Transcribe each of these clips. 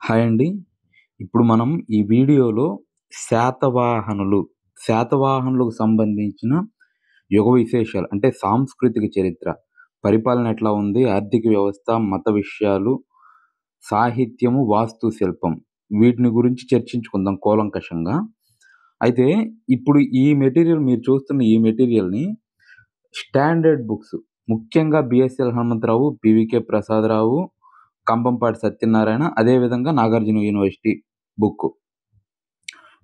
Hi అండి. ఇప్పుడు మనం ఈ వీడియోలో శాతవాహనులు, శాతవాహనులకు సంబంధించిన యుగ విశేషాలు అంటే సాంస్కృతిక చరిత్ర, పరిపాలన ఎట్లా ఉంది, ఆర్థిక వ్యవస్థ, మత విషయాలు, సాహిత్యము, వాస్తుశిల్పం వీటిని గురించి చర్చించుకుందాం కూలంకషంగా. అయితే ఇప్పుడు ఈ మెటీరియల్ మీరు చూస్తున్న ఈ మెటీరియల్‌ని స్టాండర్డ్ బుక్స్ ముఖ్యంగా బిఎస్ఎల్ హనుమంతరావు, పివికే ప్రసాదరావు, కంభంపాటి సత్యనారాయణ, అదేవిధంగా నాగార్జున యూనివర్సిటీ బుక్కు.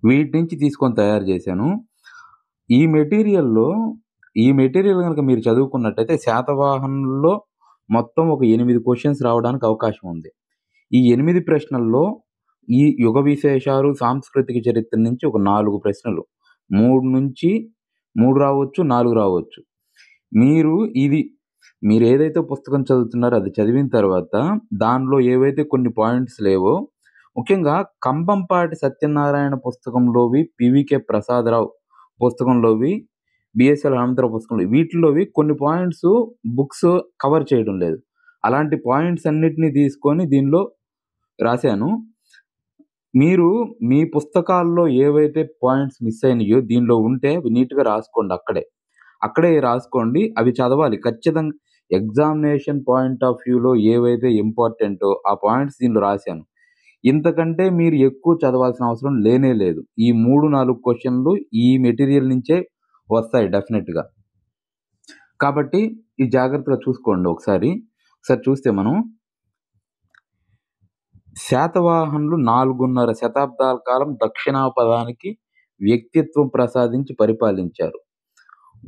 వీటి నుంచి తీసుకొని తయారు చేశాను. ఈ మెటీరియల్‌లో ఈ మెటీరియల్ గనక మీరు చదువుకున్నట్టయితే శాతవాహనుల్లో మొత్తం ఒక 8 క్వెషన్స్ రావడానికి అవకాశం ఉంది. ఈ 8 ప్రశ్నల్లో ఈ యుగ విశేషాలు, సాంస్కృతిక చరిత్ర నుంచి ఒక 4 ప్రశ్నలు. 3 రావచ్చు, 4 రావచ్చు. మీరు ఇది మీరేదైతే పుస్తకం చదువుతున్నారో అది చదివిన తర్వాత దానిలో ఏవైతే కొన్ని పాయింట్స్ లేవో, ముఖ్యంగా కంభంపాటి సత్యనారాయణ పుస్తకంలోవి, పివికే ప్రసాదరావు పుస్తకంలోవి, బిఎస్ఎల్ హనుమంతరావు పుస్తకంలో వీటిల్లోవి కొన్ని పాయింట్స్ బుక్స్ కవర్ చేయడం లేదు. అలాంటి పాయింట్స్ అన్నిటిని తీసుకొని దీనిలో రాశాను. మీరు మీ పుస్తకాల్లో ఏవైతే పాయింట్స్ మిస్ అయినాయో దీనిలో ఉంటే అవి నీట్‌గా రాసుకోండి అక్కడే. అక్కడే రాసుకోండి. అవి చదవాలి. ఖచ్చితంగా ఎగ్జామినేషన్ పాయింట్ ఆఫ్ వ్యూలో ఏవైతే ఇంపార్టెంటో ఆ పాయింట్స్ దీనిలో రాశాను. ఇంతకంటే మీరు ఎక్కువ చదవాల్సిన అవసరం లేనే లేదు. ఈ 3, 4 క్వెషన్‌లు ఈ మెటీరియల్ నుంచే వస్తాయి డెఫినెట్‌గా. కాబట్టి ఇది జాగ్రత్తగా చూసుకోండి ఒకసారి. ఒకసారి చూస్తే మనం శాతవాహనులు 4.5 శతాబ్దాల కాలం దక్షిణాపథానికి వ్యక్తిత్వం ప్రసాదించి పరిపాలించారు.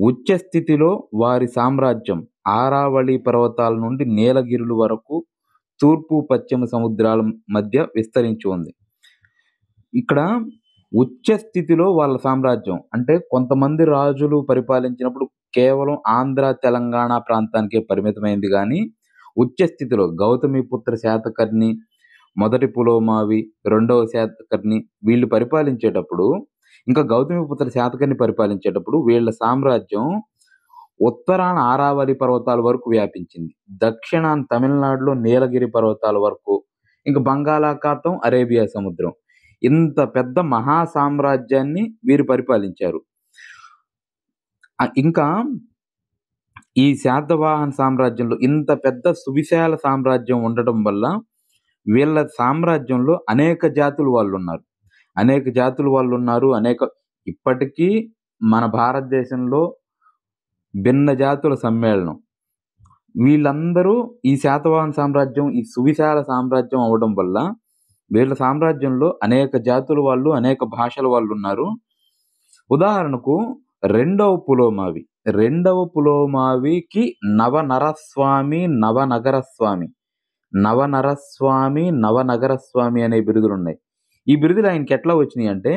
ఉచ్చ స్థితిలో వారి సామ్రాజ్యం ఆరావళి పర్వతాల నుండి నీలగిరుల వరకు తూర్పు, పశ్చిమ సముద్రాల మధ్య విస్తరించి ఉంది. ఇక్కడ ఉచ్చ స్థితిలో వాళ్ళ సామ్రాజ్యం అంటే కొంతమంది రాజులు పరిపాలించినప్పుడు కేవలం ఆంధ్ర, తెలంగాణ ప్రాంతానికే పరిమితమైంది గానీ, ఉచ్చ స్థితిలో గౌతమిపుత్ర శాతకర్ణి, మొదటి పులోమావి, రెండవ శాతకర్ణి వీళ్ళు పరిపాలించేటప్పుడు ఇంకా గౌతమిపుత్ర శాతకర్ణి పరిపాలించేటప్పుడు వీళ్ళ సామ్రాజ్యం ఉత్తరాన ఆరావళి పర్వతాల వరకు వ్యాపించింది. దక్షిణాన తమిళనాడులో నీలగిరి పర్వతాల వరకు, ఇంక బంగాళాఖాతం, అరేబియా సముద్రం. ఇంత పెద్ద మహా సామ్రాజ్యాన్ని వీరు పరిపాలించారు. ఇంకా ఈ శాతవాహన సామ్రాజ్యంలో ఇంత పెద్ద సువిశాల సామ్రాజ్యం ఉండటం వల్ల వీళ్ళ సామ్రాజ్యంలో అనేక జాతుల వాళ్ళున్నారు. ఇప్పటికీ మన భారతదేశంలో భిన్న జాతుల సమ్మేళనం. వీళ్ళందరూ ఈ శాతవాహన సామ్రాజ్యం, ఈ సువిశాల సామ్రాజ్యం అవ్వడం వల్ల వీళ్ళ సామ్రాజ్యంలో అనేక జాతుల వాళ్ళు, అనేక భాషల వాళ్ళున్నారు. ఉదాహరణకు రెండవ పులోమావికి నవనగరస్వామి అనే బిరుదులున్నాయి. ఈ బిరుదులు ఆయనకెట్లా వచ్చినియంటే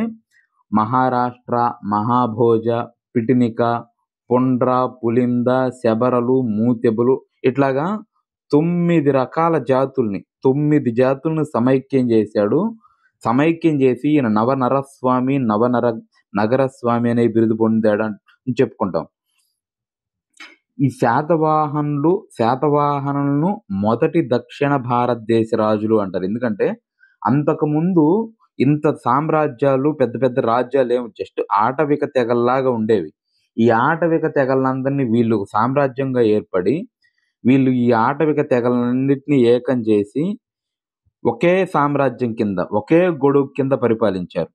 మహారాష్ట్ర, మహాభోజ, పిటినిక, పుండ్ర, పులింద, శబరలు, మూతెబులు ఇట్లాగా 9 రకాల జాతుల్ని 9 జాతులను సమైక్యం చేశాడు. సమైక్యం చేసి ఈయన నగరస్వామి అనే బిరుదు పొందాడని చెప్పుకుంటాం. ఈ శాతవాహనులను మొదటి దక్షిణ భారతదేశ రాజులు అంటారు. ఎందుకంటే అంతకుముందు ఇంత సామ్రాజ్యాలు, పెద్ద పెద్ద రాజ్యాలేమి జస్ట్ ఆటవిక తెగల్లాగా ఉండేవి. ఈ ఆటవిక తెగలందరినీ వీళ్ళు సామ్రాజ్యంగా ఏర్పడి, వీళ్ళు ఈ ఆటవిక తెగలన్నిటిని ఏకం చేసి ఒకే సామ్రాజ్యం కింద, ఒకే గొడుగు కింద పరిపాలించారు.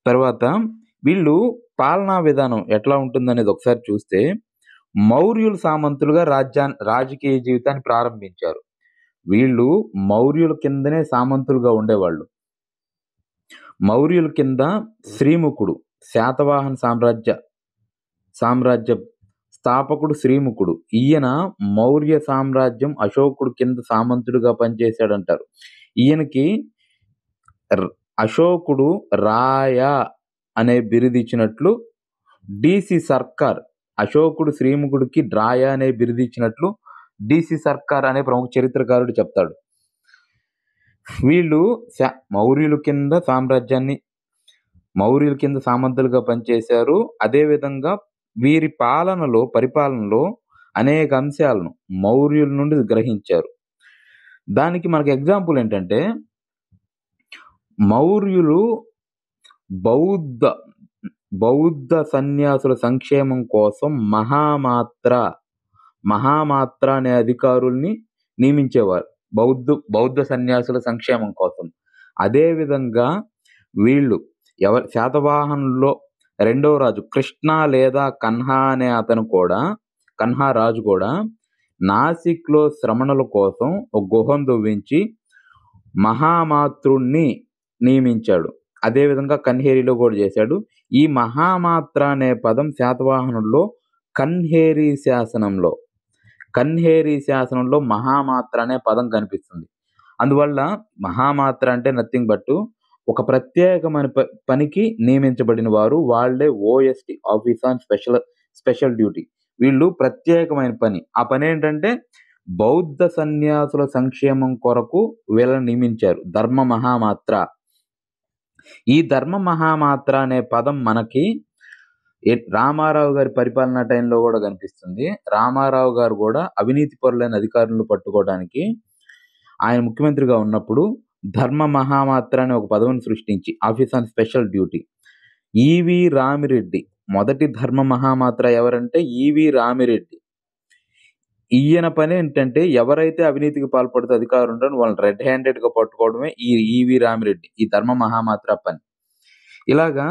తర్వాత వీళ్ళు పాలనా విధానం ఎట్లా ఉంటుందనేది ఒకసారి చూస్తే మౌర్యులు సామంతులుగా రాజకీయ జీవితాన్ని ప్రారంభించారు. వీళ్ళు మౌర్యుల కిందనే సామంతులుగా ఉండేవాళ్ళు. మౌర్యుల కింద శ్రీముఖుడు, శాతవాహన సామ్రాజ్య స్థాపకుడు శ్రీముఖుడు. ఈయన మౌర్య సామ్రాజ్యం అశోకుడు కింద సామంతుడిగా పనిచేశాడంటారు. ఈయనకి అశోకుడు రాయ అనే బిరుదిచ్చినట్లు డిసి సర్కార్, అశోకుడు శ్రీముఖుడికి రాయ అనే బిరుదిచ్చినట్లు డిసి సర్కార్ అనే ప్రముఖ చరిత్రకారుడు చెప్తాడు. వీళ్ళు మౌర్యుల కింద సామంతులుగా పనిచేశారు. అదేవిధంగా వీరి పరిపాలనలో అనేక అంశాలను మౌర్యుల నుండి గ్రహించారు. దానికి మనకి ఎగ్జాంపుల్ ఏంటంటే మౌర్యులు బౌద్ధ బౌద్ధ సన్యాసుల సంక్షేమం కోసం మహామాత్ర అనే అధికారుల్ని నియమించేవారు బౌద్ధ సన్యాసుల సంక్షేమం కోసం. అదేవిధంగా వీళ్ళు శాతవాహనుల్లో రెండవ రాజు కృష్ణ లేదా కన్హా రాజు కూడా నాసిక్లో శ్రమణుల కోసం ఒక గుహను తవ్వించి మహామాత్రుణ్ణి నియమించాడు. అదేవిధంగా కన్హేరిలో కూడా చేశాడు. ఈ మహామాత్ర అనే పదం శాతవాహనుల్లో కన్హేరి శాసనంలో మహామాత్ర అనే పదం కనిపిస్తుంది. అందువల్ల మహామాత్ర అంటే నథింగ్ బట్ ఒక ప్రత్యేకమైన పనికి నియమించబడిన వారు. వాళ్ళే OST, office on special duty. వీళ్ళు ప్రత్యేకమైన పని. ఆ పని ఏంటంటే బౌద్ధ సన్యాసుల సంక్షేమం కొరకు వీళ్ళని నియమించారు. ధర్మ మహామాత్ర. ఈ ధర్మ మహామాత్ర అనే పదం మనకి రామారావు గారి పరిపాలనా టైంలో కూడా కనిపిస్తుంది. రామారావు గారు కూడా అవినీతి పరులైన అధికారులను పట్టుకోవడానికి ఆయన ముఖ్యమంత్రిగా ఉన్నప్పుడు ధర్మ మహామాత్ర అనే ఒక పదవిని సృష్టించి ఆఫీస్ ఆన్ స్పెషల్ డ్యూటీ. ఈవి రామిరెడ్డి మొదటి ధర్మ మహామాత్ర ఎవరంటే ఈవి రామిరెడ్డి. ఈయన పని ఏంటంటే ఎవరైతే అవినీతికి పాల్పడుతూ అధికారులు ఉంటారో వాళ్ళని రెడ్ హ్యాండెడ్ గా పట్టుకోవడమే ఈ ఈవి రామిరెడ్డి ఈ ధర్మ మహామాత్ర పని. ఇలాగా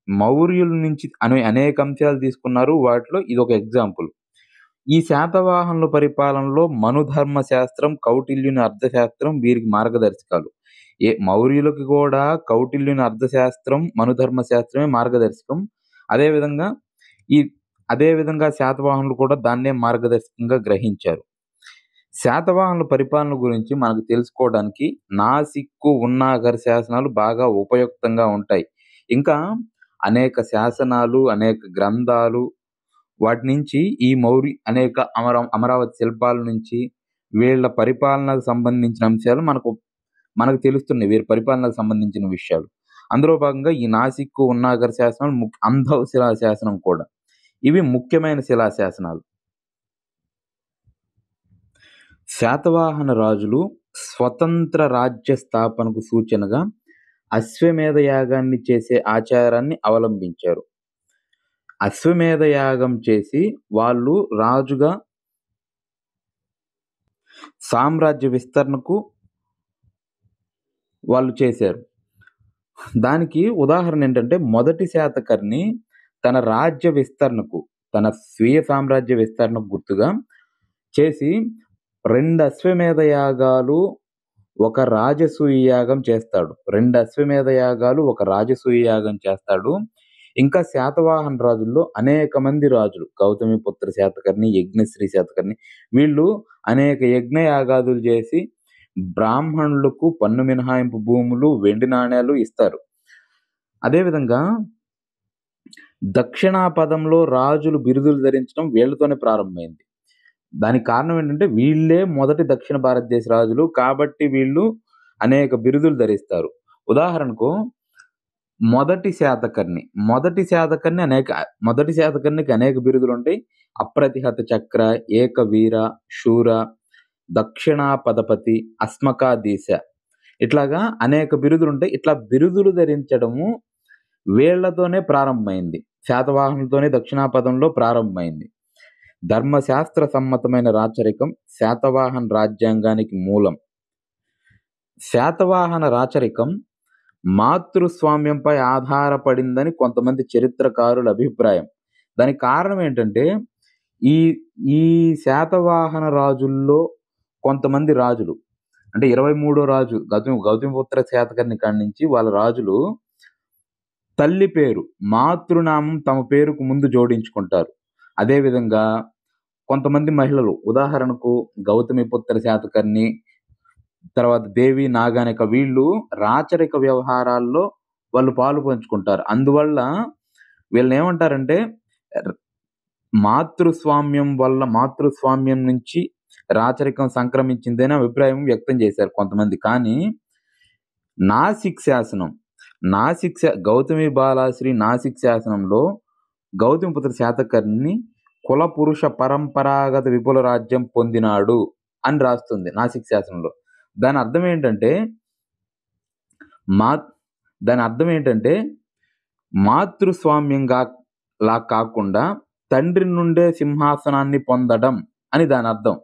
మౌర్యుల నుంచి అనేక అంశాలు తీసుకున్నారు. వాటిలో ఇది ఒక ఎగ్జాంపుల్. ఈ శాతవాహనుల పరిపాలనలో మనుధర్మ శాస్త్రం, కౌటిల్యుని అర్థశాస్త్రం వీరికి మార్గదర్శకాలు. మౌర్యులకు కూడా కౌటిల్యుని అర్థశాస్త్రం, మనుధర్మ శాస్త్రమే మార్గదర్శకం. అదేవిధంగా శాతవాహనులు కూడా దాన్నే మార్గదర్శకంగా గ్రహించారు. శాతవాహనుల పరిపాలన గురించి మనకు తెలుసుకోవడానికి నాసిక్కు, ఉన్నాగర్ శాసనాలు బాగా ఉపయుక్తంగా ఉంటాయి. ఇంకా అనేక శాసనాలు, అనేక గ్రంథాలు, వాటి నుంచి ఈ అనేక అమరావతి శిల్పాల నుంచి వీళ్ళ పరిపాలనకు సంబంధించిన అంశాలు మనకు తెలుస్తున్నాయి. వీరి పరిపాలనకు సంబంధించిన విషయాలు. అందులో భాగంగా ఈ నాసిక్కు, ఉన్నాగర్ శాసనాలు అంధవ్ శిలా శాసనం కూడా. ఇవి ముఖ్యమైన శిలాశాసనాలు. శాతవాహన రాజులు స్వతంత్ర రాజ్య స్థాపనకు సూచనగా అశ్వమేధ యాగాన్ని చేసే ఆచారాన్ని అవలంబించారు. అశ్వమేధ యాగం చేసి వాళ్ళు రాజుగా సామ్రాజ్య విస్తరణకు వాళ్ళు చేశారు. దానికి ఉదాహరణ ఏంటంటే మొదటి శాతకర్ణి తన రాజ్య విస్తరణకు, తన స్వీయ సామ్రాజ్య విస్తరణకు గుర్తుగా చేసి 2 అశ్వమేధ యాగాలు, ఒక రాజసూయ యాగం చేస్తాడు. 2 అశ్వమేధ యాగాలు, ఒక రాజసూయ యాగం చేస్తాడు. ఇంకా శాతవాహన రాజుల్లో అనేక మంది రాజులు, గౌతమిపుత్ర శాతకర్ణి, యజ్ఞశ్రీ శాతకర్ణి, వీళ్ళు అనేక యజ్ఞ యాగాదులు చేసి బ్రాహ్మణులకు పన్ను మినహాయింపు భూములు, వెండి నాణేలు ఇస్తారు. అదేవిధంగా దక్షిణాపదంలో రాజులు బిరుదులు ధరించడం వీళ్ళతోనే ప్రారంభమైంది. దానికి కారణం ఏంటంటే వీళ్ళే మొదటి దక్షిణ భారతదేశ రాజులు కాబట్టి వీళ్ళు అనేక బిరుదులు ధరిస్తారు. ఉదాహరణకు మొదటి శాతకర్ణికి అనేక బిరుదులు ఉంటాయి. అప్రతిహత చక్ర, ఏకవీర, శూర, దక్షిణాపదపతి, అస్మకాధీశ, ఇట్లాగా అనేక బిరుదులు ఉంటాయి. ఇట్లా బిరుదులు ధరించడము వీళ్లతోనే ప్రారంభమైంది. శాతవాహనులతోనే దక్షిణాపదంలో ప్రారంభమైంది. ధర్మశాస్త్ర సమ్మతమైన రాచరికం శాతవాహన రాజ్యాంగానికి మూలం. శాతవాహన రాచరికం మాతృస్వామ్యంపై ఆధారపడిందని కొంతమంది చరిత్రకారుల అభిప్రాయం. దానికి కారణం ఏంటంటే ఈ శాతవాహన రాజుల్లో కొంతమంది రాజులు అంటే 23వ రాజు గౌతమిపుత్ర శాతకర్ణి కాడి నుంచి వాళ్ళ రాజులు తల్లి పేరు, మాతృనామం తమ పేరుకు ముందు జోడించుకుంటారు. అదేవిధంగా కొంతమంది మహిళలు, ఉదాహరణకు గౌతమిపుత్ర శాతకర్ణి, తర్వాత దేవి నాగానిక, వీళ్ళు రాచరిక వ్యవహారాల్లో వాళ్ళు పాలు పంచుకుంటారు. అందువల్ల వీళ్ళని ఏమంటారంటే మాతృస్వామ్యం నుంచి రాచరికం సంక్రమించిందని అభిప్రాయం వ్యక్తం చేశారు కొంతమంది. కానీ గౌతమి బాలాశ్రీ నాసిక్ శాసనంలో గౌతమిపుత్ర శాతకర్ణి కుల పురుష పరంపరాగత విపుల రాజ్యం పొందినాడు అని రాస్తుంది నాసిక్ శాసనంలో. దాని అర్థం ఏంటంటే మా దాని అర్థం ఏంటంటే మాతృస్వామ్యంగా లా కాకుండా తండ్రి నుండే సింహాసనాన్ని పొందడం అని దాని అర్థం.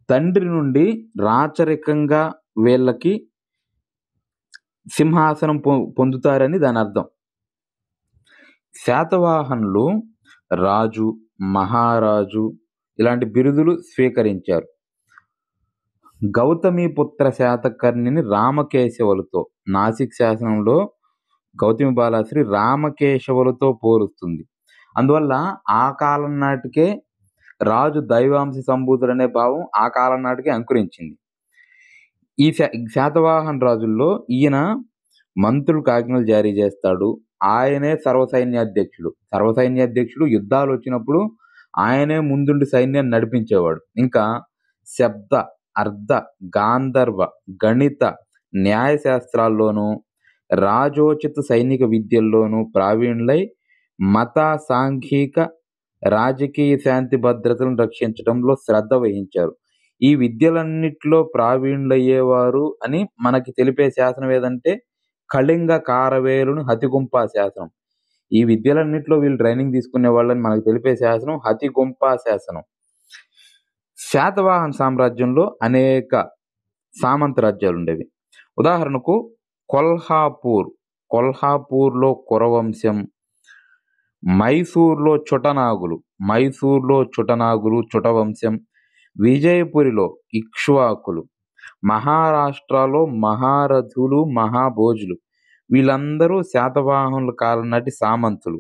తండ్రి నుండి రాచరికంగా వీళ్ళకి సింహాసనం పొందుతారని దాని అర్థం. శాతవాహనులు రాజు, మహారాజు ఇలాంటి బిరుదులు స్వీకరించారు. గౌతమిపుత్ర శాతకర్ణిని రామకేశవులతో, నాసిక్ శాసనంలో గౌతమి బాలాశ్రీ రామకేశవులతో పోలుస్తుంది. అందువల్ల ఆ కాలం నాటికే రాజు దైవాంశ సంభూతుడనే భావం ఆ కాలం నాటికే అంకురించింది. ఈ శాతవాహన రాజుల్లో ఈయన మంత్రులకు ఆజ్ఞలు జారీ చేస్తాడు. ఆయనే సర్వసైన్యాధ్యక్షుడు. యుద్ధాలు వచ్చినప్పుడు ఆయనే ముందుండి సైన్యాన్ని నడిపించేవాడు. ఇంకా శబ్ద, అర్ధ, గాంధర్వ, గణిత, న్యాయశాస్త్రాల్లోనూ రాజోచిత సైనిక విద్యల్లోనూ ప్రావీణ్యులై మత, సాంఘిక, రాజకీయ శాంతి భద్రతలను రక్షించడంలో శ్రద్ధ వహించారు. ఈ విద్యలన్నిటిలో ప్రావీణ్యులయ్యేవారు అని మనకి తెలిపే శాసనం ఏదంటే కళింగ కారవేలుని హతిగుంపా శాసనం. ఈ విద్యలన్నిటిలో వీళ్ళు ట్రైనింగ్ తీసుకునే వాళ్ళని మనకు తెలిపే శాసనం హతిగుంపా శాసనం. శాతవాహన సామ్రాజ్యంలో అనేక సామంత రాజ్యాలు ఉండేవి. ఉదాహరణకు కొల్హాపూర్లో కురవంశం, మైసూర్లో చుటనాగులు చుటవంశం, విజయపురిలో ఇక్ష్వాకులు, మహారాష్ట్రలో మహారథులు, మహాభోజులు వీళ్ళందరూ శాతవాహనుల కాలం నాటి సామంతులు.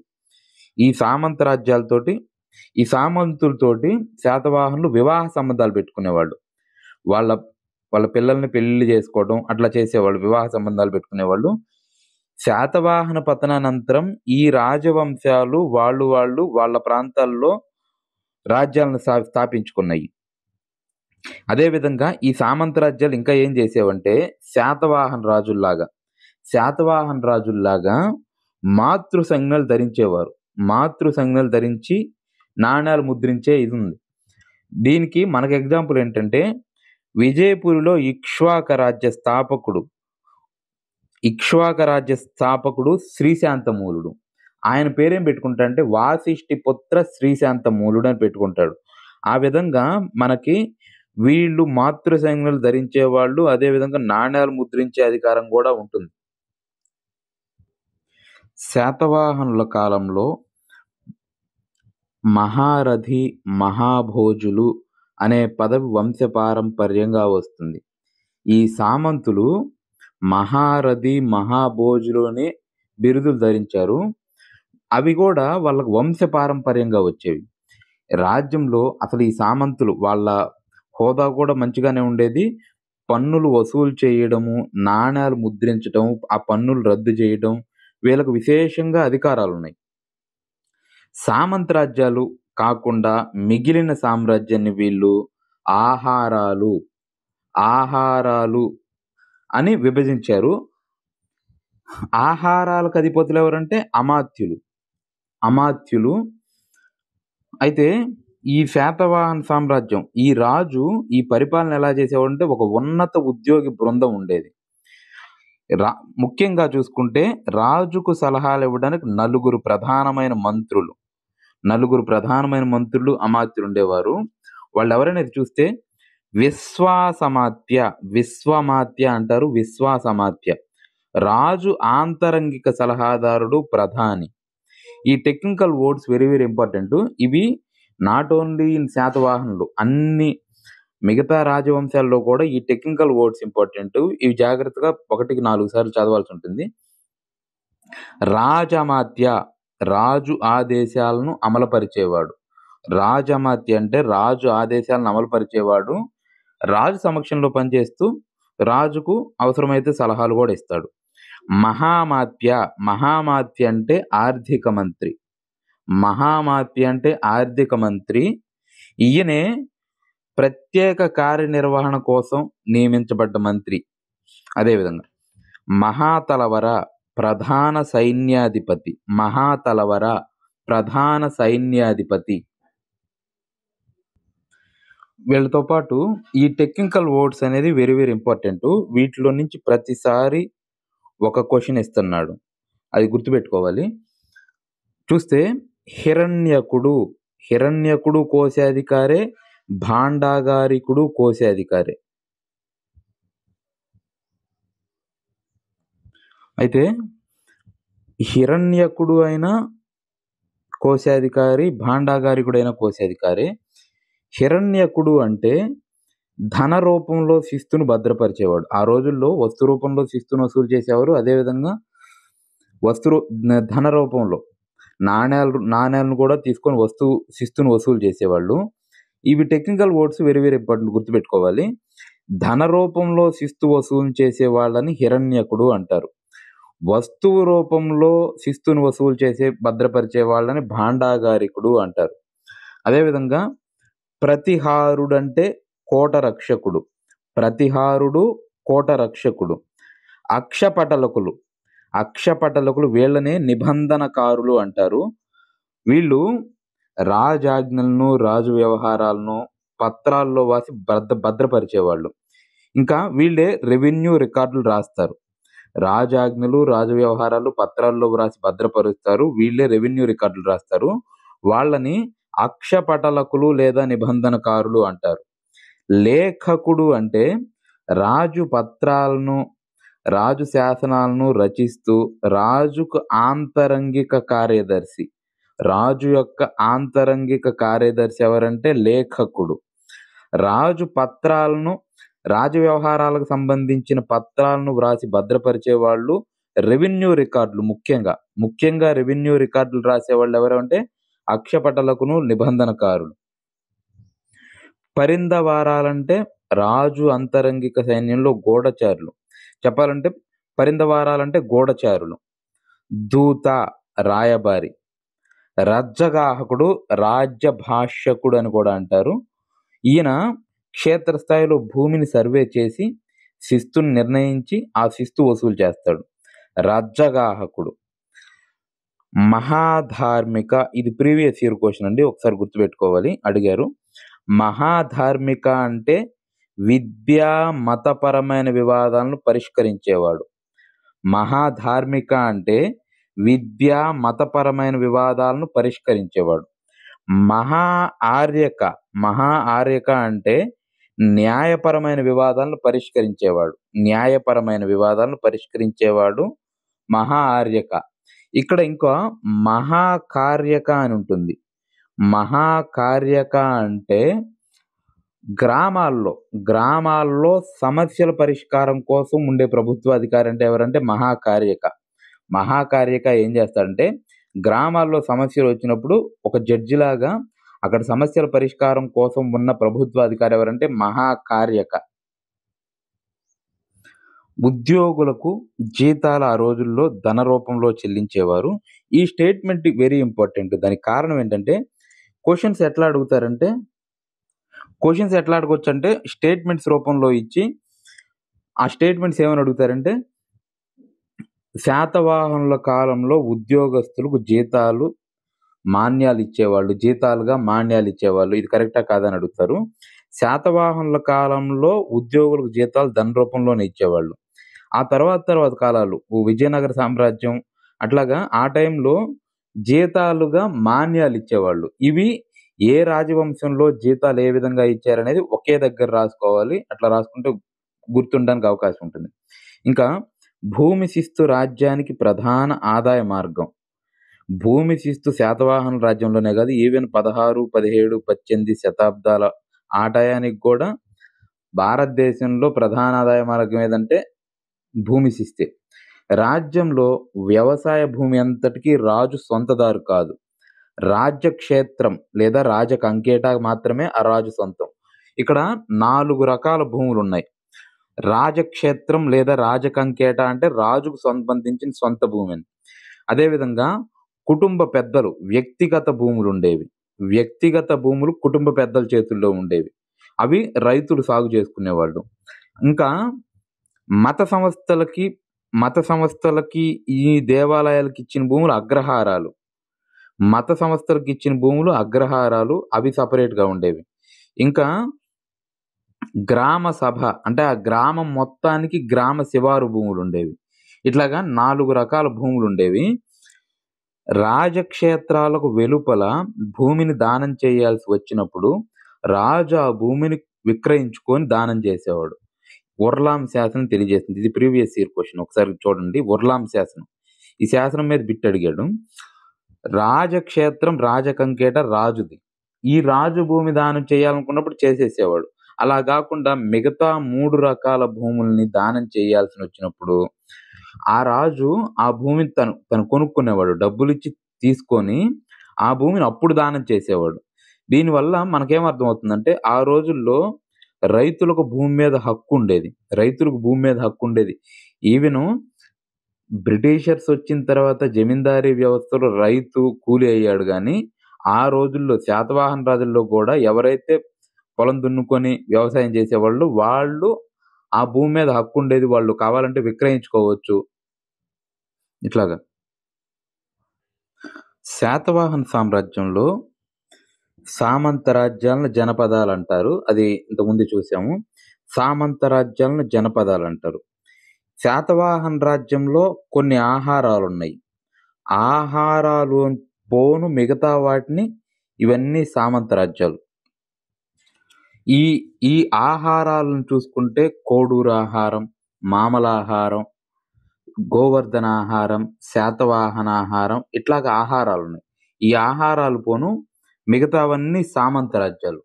ఈ సామంతులతోటి శాతవాహనులు వివాహ సంబంధాలు పెట్టుకునేవాళ్ళు. వాళ్ళ పిల్లల్ని పెళ్లి చేసుకోవడం అట్లా చేసేవాళ్ళు, వివాహ సంబంధాలు పెట్టుకునేవాళ్ళు. శాతవాహన పతనానంతరం ఈ రాజవంశాలు వాళ్ళ ప్రాంతాల్లో రాజ్యాలను స్థాపించుకున్నాయి. అదేవిధంగా ఈ సామంత రాజ్యాలు ఇంకా ఏం చేసేవంటే శాతవాహన రాజుల్లాగా మాతృ సంజ్ఞలు ధరించేవారు. మాతృ సంజ్ఞలు ధరించి నాణ్యాలు ముద్రించే ఇది ఉంది. దీనికి మనకు ఎగ్జాంపుల్ ఏంటంటే విజయపురిలో ఇక్ష్వాక రాజ్య స్థాపకుడు శ్రీశాంతమూలుడు. ఆయన పేరేం పెట్టుకుంటాడంటే వాసిష్ఠి పుత్ర శ్రీశాంతమూలుడు అని పెట్టుకుంటాడు. ఆ విధంగా మనకి వీళ్ళు మాతృ సంజ్ఞలు ధరించే వాళ్ళు, అదేవిధంగా నాణ్యాలు ముద్రించే అధికారం కూడా ఉంటుంది. శాతవాహనుల కాలంలో మహారథి, మహాభోజులు అనే పదవి వంశపారంపర్యంగా వస్తుంది. ఈ సామంతులు మహారథి, మహాభోజులు అనే బిరుదులు ధరించారు. అవి కూడా వాళ్ళకు వంశపారంపర్యంగా వచ్చేవి. రాజ్యంలో అసలు ఈ సామంతులు వాళ్ళ హోదా కూడా మంచిగానే ఉండేది. పన్నులు వసూలు చేయడము, నాణ్యాలు ముద్రించడం, ఆ పన్నులు రద్దు చేయడం వీళ్ళకు విశేషంగా అధికారాలు ఉన్నాయి. సామంత రాజ్యాలు కాకుండా మిగిలిన సామ్రాజ్యాన్ని వీళ్ళు ఆహారాలు అని విభజించారు. ఆహారాలకు అధిపతులు ఎవరంటే అమాత్యులు. అయితే ఈ శాతవాహన సామ్రాజ్యం ఈ రాజు ఈ పరిపాలన ఎలా చేసేవాడంటే ఒక ఉన్నత ఉద్యోగి బృందం ఉండేది. ముఖ్యంగా చూసుకుంటే రాజుకు సలహాలు ఇవ్వడానికి నలుగురు ప్రధానమైన మంత్రులు అమాత్యులు ఉండేవారు. వాళ్ళు ఎవరైనా చూస్తే విశ్వమాత్య అంటారు. విశ్వాసమాత్య రాజు ఆంతరంగిక సలహాదారుడు, ప్రధాని. ఈ technical words very very important. ఇవి నాట్ ఓన్లీ ఇన్ శాతవాహనులు, అన్ని మిగతా రాజవంశాల్లో కూడా ఈ టెక్నికల్ వర్డ్స్ ఇంపార్టెంట్. ఇవి జాగ్రత్తగా 1-4 సార్లు చదవాల్సి ఉంటుంది. రాజమాత్య రాజు ఆదేశాలను అమలుపరిచేవాడు. రాజమాత్య అంటే రాజు ఆదేశాలను అమలుపరిచేవాడు. రాజు సమక్షంలో పనిచేస్తూ రాజుకు అవసరమైతే సలహాలు కూడా ఇస్తాడు. మహామాత్య అంటే ఆర్థిక మంత్రి. ఈయనే ప్రత్యేక కార్యనిర్వహణ కోసం నియమించబడ్డ మంత్రి. అదేవిధంగా మహాతలవర ప్రధాన సైన్యాధిపతి. వీళ్ళతో పాటు ఈ టెక్నికల్ వర్డ్స్ అనేది వెరీ వెరీ ఇంపార్టెంట్. వీటిలో నుంచి ప్రతిసారి ఒక క్వెషన్ ఇస్తున్నాడు. అది గుర్తుపెట్టుకోవాలి. చూస్తే హిరణ్యకుడు, హిరణ్యకుడు కోశాధికారే, భాండాగారికుడు కోశాధికారే. అయితే హిరణ్యకుడు అయిన కోశాధికారి, భాండాగారికుడైన కోశాధికారి. హిరణ్యకుడు అంటే ధన రూపంలో శిస్తును భద్రపరిచేవాడు. ఆ రోజుల్లో వస్తు రూపంలో శిస్తును వసూలు చేసేవారు. అదేవిధంగా ధన రూపంలో నాణేలను కూడా తీసుకొని శిస్తును వసూలు చేసేవాళ్ళు. ఇవి technical words very very important, గుర్తుపెట్టుకోవాలి. ధన రూపంలో శిస్తు వసూలు చేసే వాళ్ళని హిరణ్యకుడు అంటారు. వస్తువు రూపంలో శిస్తును వసూలు చేసే భద్రపరిచే వాళ్ళని భాండాగారికుడు అంటారు. అదేవిధంగా ప్రతిహారుడంటే కోట రక్షకుడు. ప్రతిహారుడు కోట రక్షకుడు. అక్షపటలకులు వీళ్ళనే నిబంధనకారులు అంటారు. వీళ్ళు రాజాజ్ఞలను, రాజు వ్యవహారాలను పత్రాల్లో వాసి భద్రపరిచేవాళ్ళు. ఇంకా వీళ్ళే రెవెన్యూ రికార్డులు రాస్తారు. రాజాజ్ఞలు, రాజు వ్యవహారాలు పత్రాల్లో రాసి భద్రపరుస్తారు. వీళ్ళే రెవెన్యూ రికార్డులు రాస్తారు. వాళ్ళని అక్షపటలకులు లేదా నిబంధనకారులు అంటారు. లేఖకుడు అంటే రాజు పత్రాలను, రాజు శాసనాలను రచిస్తూ రాజుకు ఆంతరంగిక కార్యదర్శి. రాజు యొక్క ఆంతరంగిక కార్యదర్శి ఎవరంటే లేఖకుడు. రాజు వ్యవహారాలకు సంబంధించిన పత్రాలను వ్రాసి భద్రపరిచే వాళ్ళు రెవెన్యూ రికార్డులు. ముఖ్యంగా రెవెన్యూ రికార్డులు రాసేవాళ్ళు ఎవరంటే అక్షపటలకును, నిబంధనకారులు. పరిందవారాలంటే రాజు అంతరంగిక సైన్యంలో గూఢచారులు. చెప్పాలంటే పరిందవారాలంటే గూఢచారులు. దూత రాయబారి. రజ్జగాహకుడు రాజ్య భాష్యకుడు అని కూడా అంటారు. ఈయన క్షేత్రస్థాయిలో భూమిని సర్వే చేసి శిస్తుని నిర్ణయించి ఆ శిస్తు వసూలు చేస్తాడు. రజ్జగాహకుడు. మహాధార్మిక, ఇది ప్రీవియస్ ఇయర్ క్వశ్చన్ అండి, ఒకసారి గుర్తుపెట్టుకోవాలి, అడిగారు. మహాధార్మిక అంటే విద్యా మతపరమైన వివాదాలను పరిష్కరించేవాడు. మహాధార్మిక అంటే విద్యా మతపరమైన వివాదాలను పరిష్కరించేవాడు. మహా ఆర్యక అంటే న్యాయపరమైన వివాదాలను పరిష్కరించేవాడు. మహా ఆర్యక. ఇక్కడ ఇంకా మహాకార్యక అని ఉంటుంది. మహాకార్యక అంటే గ్రామాల్లో సమస్యల పరిష్కారం కోసం ఉండే ప్రభుత్వాధికారి అంటే ఎవరంటే మహాకార్యక. మహాకార్యక ఏం చేస్తాడంటే గ్రామాల్లో సమస్యలు వచ్చినప్పుడు ఒక జడ్జిలాగా అక్కడ సమస్యల పరిష్కారం కోసం ఉన్న ప్రభుత్వాధికారి ఎవరంటే మహాకార్యక. ఉద్యోగులకు జీతాలు ఆ రోజుల్లో ధన రూపంలో చెల్లించేవారు. ఈ స్టేట్మెంట్ వెరీ ఇంపార్టెంట్. దానికి కారణం ఏంటంటే క్వశ్చన్స్ ఎట్లా అడగొచ్చు అంటే స్టేట్మెంట్స్ రూపంలో ఇచ్చి ఆ స్టేట్మెంట్స్ ఏమని అడుగుతారంటే శాతవాహనుల కాలంలో ఉద్యోగస్తులకు జీతాలుగా మాన్యాలు ఇచ్చేవాళ్ళు. ఇది కరెక్టా కాదని అడుగుతారు. శాతవాహనుల కాలంలో ఉద్యోగులకు జీతాలు ధన రూపంలోనే ఇచ్చేవాళ్ళు. ఆ తర్వాత కాలాలు విజయనగర సామ్రాజ్యం అట్లాగా ఆ టైంలో జీతాలుగా మాన్యాలు ఇచ్చేవాళ్ళు. ఇవి ఏ రాజవంశంలో జీతాలు ఏ విధంగా ఇచ్చారనేది ఒకే దగ్గర రాసుకోవాలి. అట్లా రాసుకుంటే గుర్తుండడానికి అవకాశం ఉంటుంది. ఇంకా భూమి శిస్తు రాజ్యానికి ప్రధాన ఆదాయ మార్గం. భూమి శిస్తు శాతవాహన రాజ్యంలోనే కాదు, ఈవెన్ 16, 17, 18 శతాబ్దాల ఆ టయానికి కూడా భారతదేశంలో ప్రధాన ఆదాయ మార్గం ఏదంటే భూమి శిస్తే. రాజ్యంలో వ్యవసాయ భూమి అంతటికీ రాజు సొంతదారు కాదు. రాజ్యక్షేత్రం లేదా రాజకంకేట మాత్రమే ఆ రాజు సొంతం. ఇక్కడ 4 రకాల భూములు ఉన్నాయి. రాజక్షేత్రం లేదా రాజకంకేట అంటే రాజుకు సంబంధించిన సొంత భూమి. అదేవిధంగా కుటుంబ పెద్దలు వ్యక్తిగత భూములు ఉండేవి. వ్యక్తిగత భూములు కుటుంబ పెద్దల చేతుల్లో ఉండేవి. అవి రైతులు సాగు చేసుకునేవాళ్ళు. ఇంకా మత సంస్థలకి ఈ దేవాలయాలకు ఇచ్చిన భూములు అగ్రహారాలు. అవి సపరేట్గా ఉండేవి. ఇంకా గ్రామ సభ అంటే ఆ గ్రామం మొత్తానికి గ్రామ శివారు భూములుండేవి. ఇట్లాగా 4 రకాల భూములుండేవి. రాజక్షేత్రాలకు వెలుపల భూమిని దానం చేయాల్సి వచ్చినప్పుడు రాజు ఆ భూమిని విక్రయించుకొని దానం చేసేవాడు. ఉర్లాం శాసనం తెలియజేస్తుంది. ఇది ప్రీవియస్ ఇయర్ క్వెషన్. ఒకసారి చూడండి. ఉర్లాం శాసనం. ఈ శాసనం మీద బిట్ అడిగాడు. రాజక్షేత్రం రాజకంకేట రాజుది. ఈ రాజు భూమి దానం చేయాలనుకున్నప్పుడు చేసేసేవాడు. అలా గాకుండా మిగతా 3 రకాల భూముల్ని దానం చేయాల్సినొచ్చినప్పుడు ఆ రాజు ఆ భూమిని తను కొనుక్కునేవాడు. డబ్బులిచ్చి తీసుకొని ఆ భూమిని అప్పుడు దానం చేసేవాడు. దీనివల్ల మనకేమర్థమవుతుందంటే ఆ రోజుల్లో రైతులకు భూమి మీద హక్కుండేది. రైతులకు భూమి మీద హక్కుండేది. ఈవెను బ్రిటిషర్స్ వచ్చిన తర్వాత జమీందారీ వ్యవస్థలో రైతు కూలి అయ్యాడు గానీ, ఆ రోజుల్లో శాతవాహన రాజుల్లో గూడా ఎవరైతే పొలం దున్నుకొని వ్యవసాయం చేసేవాళ్ళు, వాళ్ళు ఆ భూమి మీద హక్కుండేది. వాళ్ళు కావాలంటే విక్రయించుకోవచ్చు. ఇట్లాగా. శాతవాహన సామ్రాజ్యంలో సామంత రాజ్యాలను జనపదాలంటారు. అది ఇంతకుముందే చూసాము. సామంత రాజ్యాలను జనపదాలంటారు. శాతవాహన రాజ్యంలో కొన్ని ఆహారాలున్నాయి. ఆహారాలు పోను మిగతా వాటిని ఇవన్నీ సామంత రాజ్యాలు. ఈ ఈ ఆహారాలను చూసుకుంటే కోడూరు ఆహారం, మామలాహారం, గోవర్ధనాహారం, శాతవాహనాహారం ఇట్లాగా ఆహారాలున్నాయి. ఈ ఆహారాలు పోను మిగతావన్నీ సామంత రాజ్యాలు.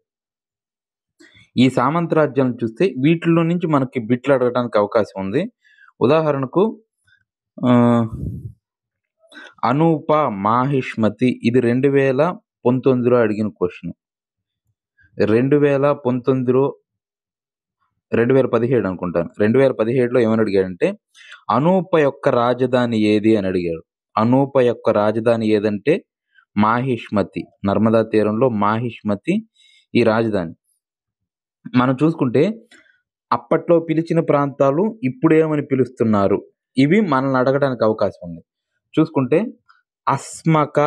ఈ సామంత రాజ్యాలను చూస్తే వీటిలో నుంచి మనకి బిట్లు అడగడానికి అవకాశం ఉంది. ఉదాహరణకు అనూప, మాహిష్మతి ఇది 2019లో అడిగిన క్వెషన్. 2017 అనుకుంటాను. 2017లో ఏమని అడిగాడంటే, అనూప యొక్క రాజధాని ఏది అని అడిగాడు. అనూప యొక్క రాజధాని ఏదంటే మాహిష్మతి. నర్మదా తీరంలో మాహిష్మతి ఈ రాజధాని. మనం చూసుకుంటే అప్పట్లో పిలిచిన ప్రాంతాలు ఇప్పుడేమని పిలుస్తున్నారు? ఇవి మనల్ని అడగడానికి అవకాశం ఉంది. చూసుకుంటే అస్మక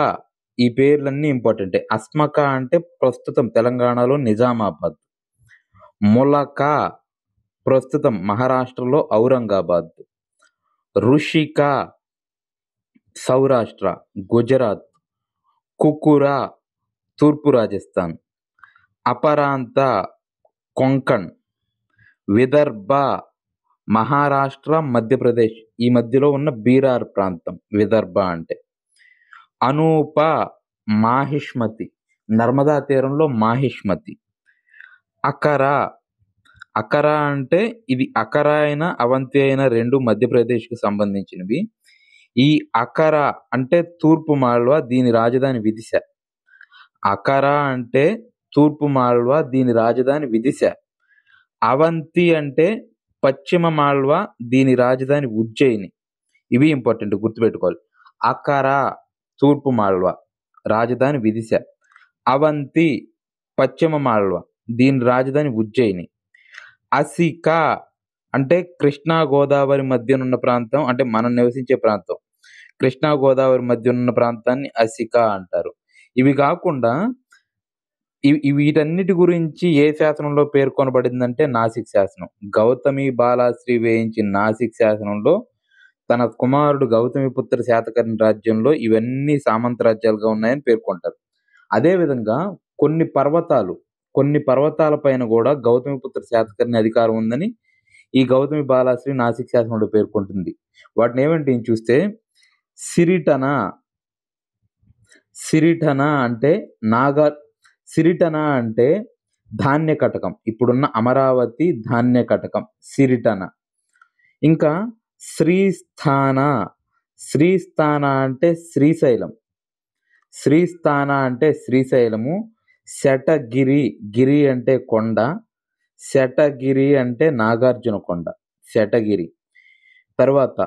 ఈ పేర్లన్నీ ఇంపార్టెంటే. అస్మక అంటే ప్రస్తుతం తెలంగాణలో నిజామాబాద్. ములక ప్రస్తుతం మహారాష్ట్రలో ఔరంగాబాద్. ఋషిక సౌరాష్ట్ర, గుజరాత్. కుకురా తూర్పు రాజస్థాన్. అపరాంత కొంకణ్. విదర్భ మహారాష్ట్ర, మధ్యప్రదేశ్ ఈ మధ్యలో ఉన్న బీరార్ ప్రాంతం విదర్భ అంటే. అనూప మాహిష్మతి నర్మదా తీరంలో మాహిష్మతి. అకరా అకరా అంటే ఇది అకరా అయినా అవంతి అయినా 2 మధ్యప్రదేశ్‌కి సంబంధించినవి. ఈ అకరా అంటే తూర్పు మాళ్వా, దీని రాజధాని విదిశ. అకరా అంటే తూర్పు మాళ్వా, దీని రాజధాని విదిశ. అవంతి అంటే పశ్చిమ మాళ్వా, దీని రాజధాని ఉజ్జయిని. ఇవి ఇంపార్టెంట్ గుర్తుపెట్టుకోవాలి. అకరా తూర్పు మాళ్వా, రాజధాని విదిశ. అవంతి పశ్చిమ మాళ్వా, దీని రాజధాని ఉజ్జయిని. అసిక అంటే కృష్ణా గోదావరి మధ్యనున్న ప్రాంతం, అంటే మనం నివసించే ప్రాంతం. కృష్ణా గోదావరి మధ్యనున్న ప్రాంతాన్ని అసిక అంటారు. ఇవి కాకుండా వీటన్నిటి గురించి ఏ శాసనంలో పేర్కొనబడిందంటే నాసిక్ శాసనం. గౌతమి బాలాశ్రీ వేయించిన నాసిక్ శాసనంలో తన కుమారుడు గౌతమిపుత్ర శాతకర్ణి రాజ్యంలో ఇవన్నీ సామంత రాజ్యాలుగా ఉన్నాయని పేర్కొంటారు. అదేవిధంగా కొన్ని పర్వతాల పైన కూడా గౌతమిపుత్ర శాతకర్ణి అధికారం ఉందని ఈ గౌతమి బాలాశ్రీ నాసిక్ శాసనంలో పేర్కొంటుంది. వాటిని ఏమంటే చూస్తే సిరిటన అంటే సిరిటన అంటే ధాన్య కటకం. ఇప్పుడున్న అమరావతి ధాన్య కటకం సిరిటన. ఇంకా శ్రీస్థాన అంటే శ్రీశైలం. శ్రీస్థాన అంటే శ్రీశైలము. శటగిరి అంటే కొండ. శటగిరి అంటే నాగార్జున కొండ. శటగిరి. తర్వాత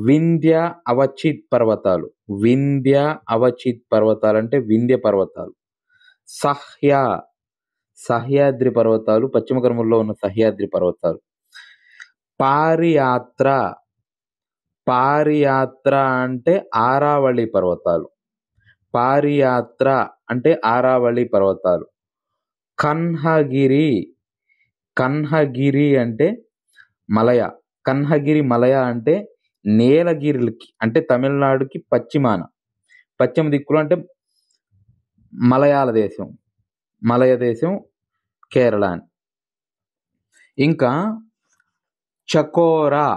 వింధ్య అవచిత్ పర్వతాలు. వింధ్య అవచిత్ పర్వతాలు అంటే వింధ్య పర్వతాలు. సహ్యాద్రి పర్వతాలు, పశ్చిమ కనుమల్లో ఉన్న సహ్యాద్రి పర్వతాలు. పారియాత్ర అంటే ఆరావళి పర్వతాలు. పారియాత్ర అంటే ఆరావళి పర్వతాలు. కన్హగిరి కన్హగిరి అంటే మలయ. కన్హగిరి మలయ అంటే నీలగిరికి అంటే తమిళనాడుకి పశ్చిమ దిక్కులో అంటే మలయాళ దేశం. మలయ దేశం కేరళ అని. ఇంకా చకోరా.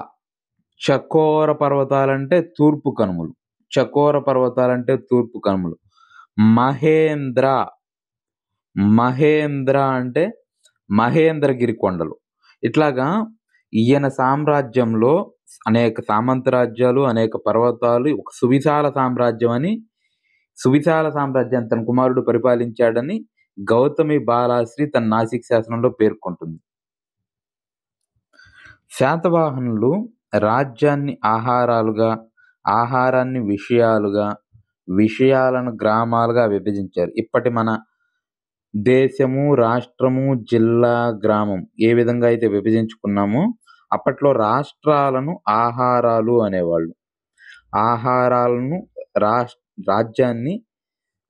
చకోర పర్వతాలంటే తూర్పు కనుమలు. చకోర పర్వతాలంటే తూర్పు కనుమలు. మహేంద్ర. మహేంద్ర అంటే మహేంద్రగిరి కొండలు. ఇట్లాగా ఈయన సామ్రాజ్యంలో అనేక సామంత రాజ్యాలు, అనేక పర్వతాలు, ఒక సువిశాల సామ్రాజ్యాన్ని తన కుమారుడు పరిపాలించాడని గౌతమి బాలాశ్రీ తన నాసిక్ శాసనంలో పేర్కొంటుంది. శాతవాహనులు రాజ్యాన్ని ఆహారాలుగా, ఆహారాన్ని విషయాలుగా, విషయాలను గ్రామాలుగా విభజించారు. ఇప్పటి మన దేశము, రాష్ట్రము, జిల్లా, గ్రామం ఏ విధంగా అయితే విభజించుకున్నామో అప్పట్లో రాష్ట్రాలను ఆహారాలు అనేవాళ్ళు. రాజ్యాన్ని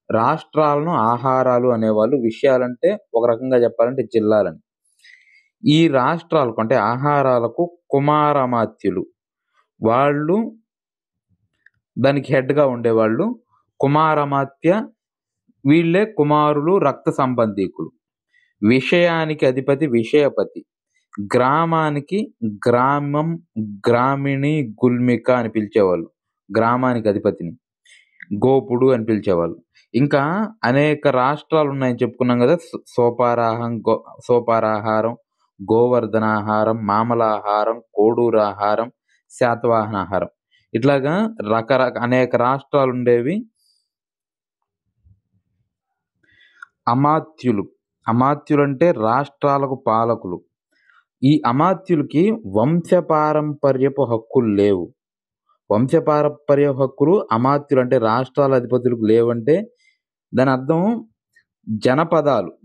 రాష్ట్రాలను ఆహారాలు అనేవాళ్ళు. విషయాలంటే ఒక రకంగా చెప్పాలంటే జిల్లాలని. ఈ రాష్ట్రాలకు అంటే ఆహారాలకు కుమారమాత్యులు. వాళ్ళు దానికి హెడ్‌గా ఉండేవాళ్ళు. కుమారమాత్య వీళ్ళే కుమారులు, రక్త సంబంధీకులు. విషయానికి అధిపతి విషయపతి. గ్రామానికి గ్రామం, గ్రామిణి, గుల్మిక అని పిలిచేవాళ్ళు. గ్రామానికి అధిపతిని గోపుడు అని పిలిచేవాళ్ళు. ఇంకా అనేక రాష్ట్రాలు ఉన్నాయని చెప్పుకున్నాం కదా. సోపారాహారం, గోవర్ధనాహారం, మామలాహారం, కోడూరాహారం, శాతవాహనాహారం. ఇట్లాగా అనేక రాష్ట్రాలు ఉండేవి. అమాత్యులంటే రాష్ట్రాలకు పాలకులు. ఈ అమాత్యులకి వంశపారంపర్యపు హక్కులు లేవు. వంశపారంపర్య హక్కులు అమాత్యులు అంటే రాష్ట్రాల అధిపతులకు లేవంటే దాని అర్థం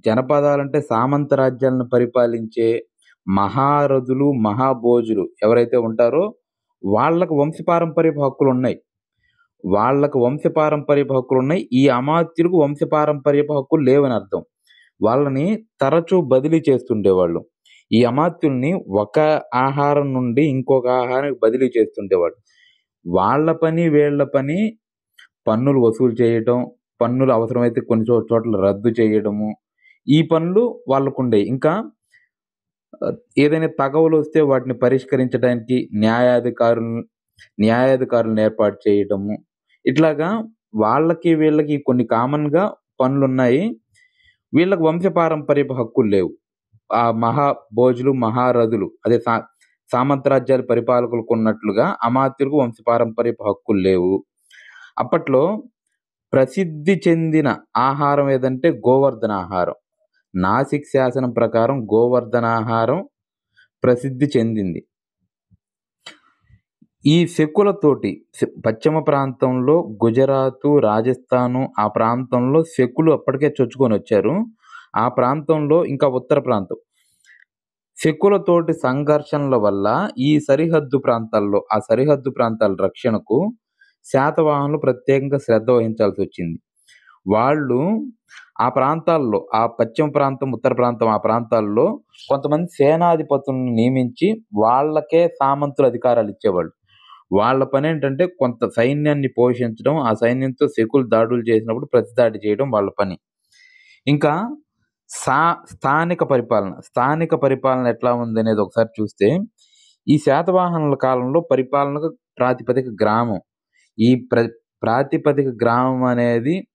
జనపదాలంటే సామంత రాజ్యాలను పరిపాలించే మహారథులు, మహాభోజులు ఎవరైతే ఉంటారో వాళ్ళకు వంశపారంపర్యపు హక్కులున్నాయి. ఈ అమాత్యులకు వంశపారంపర్యపు హక్కులు లేవని అర్థం. వాళ్ళని తరచూ బదిలీ చేస్తుండేవాళ్ళు. ఈ అమాత్యుల్ని ఒక ఆహారం నుండి ఇంకొక ఆహారానికి బదిలీ చేస్తుండేవాళ్ళు. వీళ్ళ పని పన్నులు వసూలు చేయటం, పన్నులు అవసరమైతే కొన్ని చోట్ల రద్దు చేయడము, ఈ పనులు వాళ్ళకుండేవి. ఇంకా ఏదైనా తగవులు వస్తే వాటిని పరిష్కరించడానికి న్యాయాధికారులను ఏర్పాటు చేయటము. ఇట్లాగా వీళ్ళకి కొన్ని కామన్‌గా పనులున్నాయి. వీళ్ళకి వంశపారంపర్యపు హక్కులు లేవు. ఆ మహాభోజులు, మహారథులు అదే సామంత రాజ్యాల పరిపాలకులకు ఉన్నట్లుగా అమాత్యులకు వంశపారంపర్యపు హక్కులు లేవు. అప్పట్లో ప్రసిద్ధి చెందిన ఆహారం ఏదంటే గోవర్ధనాహారం. నాసిక్ శాసనం ప్రకారం గోవర్ధనాహారం ప్రసిద్ధి చెందింది. ఈ శకులతోటి పశ్చిమ ప్రాంతంలో గుజరాతు, రాజస్థాను ఆ ప్రాంతంలో శకులు అప్పటికే చొచ్చుకొని వచ్చారు. ఆ ప్రాంతంలో ఇంకా ఉత్తర ప్రాంతం శకులతోటి సంఘర్షణల వల్ల ఈ సరిహద్దు ప్రాంతాల రక్షణకు శాతవాహనులు ప్రత్యేకంగా శ్రద్ధ వహించాల్సి వచ్చింది. వాళ్ళు ఆ ప్రాంతాల్లో ఆ పశ్చిమ ప్రాంతం, ఉత్తర ప్రాంతం ఆ ప్రాంతాల్లో కొంతమంది సేనాధిపతులను నియమించి వాళ్ళకే సామంతుల అధికారాలు ఇచ్చేవాళ్ళు. వాళ్ళ పని ఏంటంటే కొంత సైన్యాన్ని పోషించడం, ఆ సైన్యంతో శకులు దాడులు చేసినప్పుడు ప్రతిదాడి చేయడం వాళ్ళ పని. ఇంకా స్థానిక పరిపాలన ఎట్లా ఉందనేది ఒకసారి చూస్తే ఈ శాతవాహనుల కాలంలో పరిపాలనకు ప్రాతిపదిక గ్రామం. ఈ ప్రాతిపదిక గ్రామం అనేది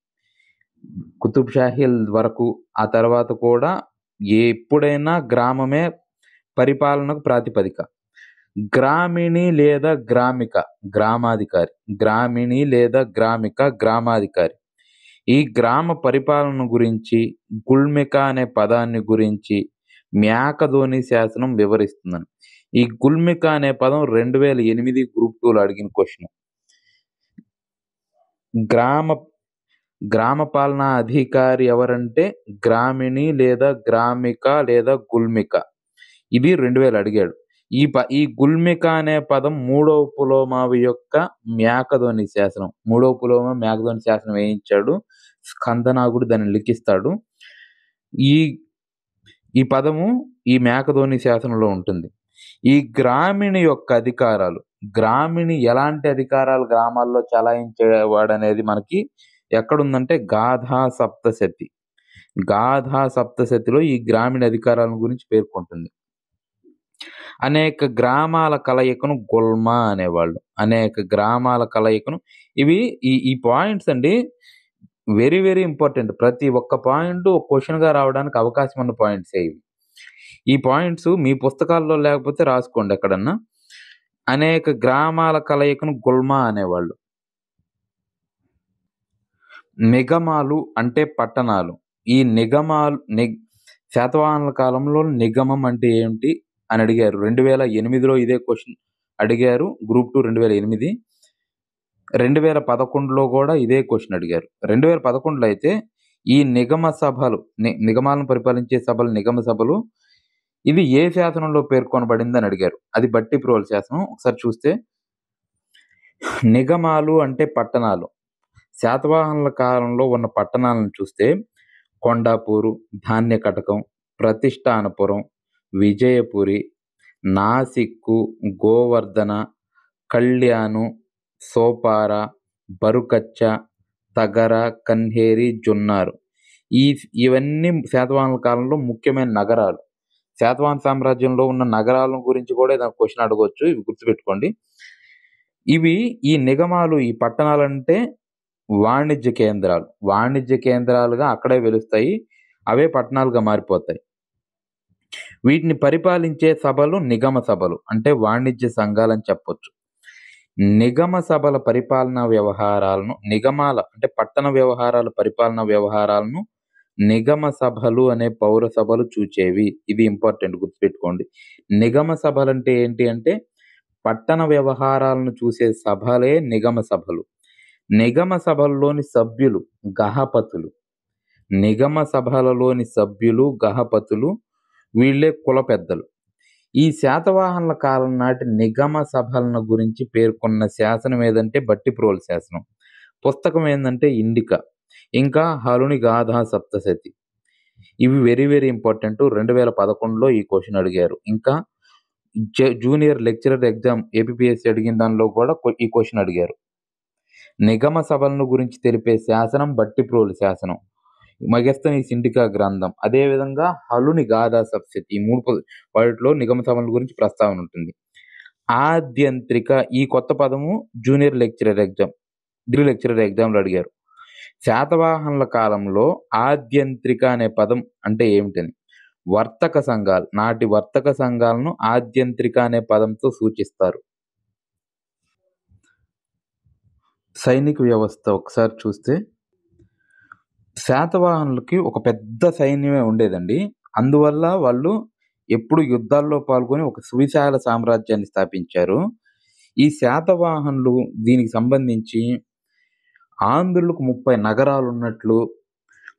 కుతుబ్ షాహీల వరకు ఆ తర్వాత కూడా ఎప్పుడైనా గ్రామమే పరిపాలనకు ప్రాతిపదిక. గ్రామిణి లేదా గ్రామిక గ్రామాధికారి. ఈ గ్రామ పరిపాలన గురించి గుల్మిక అనే పదాన్ని గురించి మ్యాకధోని శాసనం వివరిస్తుందని. ఈ గుల్మిక అనే పదం 2008 గ్రూప్ 2లో అడిగిన క్వశ్చన్. గ్రామ పాలనా అధికారి ఎవరంటే గ్రామిణి లేదా గ్రామిక లేదా గుల్మిక. ఇది 2000 అడిగాడు. ఈ గుల్మిక అనే పదం మూడవ పులోమావి యొక్క మ్యాకధోని శాసనం. మ్యాకధోని శాసనం వేయించాడు. స్కందనాగుడు దాన్ని లిఖిస్తాడు. ఈ పదము ఈ మేకధోని శాసనంలో ఉంటుంది. ఈ గ్రామిణి యొక్క అధికారాలు, గ్రామిణి ఎలాంటి అధికారాలు గ్రామాల్లో చలాయించేవాడనేది మనకి ఎక్కడుందంటే గాథా సప్తశతి. గాథా సప్తశతిలో ఈ గ్రామీణ అధికారాల గురించి పేర్కొంటుంది. అనేక గ్రామాల కలయికను గుల్మ అనేవాళ్ళు. అనేక గ్రామాల కలయికను ఇవి ఈ పాయింట్స్ అండి వెరీ, వెరీ ఇంపార్టెంట్. ప్రతి ఒక్క పాయింట్ క్వెషన్‌గా రావడానికి అవకాశం ఉన్న పాయింట్సే ఇవి. ఈ పాయింట్స్ మీ పుస్తకాల్లో లేకపోతే రాసుకోండి ఎక్కడన్నా. అనేక గ్రామాల కలయికను గుల్మ అనేవాళ్ళు. నిగమాలు అంటే పట్టణాలు. ఈ శాతవాహనుల కాలంలో నిగమం అంటే ఏంటి అని అడిగారు. 2008లో ఇదే క్వెషన్ అడిగారు. గ్రూప్ 2 2008. 2011లో కూడా ఇదే క్వెషన్ అడిగారు. 2011లో అయితే ఈ నిగమ సభలు నిగమాలను పరిపాలించే సభలు నిగమ సభలు ఇది ఏ శాసనంలో పేర్కొనబడిందని అడిగారు. అది భట్టిప్రోలు శాసనం. ఒకసారి చూస్తే నిగమాలు అంటే పట్టణాలు. శాతవాహనుల కాలంలో ఉన్న పట్టణాలను చూస్తే కొండాపూరు, ధాన్యకటకం, ప్రతిష్టానపురం, విజయపురి, నాసిక్కు, గోవర్ధన, కళ్యాణు, సోపార, బరుకచ్చ, తగర, కన్హేరి, జున్నారు. ఇవన్నీ శాతవాహనుల కాలంలో ముఖ్యమైన నగరాలు. శాతవాహన సామ్రాజ్యంలో ఉన్న నగరాల గురించి కూడా ఏదైనా క్వెషన్ అడగొచ్చు. ఇవి గుర్తుపెట్టుకోండి. ఈ నిగమాలు, ఈ పట్టణాలంటే వాణిజ్య కేంద్రాలు. వాణిజ్య కేంద్రాలుగా అక్కడే వెలుస్తాయి. అవే పట్టణాలుగా మారిపోతాయి. వీటిని పరిపాలించే సభలు నిగమ సభలు. అంటే వాణిజ్య సంఘాలని చెప్పొచ్చు. నిగమ సభల పరిపాలనా వ్యవహారాలను అంటే పట్టణ వ్యవహారాల పరిపాలనా వ్యవహారాలను నిగమ సభలు అనే పౌర సభలు చూచేవి. ఇది ఇంపార్టెంట్ గుర్తుపెట్టుకోండి. నిగమ సభలంటే ఏంటి అంటే పట్టణ వ్యవహారాలను చూసే సభలే నిగమ సభలు. నిగమ సభల్లోని సభ్యులు గహపతులు. నిగమ సభలలోని సభ్యులు గహపతులు వీళ్ళే కుల పెద్దలు. ఈ శాతవాహనుల కాలం నాటి నిగమ సభలను గురించి పేర్కొన్న శాసనం ఏదంటే భట్టిప్రోలు శాసనం. పుస్తకం ఏందంటే ఇండిక. ఇంకా హలుని గాథా సప్తశతి. ఇవి వెరీ, వెరీ ఇంపార్టెంట్. 2011లో ఈ క్వెషన్ అడిగారు. ఇంకా జూనియర్ లెక్చరర్ ఎగ్జామ్ ఏపీపీఎస్సీ అడిగిన దానిలో కూడా ఈ క్వెషన్ అడిగారు. నిగమ సభలను గురించి తెలిపే శాసనం భట్టిప్రోలు శాసనం. మెగస్తనీస్ ఇండికా గ్రంథం. అదేవిధంగా హలుని గాథా సప్తశతి. ఈ 3 వాటిలో నిగమ సభల గురించి ప్రస్తావన ఉంటుంది. ఆద్యంత్రిక ఈ కొత్త పదము junior lecturer exam, degree lecturer ఎగ్జామ్లో అడిగారు. శాతవాహనుల కాలంలో ఆద్యంత్రిక అనే పదం అంటే ఏమిటని. వర్తక సంఘాలు, నాటి వర్తక సంఘాలను ఆద్యంత్రిక అనే పదంతో సూచిస్తారు. సైనిక వ్యవస్థ ఒకసారి చూస్తే శాతవాహనులకి ఒక పెద్ద సైన్యమే ఉండేదండి. అందువల్ల వాళ్ళు ఎప్పుడు యుద్ధాల్లో పాల్గొని ఒక సువిశాల సామ్రాజ్యాన్ని స్థాపించారు. ఈ శాతవాహనులు దీనికి సంబంధించి ఆంధ్రులకు 30 నగరాలున్నట్లు,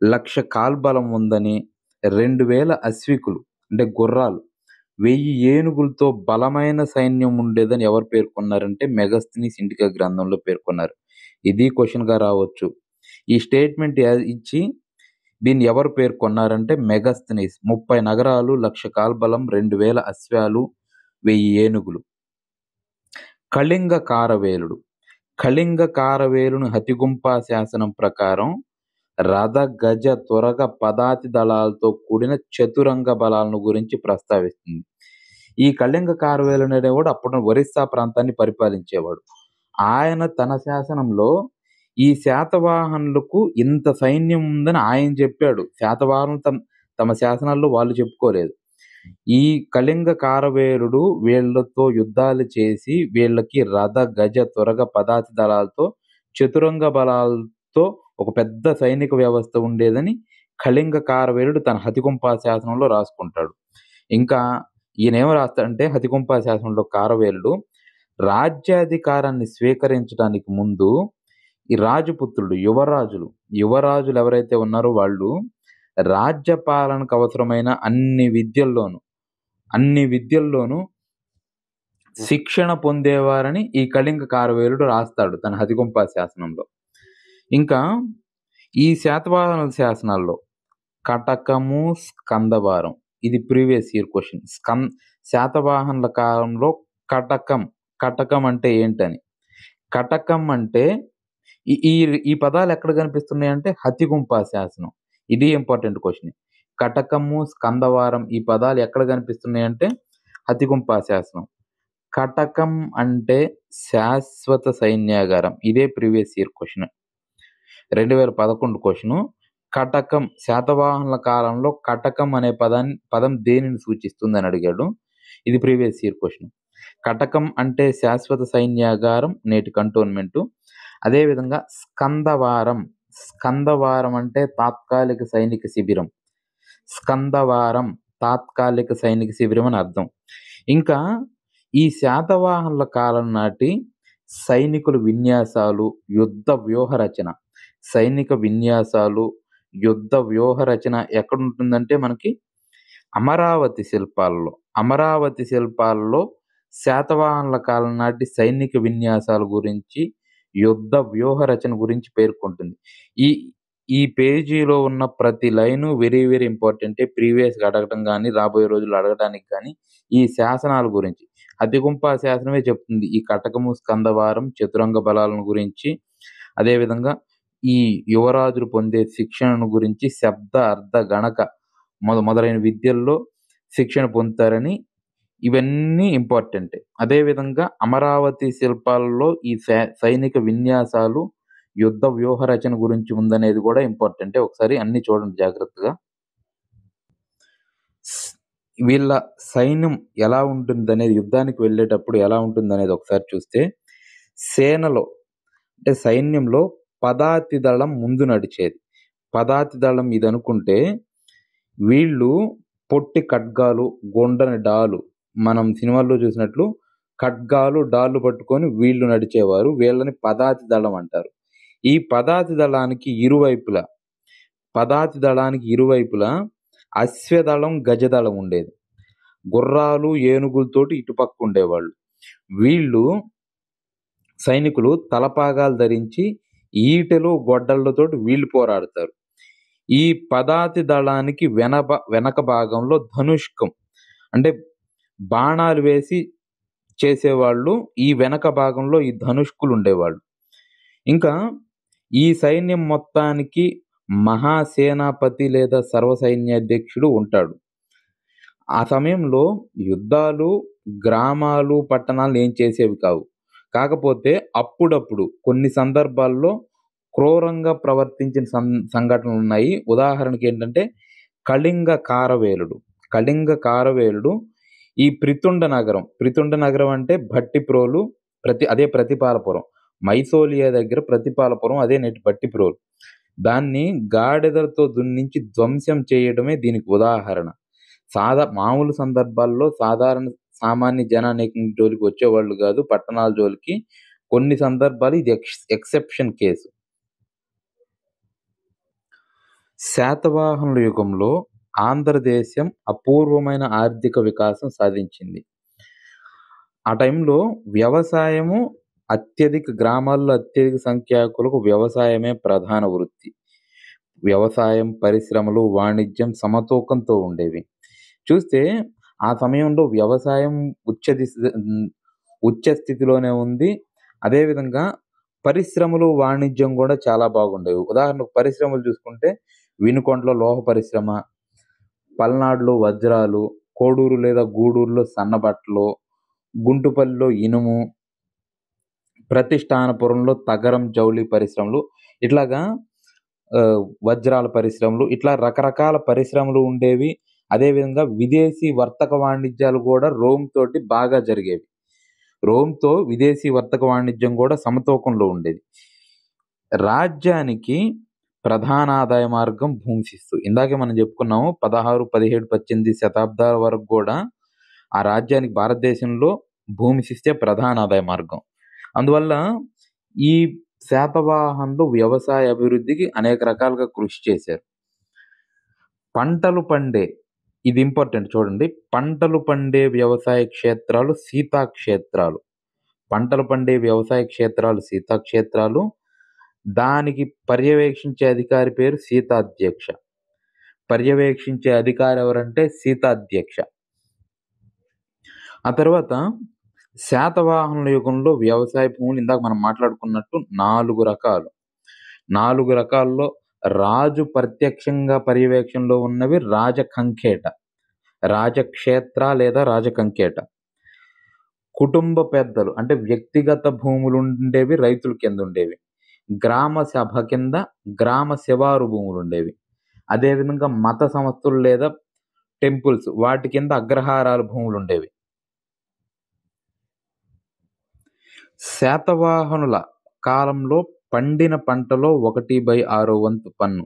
1,00,000 కాల్బలం ఉందని, 2,000 అశ్వికులు అంటే గుర్రాలు, 1000 ఏనుగులతో బలమైన సైన్యం ఉండేదని ఎవరు పేర్కొన్నారంటే మెగస్తనీస్ ఇండికా గ్రంథంలో పేర్కొన్నారు. ఇది క్వెషన్‌గా రావచ్చు. ఈ స్టేట్మెంట్ ఇచ్చి దీన్ని ఎవరు పేర్కొన్నారంటే మెగస్తనీస్. 30 నగరాలు, 1,00,000 కాల్బలం, 2,000 అశ్వాలు, 1000 ఏనుగులు. కళింగ కారవేలుడు. కళింగ కారవేలుని హతిగుంపా శాసనం ప్రకారం రథ, గజ, తురగ, పదాతి దళాలతో కూడిన చతురంగ బలాలను గురించి ప్రస్తావిస్తుంది. ఈ కళింగ కారవేలు అనేవాడు అప్పుడు ఒరిస్సా ప్రాంతాన్ని పరిపాలించేవాడు. ఆయన తన శాసనంలో ఈ శాతవాహనులకు ఇంత సైన్యం ఉందని ఆయన చెప్పాడు. శాతవాహనులు తమ శాసనాల్లో వాళ్ళు చెప్పుకోలేదు. ఈ కళింగ కారవేలుడు వీళ్ళతో యుద్ధాలు చేసి వీళ్ళకి రథ, గజ, తురగ, పదాతి దళాలతో చతురంగ బలాలతో ఒక పెద్ద సైనిక వ్యవస్థ ఉండేదని కళింగ కారవేలుడు తన హతిగుంపా శాసనంలో రాసుకుంటాడు. ఇంకా ఈయనేమో రాస్తాడంటే హతిగుంపా శాసనంలో కారవేలుడు రాజ్యాధికారాన్ని స్వీకరించడానికి ముందు ఈ రాజపుత్రులు, యువరాజులు ఎవరైతే ఉన్నారో వాళ్ళు రాజ్యపాలనకు అవసరమైన అన్ని విద్యల్లోనూ శిక్షణ పొందేవారని ఈ కళింగ కారవేలుడు రాస్తాడు తన హతిగుంపా శాసనంలో. ఇంకా ఈ శాతవాహనుల శాసనాల్లో కటకము, స్కందభారం ఇది ప్రీవియస్ ఇయర్ క్వెషన్. శాతవాహనుల కాలంలో కటకం, కటకం అంటే ఏంటని? కటకం అంటే ఈ ఈ ఈ పదాలు ఎక్కడ కనిపిస్తున్నాయంటే హతిగుంప శాసనం. ఇది ఇంపార్టెంట్ క్వెషన్. కటకము, స్కందవారం ఈ పదాలు ఎక్కడ కనిపిస్తున్నాయంటే హతిగుంప శాసనం. కటకం అంటే శాశ్వత సైన్యాగారం. ఇదే ప్రీవియస్ ఇయర్ క్వెషన్. 2011 క్వెషను. కటకం శాతవాహనుల కాలంలో కటకం అనే పదం దేనిని సూచిస్తుందని అడిగాడు. ఇది ప్రీవియస్ ఇయర్ క్వెషన్. కటకం అంటే శాశ్వత సైన్యాగారం, నేటి కంటోన్మెంటు. అదేవిధంగా స్కందవారం. స్కందవారం అంటే తాత్కాలిక సైనిక శిబిరం. స్కందవారం తాత్కాలిక సైనిక శిబిరం అని అర్థం. ఇంకా ఈ శాతవాహనుల కాలం నాటి సైనికుల విన్యాసాలు, యుద్ధ వ్యూహ రచన. సైనిక విన్యాసాలు, యుద్ధ వ్యూహ రచన ఎక్కడుంటుందంటే మనకి అమరావతి శిల్పాల్లో. అమరావతి శిల్పాల్లో శాతవాహనుల కాలం నాటి సైనిక విన్యాసాల గురించి, యుద్ధ వ్యూహ రచన గురించి పేర్కొంటుంది. ఈ ఈ పేజీలో ఉన్న ప్రతి లైను వెరీ వెరీ ఇంపార్టెంటే. ప్రీవియస్‌గా అడగటం గాని, రాబోయే రోజుల్లో అడగటానికి గాని ఈ శాసనాల గురించి. హతిగుంప శాసనమే చెప్తుంది ఈ కటకము, స్కందవారం, చతురంగ బలాలను గురించి. అదేవిధంగా ఈ యువరాజులు పొందే శిక్షణను గురించి శబ్ద, అర్థ, గణక మొదలైన విద్యల్లో శిక్షణ పొందుతారని ఇవన్నీ ఇంపార్టెంటే. అదేవిధంగా అమరావతి శిల్పాలలో ఈ సైనిక విన్యాసాలు, యుద్ధ వ్యూహ రచన గురించి ఉందనేది కూడా ఇంపార్టెంటే. ఒకసారి అన్నీ చూడండి జాగ్రత్తగా. వీళ్ళ సైన్యం ఎలా ఉంటుందనేది, యుద్ధానికి వెళ్ళేటప్పుడు ఎలా ఉంటుందనేది ఒకసారి చూస్తే, సేనలో అంటే సైన్యంలో పదాతి దళం ముందు నడిచేది. పదాతి దళం ఇదనుకుంటే వీళ్ళు పొట్టి ఖడ్గాలు, గుండ్రని డాలు, మనం సినిమాల్లో చూసినట్లు ఖడ్గాలు, డాళ్ళు పట్టుకొని వీళ్ళు నడిచేవారు. వీళ్ళని పదాతి దళం అంటారు. ఈ పదాతి దళానికి ఇరువైపులా అశ్వదళం, గజదళం ఉండేది. గుర్రాలు, ఏనుగులతోటి ఇటుపక్క ఉండేవాళ్ళు. వీళ్ళు సైనికులు తలపాగాలు ధరించి ఈటెలు, గొడ్డళ్ళతోటి వీళ్ళు పోరాడతారు. ఈ పదాతి దళానికి వెనక భాగంలో ధనుష్కం అంటే బాణాలు వేసి చేసేవాళ్ళు. ఈ వెనక భాగంలో ఈ ధనుష్కులు ఉండేవాళ్ళు. ఇంకా ఈ సైన్యం మొత్తానికి మహాసేనాపతి లేదా సర్వసైన్యాధ్యక్షుడు ఉంటాడు. ఆ సమయంలో యుద్ధాలు గ్రామాలు, పట్టణాలు ఏం చేసేవి కావు. కాకపోతే అప్పుడప్పుడు కొన్ని సందర్భాల్లో క్రూరంగా ప్రవర్తించిన సంఘటనలు ఉన్నాయి. ఉదాహరణకి ఏంటంటే కళింగ కారవేలుడు ఈ ప్రితుండ నగరం అంటే భట్టిప్రోలు, అదే ప్రతిపాలపురం. మైసోలియా దగ్గర ప్రతిపాలపురం, అదే నేటి భట్టిప్రోలు. దాన్ని గాడిదలతో దున్నించి ధ్వంసం చేయడమే దీనికి ఉదాహరణ. మామూలు సందర్భాల్లో సామాన్య జనానికి జోలికి వచ్చేవాళ్ళు కాదు, పట్టణాల జోలికి. కొన్ని సందర్భాలు ఇది ఎక్సెప్షన్ కేసు. శాతవాహనుల యుగంలో ఆంధ్రదేశం అపూర్వమైన ఆర్థిక వికాసం సాధించింది. ఆ టైంలో వ్యవసాయము గ్రామాల్లో అత్యధిక సంఖ్యాకులకు వ్యవసాయమే ప్రధాన వృత్తి. వ్యవసాయం, పరిశ్రమలు, వాణిజ్యం సమతూకంతో ఉండేవి. చూస్తే ఆ సమయంలో వ్యవసాయం ఉచ్చ స్థితిలోనే ఉంది. అదేవిధంగా పరిశ్రమలు, వాణిజ్యం కూడా చాలా బాగుండేవి. ఉదాహరణకు పరిశ్రమలు చూసుకుంటే వినుకొండలో లోహ పరిశ్రమ, పల్నాడులో వజ్రాలు, కోడూరు లేదా గూడూరులో సన్నబట్టలు, గుంటుపల్లిలో ఇనుము, ప్రతిష్టానపురంలో తగరం జౌళి పరిశ్రమలు, ఇట్లాగా వజ్రాల పరిశ్రమలు, ఇట్లా రకరకాల పరిశ్రమలు ఉండేవి. అదేవిధంగా విదేశీ వర్తక వాణిజ్యాలు కూడా రోమ్ తోటి బాగా జరిగేవి. రోమ్‌తో విదేశీ వర్తక వాణిజ్యం కూడా సమతూకంలో ఉండేది. రాజ్యానికి ప్రధాన ఆదాయ మార్గం భూమి శిస్తు. ఇందాకే మనం చెప్పుకున్నాము 16, 17, 18 శతాబ్దాల వరకు కూడా ఆ రాజ్యానికి భారతదేశంలో భూమి శిస్తే ప్రధాన ఆదాయ మార్గం. అందువల్ల ఈ శాతవాహనులు వ్యవసాయ అభివృద్ధికి అనేక రకాలుగా కృషి చేశారు. పంటలు పండే, ఇది ఇంపార్టెంట్ చూడండి, పంటలు పండే వ్యవసాయ క్షేత్రాలు సీతాక్షేత్రాలు. పంటలు పండే వ్యవసాయ క్షేత్రాలు సీతాక్షేత్రాలు. దానికి పర్యవేక్షించే అధికారి పేరు సీతాధ్యక్ష. పర్యవేక్షించే అధికారి ఎవరంటే శీతాధ్యక్ష. ఆ తర్వాత శాతవాహనుల యుగంలో వ్యవసాయ భూములు ఇందాక మనం మాట్లాడుకున్నట్టు 4 రకాలు. 4 రకాల్లో రాజు ప్రత్యక్షంగా పర్యవేక్షణలో ఉన్నవి రాజకంకేట, రాజక్షేత్ర లేదా రాజకంకేట. కుటుంబ పెద్దలు అంటే వ్యక్తిగత భూములుండేవి, రైతుల కిందుండేవి. గ్రామ సభ కింద గ్రామ శివారు భూములుండేవి. అదేవిధంగా మత సంస్థలు లేదా టెంపుల్స్ వాటి కింద అగ్రహారాల భూములుండేవి. శాతవాహనుల కాలంలో పండిన పంటలో 1/6 వంతు పన్ను.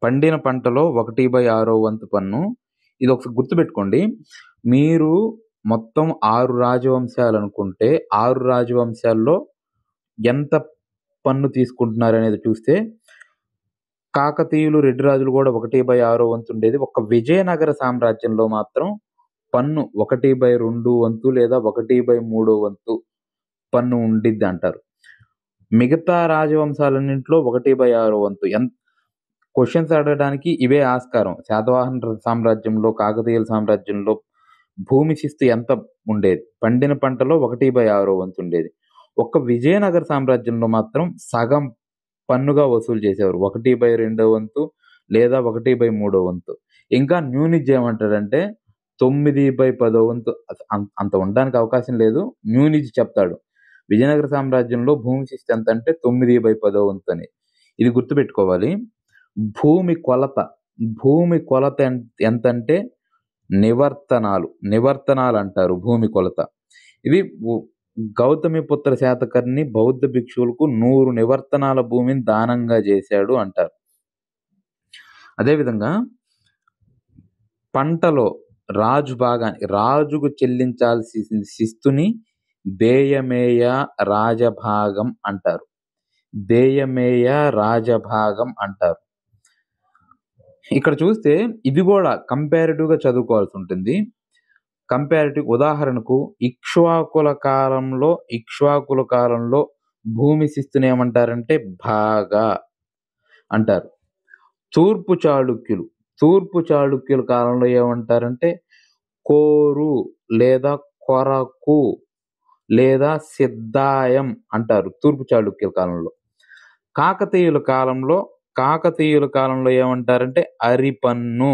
పండిన పంటలో 1/6 వంతు పన్ను. ఇది ఒకసారి గుర్తుపెట్టుకోండి. మీరు మొత్తం 6 రాజవంశాలనుకుంటే 6 రాజవంశాల్లో ఎంత పన్ను తీసుకుంటున్నారనేది చూస్తే కాకతీయులు, రెడ్డి రాజులు కూడా 1/6 వంతు ఉండేది. ఒక్క విజయనగర సామ్రాజ్యంలో మాత్రం పన్ను 1/2 వంతు లేదా 1/3 వంతు పన్ను ఉండిద్ది అంటారు. మిగతా రాజవంశాలన్నింటిలో 1/6 వంతు. క్వశ్చన్స్ అడగడానికి ఇవే ఆస్కారం. శాతవాహన సామ్రాజ్యంలో, కాకతీయుల సామ్రాజ్యంలో భూమి శిస్తు ఎంత ఉండేది? పండిన పంటలో 1/6 వంతు ఉండేది. ఒక్క విజయనగర సామ్రాజ్యంలో మాత్రం సగం పన్నుగా వసూలు చేసేవారు. 1/2 వంతు లేదా 1/3 వంతు. ఇంకా న్యూనిజ్ ఏమంటాడంటే 9/10 వంతు. అంత ఉండడానికి అవకాశం లేదు. న్యూనిజ్ చెప్తాడు. విజయనగర సామ్రాజ్యంలో భూమి శిస్తు ఎంత అంటే 9/10 వంతు అని. ఇది గుర్తుపెట్టుకోవాలి. భూమి కొలత ఎంతంటే నివర్తనాలు అంటారు భూమి కొలత. ఇది గౌతమిపుత్ర శాతకర్ణి బౌద్ధ భిక్షువులకు 100 నివర్తనాల భూమిని దానంగా చేశాడు అంటారు. అదేవిధంగా పంటలో రాజుకు చెల్లించాల్సిన శిస్తుని దేయమేయ రాజభాగం అంటారు. ఇక్కడ చూస్తే ఇది కూడా కంపారిటివ్గా చదువుకోవాల్సి ఉంటుంది. ఉదాహరణకు ఇక్ష్వాకుల కాలంలో భూమి శిస్తుని ఏమంటారంటే భాగా అంటారు. తూర్పు చాళుక్యుల కాలంలో ఏమంటారంటే కోరు లేదా కొరకు లేదా సిద్ధాయం అంటారు తూర్పు చాళుక్యుల కాలంలో. కాకతీయుల కాలంలో ఏమంటారంటే అరిపన్ను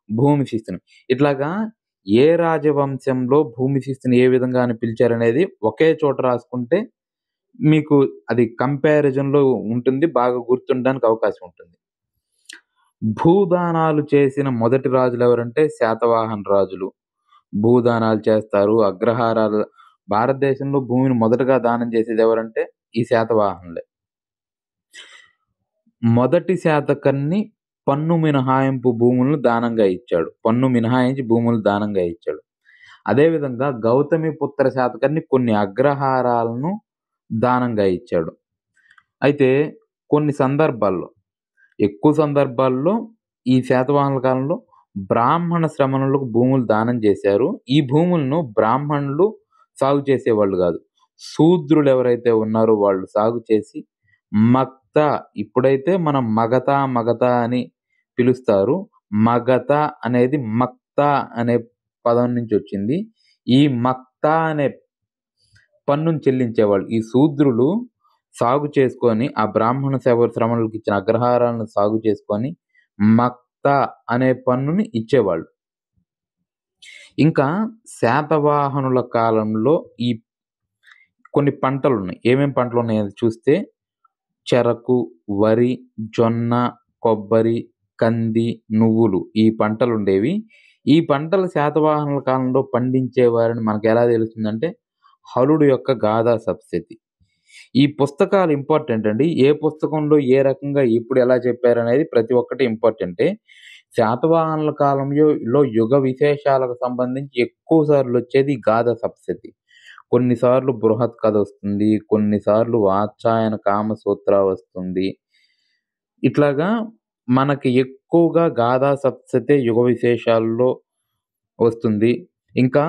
భూమి శిస్తుని. ఇట్లాగా ఏ రాజవంశంలో భూమి శిస్తుని ఏ విధంగా అని పిలిచారనేది ఒకే చోట రాసుకుంటే మీకు అది కంపారిజన్లో ఉంటుంది, బాగా గుర్తుండడానికి అవకాశం ఉంటుంది. భూదానాలు చేసిన మొదటి రాజులు ఎవరంటే శాతవాహన రాజులు. భూదానాలు చేస్తారు, అగ్రహారాలు. భారతదేశంలో భూమిని మొదటగా దానం చేసేది ఎవరంటే ఈ శాతవాహనులే. మొదటి శాతకర్ణి పన్ను మినహాయించి భూములను దానంగా ఇచ్చాడు. అదేవిధంగా గౌతమిపుత్ర శాతకర్ణి కొన్ని అగ్రహారాలను దానంగా ఇచ్చాడు. అయితే ఎక్కువ సందర్భాల్లో ఈ శాతవాహనుల కాలంలో బ్రాహ్మణ శ్రమణులకు భూములు దానం చేశారు. ఈ భూములను బ్రాహ్మణులు సాగు చేసేవాళ్ళు కాదు. శూద్రులు ఎవరైతే ఉన్నారో వాళ్ళు సాగు చేసి ఇప్పుడైతే మనం మగత అని పిలుస్తారు. మగత అనేది మక్తా అనే పదం నుంచి వచ్చింది. ఈ మక్తా అనే పన్నును చెల్లించేవాళ్ళు. ఈ శూద్రులు సాగు చేసుకొని ఆ బ్రాహ్మణ శ్రమణులకు ఇచ్చిన అగ్రహారాలను సాగు చేసుకొని మక్తా అనే పన్నుని ఇచ్చేవాళ్ళు. ఇంకా శాతవాహనుల కాలంలో ఈ కొన్ని పంటలు ఉన్నాయి. ఏమేం పంటలు ఉన్నాయో చూస్తే చెరకు, వరి, జొన్న, కొబ్బరి, కంది, నువ్వులు ఈ పంటలు ఉండేవి. ఈ పంటలు శాతవాహనుల కాలంలో పండించేవారని మనకు ఎలా తెలుస్తుందంటే హలుడు యొక్క గాథా సప్తశతి. ఈ పుస్తకాలు ఇంపార్టెంట్ అండి. ఏ పుస్తకంలో ఏ రకంగా ఎప్పుడు ఎలా చెప్పారనేది ప్రతి ఒక్కటి ఇంపార్టెంటే. శాతవాహనుల కాలంలో యుగ విశేషాలకు సంబంధించి ఎక్కువ సార్లు వచ్చేది గాథా సప్తశతి. కొన్నిసార్లు బృహత్ కథ వస్తుంది, కొన్నిసార్లు వాత్సాయన కామసూత్ర వస్తుంది. ఇట్లాగా మనకి ఎక్కువగా గాథా సప్తశతి యుగ విశేషాల్లో వస్తుంది. ఇంకా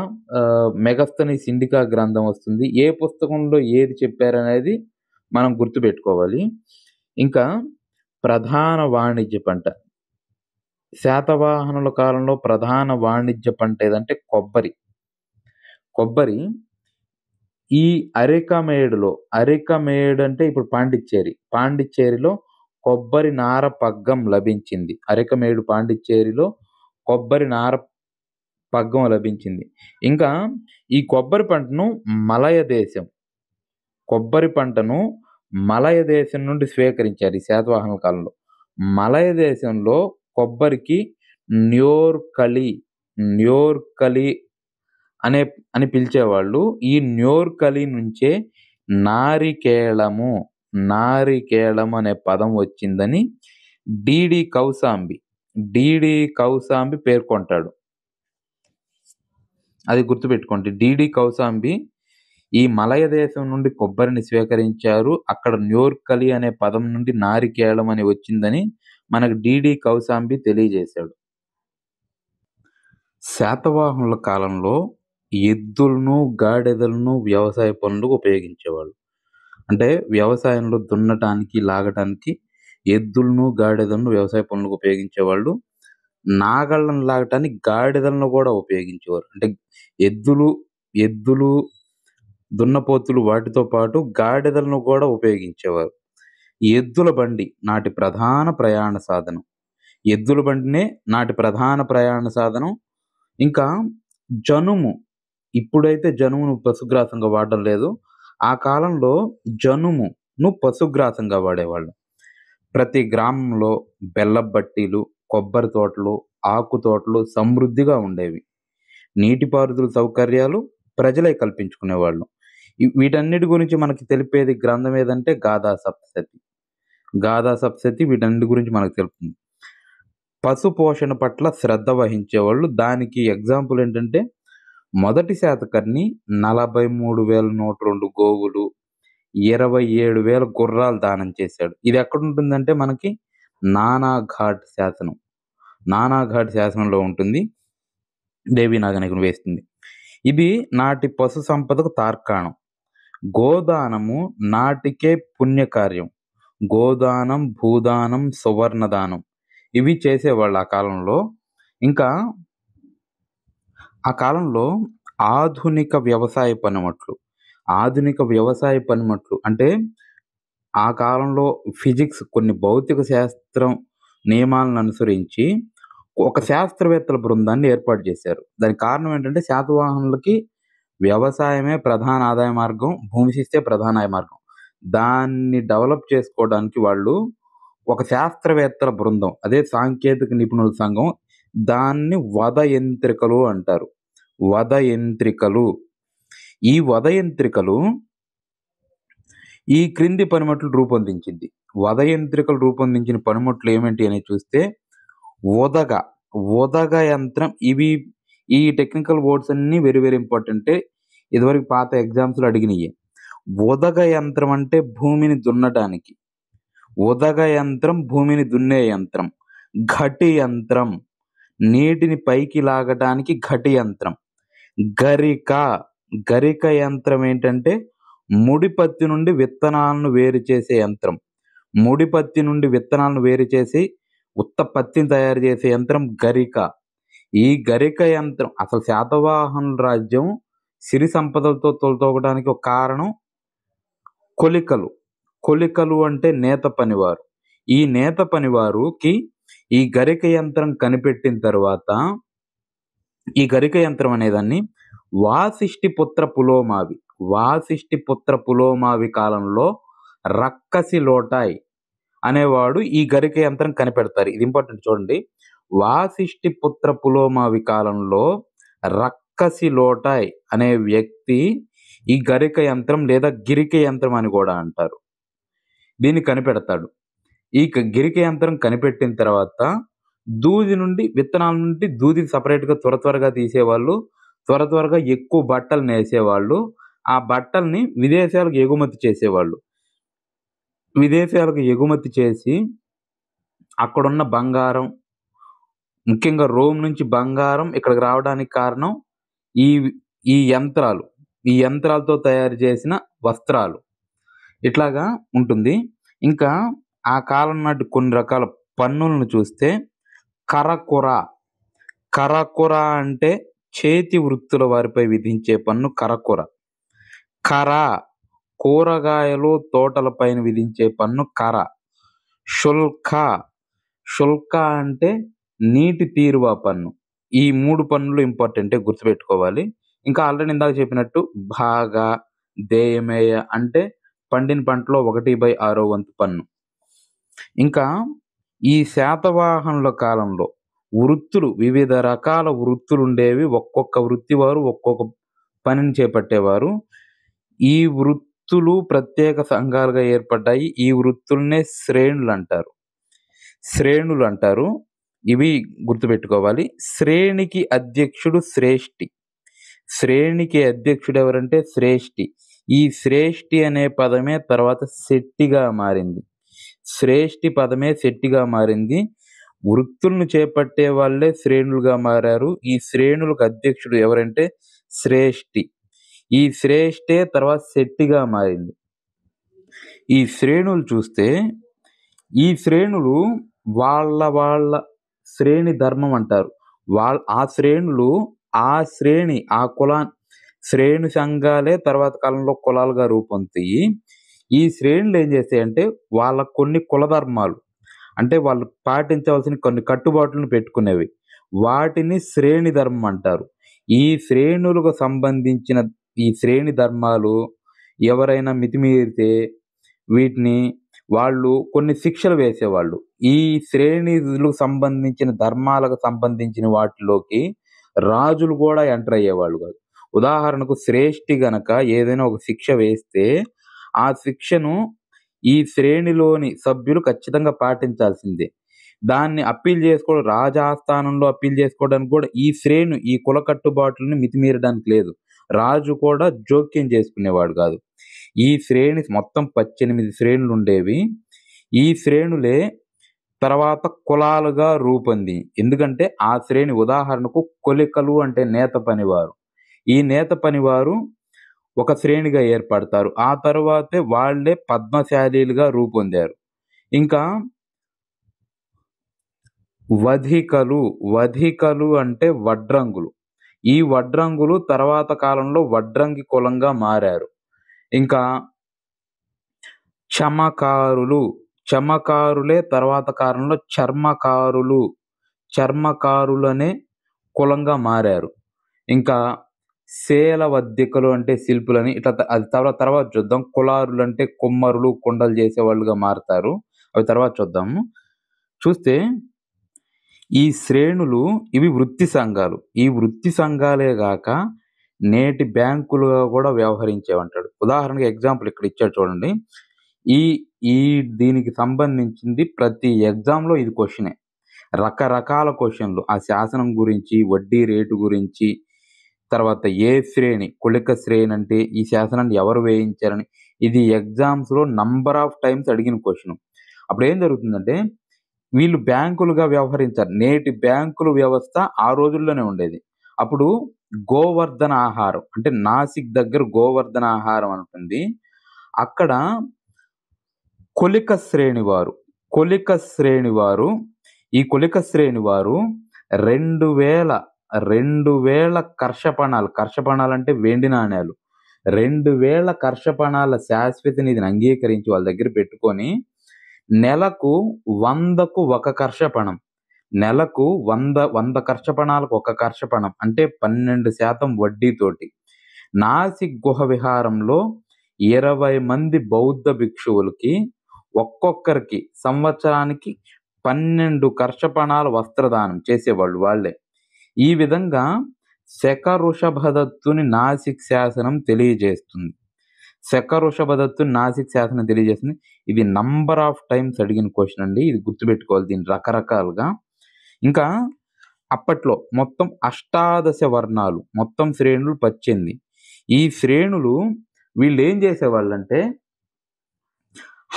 మెగస్తనీస్ ఇండికా గ్రంథం వస్తుంది. ఏ పుస్తకంలో ఏది చెప్పారనేది మనం గుర్తుపెట్టుకోవాలి. ఇంకా ప్రధాన వాణిజ్య పంట శాతవాహనుల కాలంలో ప్రధాన వాణిజ్య పంట ఏదంటే కొబ్బరి. కొబ్బరి ఈ అరికమేడు అంటే ఇప్పుడు పాండిచ్చేరిలో కొబ్బరి నార పగ్గం లభించింది. అరికమేడు పాండిచ్చేరిలో కొబ్బరి నార పగ్గం లభించింది. ఇంకా ఈ కొబ్బరి పంటను మలయ దేశం నుండి స్వీకరించారు ఈ శాతవాహనుల కాలంలో. మలయ దేశంలో కొబ్బరికి న్యోర్కలి అని పిలిచేవాళ్ళు. ఈ న్యోర్కలి నుంచే నారికేళము అనే పదం వచ్చిందని డిడి కౌసాంబి పేర్కొంటాడు. అది గుర్తుపెట్టుకోండి. డిడి కౌసాంబి ఈ మలయ దేశం నుండి కొబ్బరిని స్వీకరించారు, అక్కడ న్యోర్కలి అనే పదం నుండి నారికేళం అని వచ్చిందని మనకు డిడి కౌసాంబి తెలియజేశాడు. శాతవాహనుల కాలంలో ఎద్దులను, గాడిదలను వ్యవసాయ పనులకు ఉపయోగించేవాళ్ళు. అంటే వ్యవసాయంలో దున్నటానికి, లాగటానికి ఎద్దులను, గాడిదలను వ్యవసాయ పనులకు ఉపయోగించేవాళ్ళు. నాగళ్ళను లాగటానికి గాడిదలను కూడా ఉపయోగించేవారు. అంటే ఎద్దులు, దున్నపోతులు వాటితో పాటు గాడిదలను కూడా ఉపయోగించేవారు. ఎద్దుల బండి నాటి ప్రధాన ప్రయాణ సాధనం. ఇంకా జనుము, ఇప్పుడైతే జనుమును పశుగ్రాసంగా వాడడం లేదు. ఆ కాలంలో జనుమును పశుగ్రాసంగా వాడేవాళ్ళు. ప్రతి గ్రామంలో బెల్లపు బట్టీలు, కొబ్బరి తోటలు, ఆకు తోటలు సమృద్ధిగా ఉండేవి. నీటిపారుదల సౌకర్యాలు ప్రజలే కల్పించుకునేవాళ్ళు. వీటన్నిటి గురించి మనకి తెలిపేది గ్రంథం ఏదంటే గాథా సప్తశతి వీటన్నిటి గురించి మనకు తెలుపుతుంది. పశు పోషణ పట్ల శ్రద్ధ వహించేవాళ్ళు. దానికి ఎగ్జాంపుల్ ఏంటంటే మొదటి శాతకర్ణి 43,102 గోవులు, 27,000 గుర్రాలు దానం చేశాడు. ఇది ఎక్కడుంటుందంటే మనకి నానాఘాట్ శాసనంలో ఉంటుంది. దేవీనాగరికం వేస్తుంది. ఇది నాటి పశు సంపదకు తార్కాణం. గోదానము నాటికే పుణ్యకార్యం. గోదానం, భూదానం, సువర్ణదానం ఇవి చేసేవాళ్ళు ఆ కాలంలో. ఇంకా ఆ కాలంలో ఆధునిక వ్యవసాయ పనిముట్లు అంటే ఆ కాలంలో ఫిజిక్స్, కొన్ని భౌతిక శాస్త్రం నియమాలను అనుసరించి ఒక శాస్త్రవేత్తల బృందాన్ని ఏర్పాటు చేశారు. దానికి కారణం ఏంటంటే శాతవాహనులకి వ్యవసాయమే ప్రధాన ఆదాయ మార్గం, భూమి శిస్తే ప్రధాన ఆదాయ మార్గం. దాన్ని డెవలప్ చేసుకోవడానికి వాళ్ళు ఒక శాస్త్రవేత్తల బృందం, అదే సాంకేతిక నిపుణుల సంఘం, దాన్ని వధ యంత్రికలు అంటారు. ఈ వధ యంత్రికలు ఈ క్రింది పనిముట్లు రూపొందించింది. వధ యంత్రికలు రూపొందించిన పనిముట్లు ఏమిటి అని చూస్తే ఉదగ యంత్రం. ఈ టెక్నికల్ వర్డ్స్ అన్ని వెరీ వెరీ ఇంపార్టెంట్. ఇదివరకు పాత ఎగ్జామ్స్లో అడిగినవి. ఉదగ యంత్రం అంటే భూమిని దున్నటానికి, భూమిని దున్నే యంత్రం. ఘటి యంత్రం నీటిని పైకి లాగటానికి ఘటి యంత్రం. గరిక యంత్రం ఏంటంటే ముడిపత్తి నుండి విత్తనాలను వేరు చేసే యంత్రం. ముడిపత్తి నుండి విత్తనాలను వేరు చేసి ఉత్త పత్తిని తయారు చేసే యంత్రం గరిక. ఈ గరిక యంత్రం అసలు శాతవాహనుల రాజ్యం సిరి సంపదలతో తొలతూగడానికి ఒక కారణం కొలికలు అంటే నేత పనివారు. ఈ నేత పనివారుకి ఈ గరిక యంత్రం కనిపెట్టిన తర్వాత, ఈ గరిక యంత్రం అనేదాన్ని వాసిష్ఠిపుత్ర పులోమావి కాలంలో రక్కసి లోటాయ్ అనేవాడు ఈ గరిక యంత్రం కనిపెడతారు. ఇది ఇంపార్టెంట్ చూడండి. వాసిష్ఠిపుత్ర పులోమావి కాలంలో రక్కసి లోటాయ్ అనే వ్యక్తి ఈ గరిక యంత్రం లేదా గిరిక యంత్రం అని కూడా అంటారు, దీన్ని కనిపెడతాడు. ఈ గిరిక యంత్రం కనిపెట్టిన తర్వాత విత్తనాల నుండి దూదిని సపరేట్గా త్వరగా తీసేవాళ్ళు, త్వరగా ఎక్కువ బట్టలు నేసేవాళ్ళు. ఆ బట్టల్ని విదేశాలకు ఎగుమతి చేసి అక్కడున్న బంగారం, ముఖ్యంగా రోమ్ నుంచి బంగారం ఇక్కడికి రావడానికి కారణం ఈ యంత్రాలతో తయారు చేసిన వస్త్రాలు. ఇట్లాగా ఉంటుంది. ఇంకా ఆ కాలం నాటి కొన్ని రకాల పన్నులను చూస్తే కరకుర. కరకుర అంటే చేతి వృత్తుల వారిపై విధించే పన్ను కరకుర. కర కూరగాయలు తోటలపైన విధించే పన్ను కర. శుల్క. శుల్క అంటే నీటి తీరువ పన్ను. ఈ 3 పన్నులు ఇంపార్టెంటే గుర్తుపెట్టుకోవాలి. ఇంకా ఆల్రెడీ ఇందాక చెప్పినట్టు భాగా, దేయమేయ అంటే పండిన పంటలో 1/6 వంతు పన్ను. ఇంకా ఈ శాతవాహనుల కాలంలో వృత్తులు వివిధ రకాల వృత్తులుండేవి. ఒక్కొక్క వృత్తి వారు ఒక్కొక్క పనిని చేపట్టేవారు. ఈ వృత్తులు ప్రత్యేక సంఘాలుగా ఏర్పడ్డాయి. ఈ వృత్తులనే శ్రేణులంటారు. శ్రేణులంటారు. ఇవి గుర్తుపెట్టుకోవాలి. శ్రేణికి అధ్యక్షుడు శ్రేష్ఠి. శ్రేణికి అధ్యక్షుడు ఎవరంటే శ్రేష్ఠి. ఈ శ్రేష్ఠి అనే పదమే తర్వాత శెట్టిగా మారింది. శ్రేష్ఠి పదమే శెట్టిగా మారింది. వృత్తులను చేపట్టే వాళ్ళే శ్రేణులుగా మారారు. ఈ శ్రేణులకు అధ్యక్షుడు ఎవరంటే శ్రేష్ఠి. ఈ శ్రేష్ఠే తర్వాత శెట్టిగా మారింది. ఈ శ్రేణులు చూస్తే ఈ శ్రేణులు వాళ్ళ శ్రేణి ధర్మం అంటారు. ఆ శ్రేణులు ఆ శ్రేణి సంఘాలే తర్వాత కాలంలో కులాలుగా రూపొందుతాయి. ఈ శ్రేణులు ఏం చేస్తాయంటే వాళ్ళకు కొన్ని కులధర్మాలు అంటే వాళ్ళు పాటించవలసిన కొన్ని కట్టుబాట్లను పెట్టుకునేవి. వాటిని శ్రేణి ధర్మం అంటారు. ఈ శ్రేణులకు సంబంధించిన ఈ శ్రేణి ధర్మాలు ఎవరైనా మితిమీరితే వీటిని వాళ్ళు కొన్ని శిక్షలు వేసేవాళ్ళు. ఈ శ్రేణులకు సంబంధించిన ధర్మాలకు సంబంధించిన వాటిలోకి రాజులు కూడా ఎంటర్ అయ్యేవాళ్ళు కాదు. ఉదాహరణకు శ్రేష్ఠి గనక ఏదైనా ఒక శిక్ష వేస్తే ఆ శిక్షను ఈ శ్రేణిలోని సభ్యులు ఖచ్చితంగా పాటించాల్సిందే. దాన్ని అప్పీల్ చేసుకోవడం రాజాస్థానంలో అప్పీల్ చేసుకోవడానికి కూడా ఈ కుల కట్టుబాట్లని మితిమీరడానికి లేదు. రాజు కూడా జోక్యం చేసుకునేవాడు కాదు. ఈ శ్రేణి మొత్తం 18 శ్రేణులుండేవి. ఈ శ్రేణులే తర్వాత కులాలుగా రూపొంది. ఎందుకంటే ఆ శ్రేణి ఉదాహరణకు కొలికలు అంటే నేత పనివారు. ఈ నేత పనివారు ఒక శ్రేణిగా ఏర్పడతారు. ఆ తర్వాతే వాళ్ళే పద్మశాలీలుగా రూపొందారు. ఇంకా వధికలు అంటే వడ్రంగులు. ఈ వడ్రంగులు తర్వాత కాలంలో వడ్రంగి కులంగా మారారు. ఇంకా చమకారులే తర్వాత కాలంలో చర్మకారులనే కులంగా మారారు. ఇంకా శేలవద్దికలు అంటే శిల్పులని ఇట్లా అది తర్వాత చూద్దాం. కులారులు అంటే కుమ్మరులు, కుండలు చేసేవాళ్ళుగా మారతారు. అవి తర్వాత చూద్దాము. చూస్తే ఈ శ్రేణులు ఇవి వృత్తి సంఘాలు. ఈ వృత్తి సంఘాలే గాక నేటి బ్యాంకులుగా కూడా వ్యవహరించేవంటాడు. ఉదాహరణకి ఎగ్జాంపుల్ ఇక్కడ ఇచ్చాడు చూడండి. దీనికి సంబంధించింది ప్రతి ఎగ్జామ్‌లో ఇది క్వెషనే. రకరకాల క్వెషన్‌లు ఆ శాసనం గురించి, వడ్డీ రేటు గురించి, తర్వాత ఏ శ్రేణి, కులిక శ్రేణి అంటే ఈ శాసనాన్ని ఎవరు వేయించారని ఇది ఎగ్జామ్స్‌లో నంబర్ ఆఫ్ టైమ్స్ అడిగిన క్వెషన్. అప్పుడు ఏం జరుగుతుందంటే వీళ్ళు బ్యాంకులుగా వ్యవహరించారు. నేటి బ్యాంకుల వ్యవస్థ ఆ రోజుల్లోనే ఉండేది. అప్పుడు గోవర్ధన ఆహారం అంటే నాసిక్ దగ్గర గోవర్ధన ఆహారం అని ఉంటుంది. అక్కడ కొలిక శ్రేణి వారు ఈ కొలిక శ్రేణి వారు 2000 కర్షపణాలు అంటే వెండి నాణేలు 2000 కర్షపణాల శాశ్వత నిధిని అంగీకరించి వాళ్ళ దగ్గర పెట్టుకొని నెలకు 100కు ఒక కర్షపణం, నెలకు 100 కర్షపణాలకు ఒక కర్షపణం అంటే 12% వడ్డీతోటి నాసిక్ గుహ విహారంలో 20 మంది బౌద్ధ భిక్షువులకి ఒక్కొక్కరికి సంవత్సరానికి 12 కర్షపణాల వస్త్రదానం చేసేవాళ్ళు వాళ్ళే. ఈ విధంగా శకఋషభదత్తుని నాసిక్ శాసనం తెలియజేస్తుంది. ఇది నంబర్ ఆఫ్ టైమ్స్ అడిగిన క్వశ్చన్ అండి. ఇది గుర్తుపెట్టుకోవాలి దీన్ని రకరకాలుగా. ఇంకా అప్పట్లో మొత్తం 18 వర్ణాలు, మొత్తం శ్రేణులు 18. ఈ శ్రేణులు వీళ్ళు ఏం చేసేవాళ్ళంటే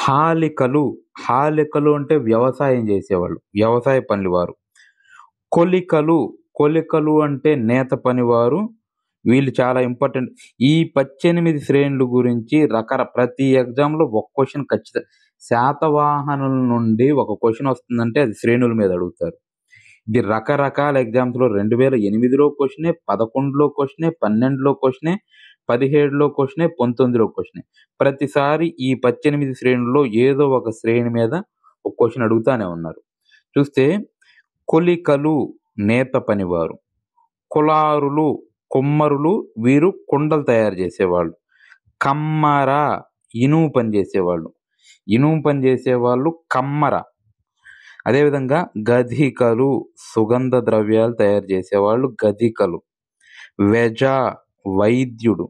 హాలికలు అంటే వ్యవసాయం చేసేవాళ్ళు, వ్యవసాయ పనివారు. కొలికలు అంటే నేత పనివారు. వీళ్ళు చాలా ఇంపార్టెంట్. ఈ 18 శ్రేణుల గురించి ప్రతి ఎగ్జామ్‌లో ఒక క్వెషన్ ఖచ్చితంగా శాతవాహనుల నుండి ఒక క్వెషన్ వస్తుందంటే అది శ్రేణుల మీద అడుగుతారు. ఇది రకరకాల ఎగ్జామ్స్‌లో 2008లో క్వెషనే, 11లో క్వెషనే, 12లో క్వెషనే, 17లో క్వెషనే, 19లో క్వెషనే. ప్రతిసారి ఈ 18 శ్రేణుల్లో ఏదో ఒక శ్రేణి మీద ఒక క్వెషన్ అడుగుతానే ఉన్నారు. చూస్తే కొలికలు నేత పనివారు, కులారులు కుమ్మరులు వీరు కుండలు తయారు చేసేవాళ్ళు. కమ్మర ఇనుము పని చేసేవాళ్ళు. ఇనుము పని చేసేవాళ్ళు కమ్మర. అదేవిధంగా గధికలు సుగంధ ద్రవ్యాలు తయారు చేసేవాళ్ళు గధికలు. వెజ వైద్యుడు.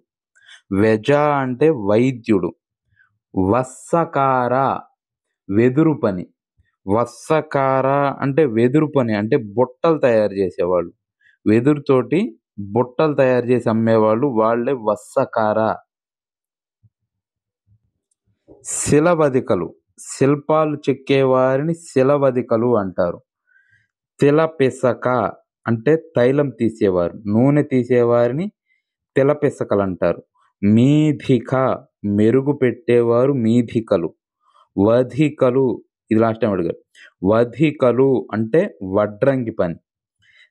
వెజ అంటే వైద్యుడు. వస్సకార వెదురు పని. వస్సకార అంటే వెదురు పని అంటే బుట్టలు తయారు చేసేవాళ్ళు. వెదురుతోటి బుట్టలు తయారు చేసి అమ్మేవాళ్ళు వాళ్ళే వస్సకార. శిలవధికలు శిల్పాలు చెక్కేవారిని శిలవధికలు అంటారు. తిలపిసక అంటే తైలం తీసేవారు, నూనె తీసేవారిని తిలపిసకలు అంటారు. మీధిక మెరుగు పెట్టేవారు మీధికలు. వధికలు ఇది లాస్ట్ టైం అడిగారు. వధికలు అంటే వడ్రంగి పని.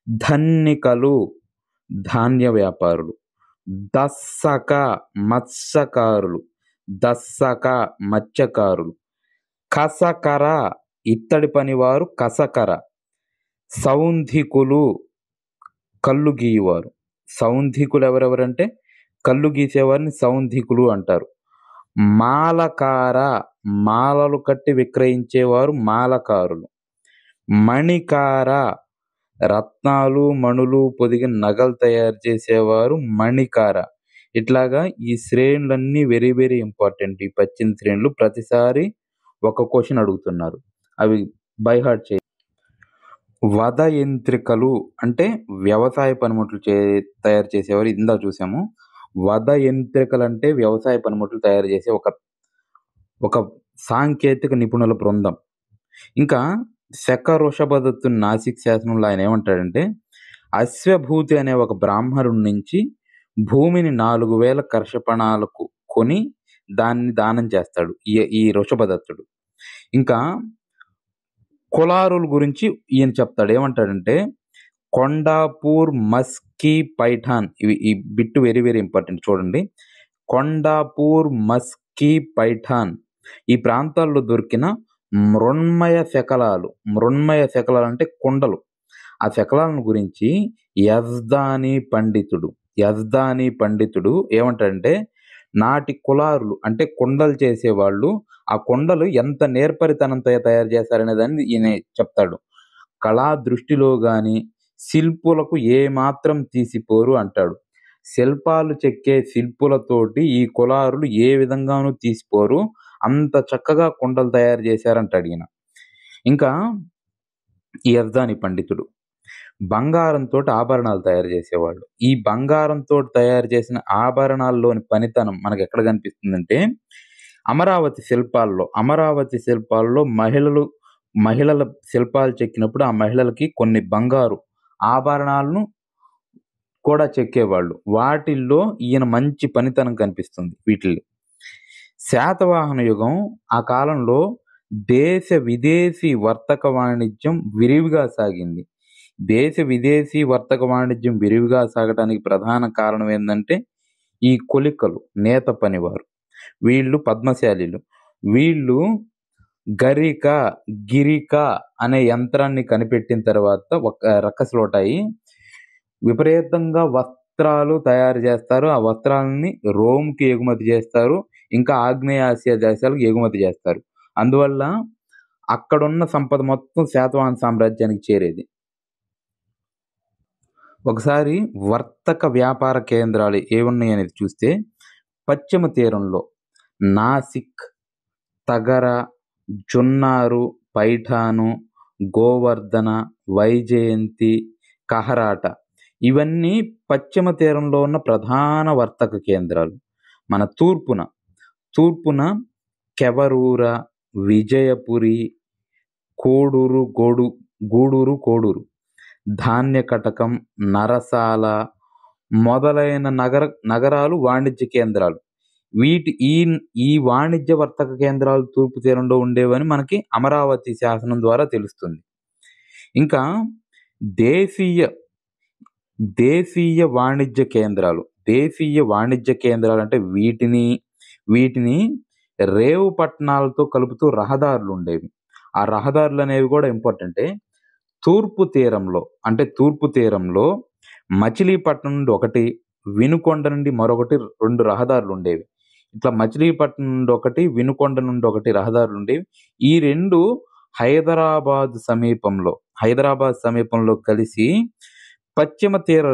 ధన్నికలు ధాన్య వ్యాపారులు. దస్సక మత్స్యకారులు. దస్సక మత్స్యకారులు. కసకర ఇత్తడి పనివారు కసకర. సౌంధికులు కళ్ళు గీయువారు. సౌంధికులు ఎవరెవరంటే కళ్ళు గీసేవారిని సౌంధికులు అంటారు. మాలకార మాలలు కట్టి విక్రయించేవారు మాలకారులు. మణికార రత్నాలు మణులు పొదిగిన నగలు తయారు చేసేవారు మణికార. ఇట్లాగా ఈ శ్రేణులన్నీ వెరీ వెరీ ఇంపార్టెంట్. ఈ 18 శ్రేణులు ప్రతిసారి ఒక క్వశ్చన్ అడుగుతున్నారు. అవి బై హార్ట్ చేయి. వధ యంత్రికలు అంటే వ్యవసాయ పనిముట్లు తయారు చేసేవారు. ఇందాక చూసాము. వధ యంత్రికలు అంటే వ్యవసాయ పనిముట్లు తయారు చేసే ఒక సాంకేతిక నిపుణుల బృందం. ఇంకా శక వృషభదత్తుని నాసిక్ శాసనంలో ఆయన ఏమంటాడంటే, అశ్వభూతి అనే ఒక బ్రాహ్మణుడి నుంచి భూమిని 4000 కర్షపణాలకు కొని దాన్ని దానం చేస్తాడు ఈ వృషభదత్తుడు. ఇంకా కులారుల గురించి ఈయన చెప్తాడు. ఏమంటాడంటే, కొండాపూర్ మస్కీ పైఠాన్ ఈ బిట్ వెరీ వెరీ ఇంపార్టెంట్ చూడండి. కొండాపూర్ మస్కీ పైఠాన్ ఈ ప్రాంతాల్లో దొరికిన మృణ్మయ శకలాలు. మృణ్మయ శకలాలు అంటే కుండలు. ఆ శకలాలను గురించి యజ్దాని పండితుడు ఏమంటాడంటే, నాటి కులారులు అంటే కుండలు చేసేవాళ్ళు ఆ కుండలు ఎంత నేర్పరితనంతో తయారు చేశారనే దాన్ని ఈయన చెప్తాడు. కళా దృష్టిలో గాని శిల్పులకు ఏ మాత్రం తీసిపోరు అంటాడు. శిల్పాలు చెక్కే శిల్పులతోటి ఈ కులారులు ఏ విధంగానూ తీసిపోరు, అంత చక్కగా కుండలు తయారు చేశారంటాడు ఈయన. ఇంకా ఈ యజ్దాని పండితుడు బంగారంతో ఆభరణాలు తయారు చేసేవాళ్ళు. ఈ బంగారంతో తయారు చేసిన ఆభరణాల్లోని పనితనం మనకు ఎక్కడ కనిపిస్తుందంటే, అమరావతి శిల్పాల్లో మహిళల శిల్పాలు చెక్కినప్పుడు ఆ మహిళలకి కొన్ని బంగారు ఆభరణాలను కూడా చెక్కేవాళ్ళు. వాటిల్లో ఈయన మంచి పనితనం కనిపిస్తుంది వీటిల్లో. శాతవాహన యుగం ఆ కాలంలో దేశ విదేశీ వర్తక వాణిజ్యం విరివిగా సాగింది. దేశ విదేశీ వర్తక వాణిజ్యం విరివిగా సాగటానికి ప్రధాన కారణం ఏంటంటే ఈ కొలికలు నేత పనివారు. వీళ్ళు పద్మశాలీలు. వీళ్ళు గిరిక అనే యంత్రాన్ని కనిపెట్టిన తర్వాత ఒక రక్కసలోటాయి విపరీతంగా వస్త్రాలు తయారు చేస్తారు. ఆ వస్త్రాలని రోమ్కి ఎగుమతి చేస్తారు. ఇంకా ఆగ్నేయ ఆసియా దేశాలకు ఎగుమతి చేస్తారు. అందువల్ల అక్కడున్న సంపద మొత్తం శాతవాహన సామ్రాజ్యానికి చేరేది. ఒకసారి వర్తక వ్యాపార కేంద్రాలు ఏమున్నాయి అనేది చూస్తే, పశ్చిమ తీరంలో నాసిక్, తగర, జున్నారు, పైఠాను, గోవర్ధన, వైజయంతి, కహరాట ఇవన్నీ పశ్చిమ తీరంలో ఉన్న ప్రధాన వర్తక కేంద్రాలు. మన తూర్పున కెవరూర, విజయపురి, గూడూరు, ధాన్యకటకం, నరసాల మొదలైన నగరాలు వాణిజ్య కేంద్రాలు. ఈ వాణిజ్య వర్తక కేంద్రాలు తూర్పు తీరంలో ఉండేవని మనకి అమరావతి శాసనం ద్వారా తెలుస్తుంది. ఇంకా దేశీయ దేశీయ వాణిజ్య కేంద్రాలు. దేశీయ వాణిజ్య కేంద్రాలు అంటే వీటిని రేవు పట్టణాలతో కలుపుతూ రహదారులుండేవి. ఆ రహదారులనేవి కూడా ఇంపార్టెంటే. తూర్పు తీరంలో మచిలీపట్నం నుండి ఒకటి, వినుకొండ నుండి మరొకటి 2 రహదారులుండేవి. ఇట్లా మచిలీపట్నం నుండి ఒకటి, వినుకొండ నుండి ఒకటి రహదారులుండేవి. ఈ 2 హైదరాబాద్ సమీపంలో కలిసి పశ్చిమ తీర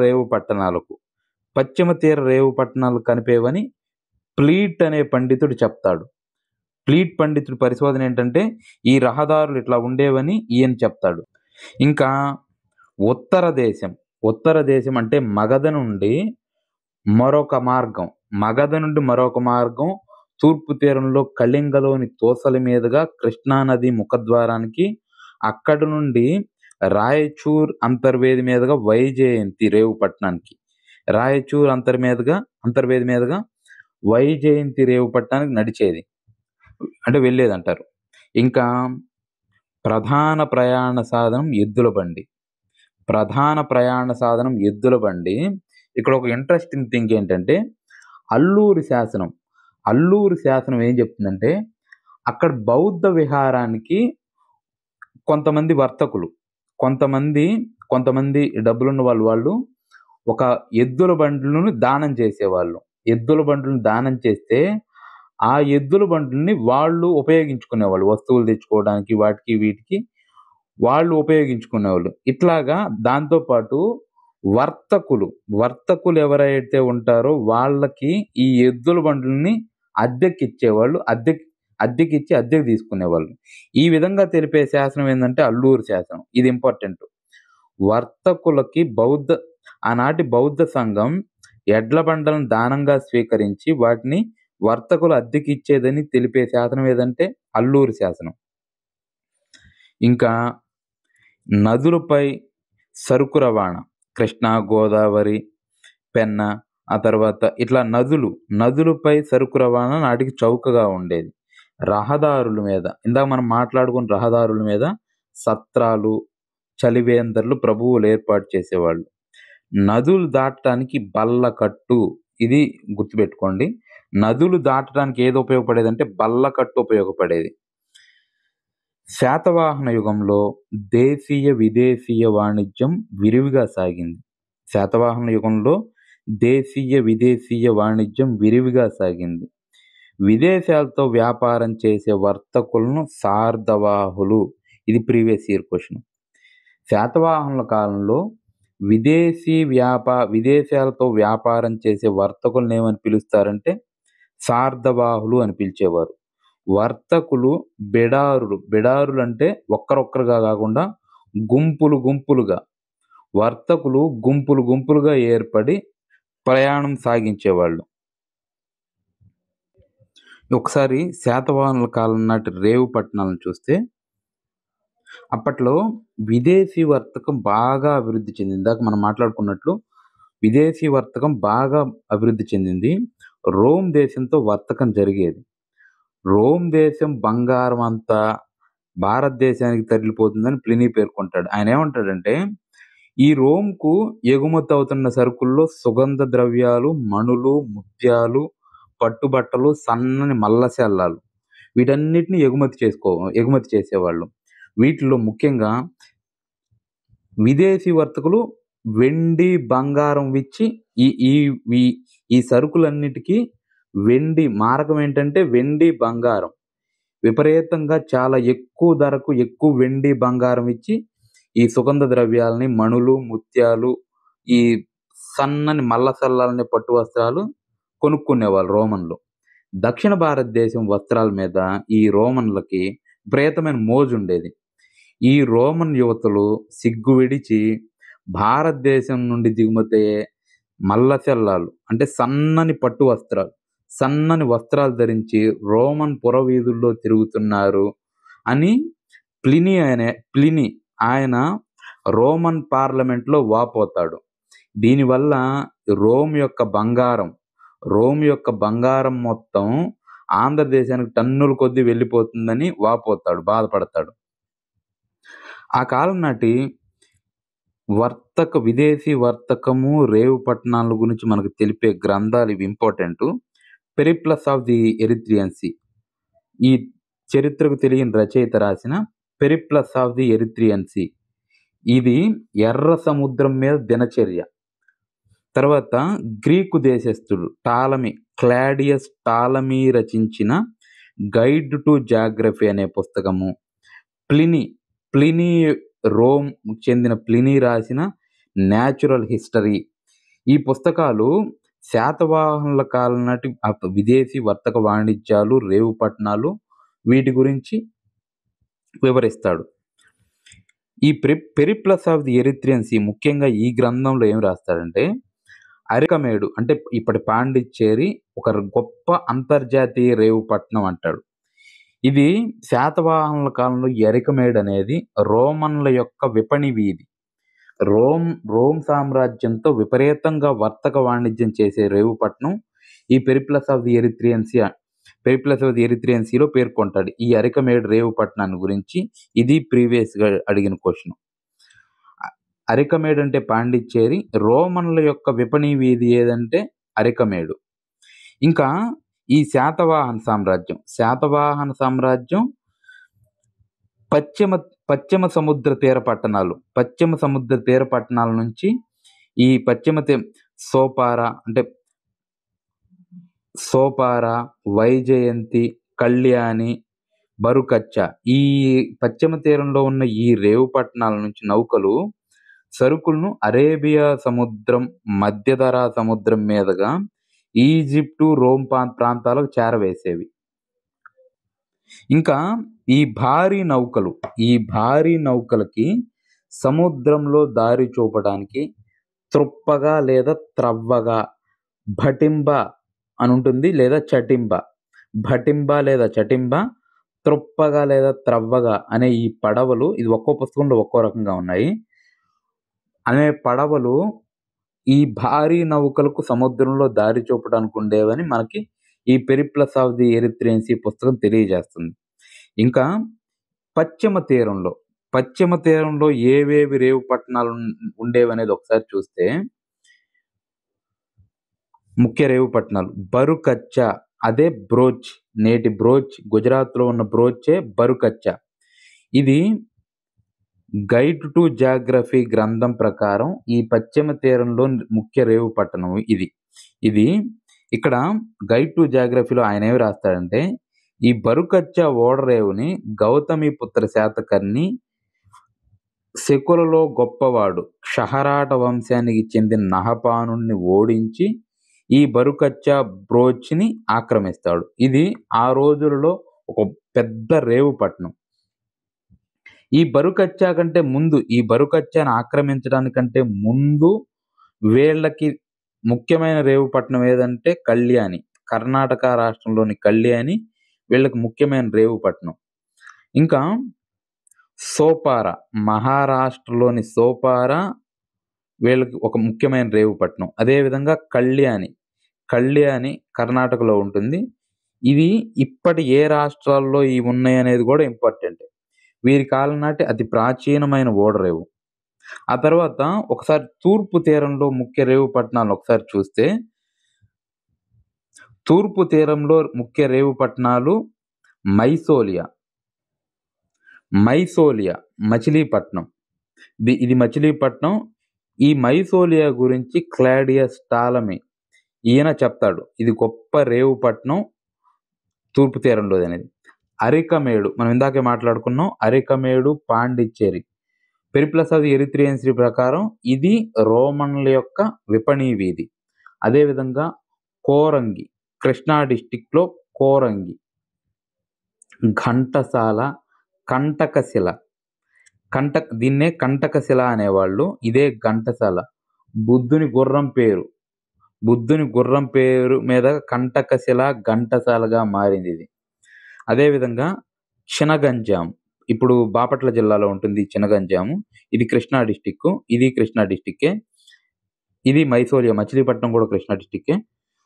రేవు పట్టణాలు కనిపేవని ప్లీట్ అనే పండితుడు చెప్తాడు. ప్లీట్ పండితుడి పరిశోధన ఏంటంటే ఈ రహదారులు ఇట్లా ఉండేవని ఈయన చెప్తాడు. ఇంకా ఉత్తర దేశం అంటే మగధ నుండి మరొక మార్గం తూర్పు తీరంలో కళింగలోని తోసల మీదుగా కృష్ణానది ముఖద్వారానికి, అక్కడి నుండి రాయచూర్ అంతర్వేది మీదుగా వైజయంతి రేవు పట్టణానికి, రాయచూర్ అంతర్వేది మీదుగా వైజయంతి రేవు పట్టణానికి నడిచేది అంటే వెళ్ళేదంటారు. ఇంకా ప్రధాన ప్రయాణ సాధనం ఎద్దుల బండి. ఇక్కడ ఒక ఇంట్రెస్టింగ్ థింగ్ ఏంటంటే అల్లూరి శాసనం ఏం చెప్తుందంటే అక్కడ బౌద్ధ విహారానికి కొంతమంది వర్తకులు, కొంతమంది డబ్బులున్న వాళ్ళు ఒక ఎద్దుల బండ్లను దానం చేసేవాళ్ళు. ఎద్దుల బండ్లను దానం చేస్తే ఆ ఎద్దుల బండ్లని వాళ్ళు ఉపయోగించుకునేవాళ్ళు. వస్తువులు తెచ్చుకోవడానికి వాటికి వీటికి వాళ్ళు ఉపయోగించుకునేవాళ్ళు. ఇట్లాగా దాంతోపాటు వర్తకులు ఎవరైతే ఉంటారో వాళ్ళకి ఈ ఎద్దుల బండ్లని అద్దెకిచ్చేవాళ్ళు. అద్దెకిచ్చి అద్దెకు తీసుకునేవాళ్ళు. ఈ విధంగా తెలిపే శాసనం ఏంటంటే అల్లూరి శాసనం. ఇది ఇంపార్టెంట్. వర్తకులకి ఆనాటి బౌద్ధ సంఘం ఎడ్ల బండలను దానంగా స్వీకరించి వాటిని వర్తకులు అద్దెకిచ్చేదని తెలిపే శాసనం ఏదంటే అల్లూరి శాసనం. ఇంకా నదులపై సరుకు రవాణా, కృష్ణా, గోదావరి, పెన్నా, ఆ తర్వాత ఇట్లా నదులపై సరుకు రవాణా నాటికి చౌకగా ఉండేది. రహదారుల మీద ఇందాక మనం మాట్లాడుకున్న రహదారుల మీద సత్రాలు, చలివేందర్లు ప్రభువులు ఏర్పాటు చేసేవాళ్ళు. నదులు దాటడానికి బల్లకట్టు, ఇది గుర్తుపెట్టుకోండి. నదులు దాటడానికి ఏది ఉపయోగపడేదంటే బల్లకట్టు ఉపయోగపడేది. శాతవాహన యుగంలో దేశీయ విదేశీయ వాణిజ్యం విరివిగా సాగింది. విదేశాలతో వ్యాపారం చేసే వర్తకులను సార్ధవాహులు, ఇది ప్రీవియస్ ఇయర్ క్వశ్చన్. శాతవాహనుల కాలంలో విదేశాలతో వ్యాపారం చేసే వర్తకులను ఏమని పిలుస్తారంటే సార్ధవాహులు అని పిలిచేవారు. వర్తకులు బిడారులు అంటే ఒక్కరొక్కరుగా కాకుండా గుంపులుగా ఏర్పడి ప్రయాణం సాగించేవాళ్ళు. ఒకసారి శాతవాహనుల కాలం నాటి రేవు పట్టణాలను చూస్తే అప్పట్లో విదేశీ వర్తకం బాగా అభివృద్ధి చెందింది. ఇందాక మనం మాట్లాడుకున్నట్లు విదేశీ వర్తకం బాగా అభివృద్ధి చెందింది. రోమ్ దేశంతో వర్తకం జరిగేది. రోమ్ దేశం బంగారం అంతా భారతదేశానికి తరలిపోతుందని ప్లినీ పేర్కొంటాడు. ఆయన ఏమంటాడంటే ఈ రోమ్కు ఎగుమతి అవుతున్న సరుకుల్లో సుగంధ ద్రవ్యాలు, మణులు, ముత్యాలు, పట్టుబట్టలు, సన్నని మల్లశల్లాలు వీటన్నిటిని ఎగుమతి చేసేవాళ్ళు. వీటిలో ముఖ్యంగా విదేశీ వర్తకులు వెండి, బంగారం ఇచ్చి ఈ సరుకులన్నిటికీ మారకం ఏంటంటే వెండి, బంగారం విపరీతంగా చాలా ఎక్కువ ధరకు ఎక్కువ వెండి, బంగారం ఇచ్చి ఈ సుగంధ ద్రవ్యాలని, మణులు, ముత్యాలు, ఈ సన్నని మల్లసల్లాలని పట్టు వస్త్రాలు కొనుక్కునేవాళ్ళు రోమన్లు. దక్షిణ భారతదేశం వస్త్రాల మీద ఈ రోమన్లకి విపరీతమైన మోజు ఉండేది. ఈ రోమన్ యువతులు సిగ్గు విడిచి భారతదేశం నుండి దిగుమతయ్యే మల్లసల్లాలు అంటే సన్నని వస్త్రాలు ధరించి రోమన్ పురవీధుల్లో తిరుగుతున్నారు అని ప్లినీ ఆయన రోమన్ పార్లమెంట్లో వాపోతాడు. దీనివల్ల రోమ్ యొక్క బంగారం మొత్తం ఆంధ్రదేశానికి టన్నుల కొద్దీ వెళ్ళిపోతుందని బాధపడతాడు. ఆ కాలం నాటి విదేశీ వర్తకము, రేవు పట్టణాల గురించి మనకు తెలిపే గ్రంథాలు ఇవి important. 'Periplus of the Erythraean Sea' ఈ చరిత్రకు తెలియని రచయిత రాసిన 'Periplus of the Erythraean Sea' ఇది ఎర్ర సముద్రం మీద దినచర్య. తర్వాత గ్రీకు దేశస్థుడు క్లాడియస్ టాలమీ రచించిన 'గైడ్ టు జాగ్రఫీ' అనే పుస్తకము. ప్లినీ రోమ్ చెందిన ప్లినీ రాసిన 'న్యాచురల్ హిస్టరీ'. ఈ పుస్తకాలు శాతవాహనుల కాలం నాటి విదేశీ వర్తక వాణిజ్యాలు, రేవు పట్టణాలు వీటి గురించి వివరిస్తాడు. ఈ Periplus of the Erythraean Sea ముఖ్యంగా ఈ గ్రంథంలో ఏం రాస్తాడంటే, అరికమేడు అంటే ఇప్పటి పాండిచ్చేరి ఒక గొప్ప అంతర్జాతీయ రేవు పట్టణం అంటాడు. ఇది శాతవాహనుల కాలంలో ఈ అరికమేడు అనేది రోమన్ల యొక్క విపణి వీధి. రోమ్ సామ్రాజ్యంతో విపరీతంగా వర్తక వాణిజ్యం చేసే రేవు పట్టణం ఈ పెరిప్లస్ ఆఫ్ ది ఎరిత్రియన్ సీలో పేర్కొంటాడు. ఈ అరికమేడు రేవు పట్టణాన్ని గురించి ఇది ప్రీవియస్గా అడిగిన క్వశ్చన్. అరికమేడు అంటే పాండిచ్చేరి, రోమన్ల యొక్క విపణి వీధి ఏదంటే అరికమేడు. ఇంకా ఈ శాతవాహన సామ్రాజ్యం పశ్చిమ సముద్ర తీర పట్టణాల నుంచి ఈ సోపారా, వైజయంతి, కళ్యాణి, బరుకచ్చ ఈ పశ్చిమ తీరంలో ఉన్న ఈ రేవు పట్టణాల నుంచి నౌకలు సరుకులను అరేబియా సముద్రం, మధ్యధరా సముద్రం మీదుగా ఈజిప్టు, రోమ్ ప్రాంతాలకు చేరవేసేవి. ఇంకా ఈ భారీ నౌకలకి సముద్రంలో దారి చూపడానికి త్రుప్పగా లేదా త్రవ్వగా, భటింబ అని ఉంటుంది లేదా చటింబ, త్రుప్పగా లేదా త్రవ్వగా అనే ఈ పడవలు, ఇది ఒక్కో పుస్తకంలో ఒక్కో రకంగా ఉన్నాయి, అనే పడవలు ఈ భారీ నౌకలకు సముద్రంలో దారి చూపడానికి ఉండేవని మనకి ఈ Periplus of the Erythraean Sea పుస్తకం తెలియజేస్తుంది. ఇంకా పశ్చిమ తీరంలో ఏవేవి రేవు పట్టణాలు ఉండేవనేది ఒకసారి చూస్తే, ముఖ్య రేవు పట్టణాలు బరుకచ్చ, అదే బ్రోచ్, నేటి బ్రోచ్, గుజరాత్లో ఉన్న బ్రోచే బరుకచ్చ. ఇది గైడ్ టు జాగ్రఫీ గ్రంథం ప్రకారం ఈ పశ్చిమ తీరంలో ముఖ్య రేవు పట్టణం ఇది. ఇక్కడ గైడ్ టు జాగ్రఫీలో ఆయన ఏమి రాస్తాడంటే, ఈ బరుకచ్చ ఓడరేవుని గౌతమిపుత్ర శాతకర్ణి శకులలో గొప్పవాడు క్షహరాట వంశానికి చెందిన నహపానుని ఓడించి ఈ బరుకచ్చ బ్రోచ్ని ఆక్రమిస్తాడు. ఇది ఆ రోజులలో ఒక పెద్ద రేవు పట్టణం. ఈ బరుకచ్చాని ఆక్రమించడానికంటే ముందు వీళ్ళకి ముఖ్యమైన రేవు పట్టణం ఏదంటే కళ్యాణి, కర్ణాటక రాష్ట్రంలోని కళ్యాణి వీళ్ళకి ముఖ్యమైన రేవు పట్టణం. ఇంకా సోపారా, మహారాష్ట్రలోని సోపారా వీళ్ళకి ఒక ముఖ్యమైన రేవు పట్టణం. అదేవిధంగా కళ్యాణి కర్ణాటకలో ఉంటుంది. ఇది ఇప్పటి ఏ రాష్ట్రాల్లో ఇవి ఉన్నాయి అనేది కూడా ఇంపార్టెంట్. వీరి కాలం నాటి అతి ప్రాచీనమైన ఓడరేవు. ఆ తర్వాత ఒకసారి తూర్పు తీరంలో ముఖ్య రేవు పట్టణాలు ఒకసారి చూస్తే, తూర్పు తీరంలో ముఖ్య రేవు పట్టణాలు మైసోలియా మచిలీపట్నం. ఇది మచిలీపట్నం. ఈ మైసోలియా గురించి క్లాడియస్ టాలమీ ఈయన చెప్తాడు, ఇది గొప్ప రేవు పట్టణం తూర్పు తీరంలోది అనేది. అరికమేడు మనం ఇందాకే మాట్లాడుకున్నాం, Arikamedu Pondicherry. Periplus of the Erythraean Sea ప్రకారం ఇది రోమన్ల యొక్క విపణి వీధి. అదేవిధంగా కోరంగి, కృష్ణా డిస్టిక్లో కోరంగి, ఘంటసాల, దీన్నే కంటకశిల అనేవాళ్ళు, ఇదే ఘంటసాల. బుద్ధుని గుర్రం పేరు మీద కంటకశిల ఘంటసాలగా మారింది ఇది. అదేవిధంగా చినగంజాం, ఇప్పుడు బాపట్ల జిల్లాలో ఉంటుంది చినగంజాము. ఇది కృష్ణా డిస్టిక్కే. ఇది మైసోలియా, మచిలీపట్నం కూడా కృష్ణా డిస్టిక్కే.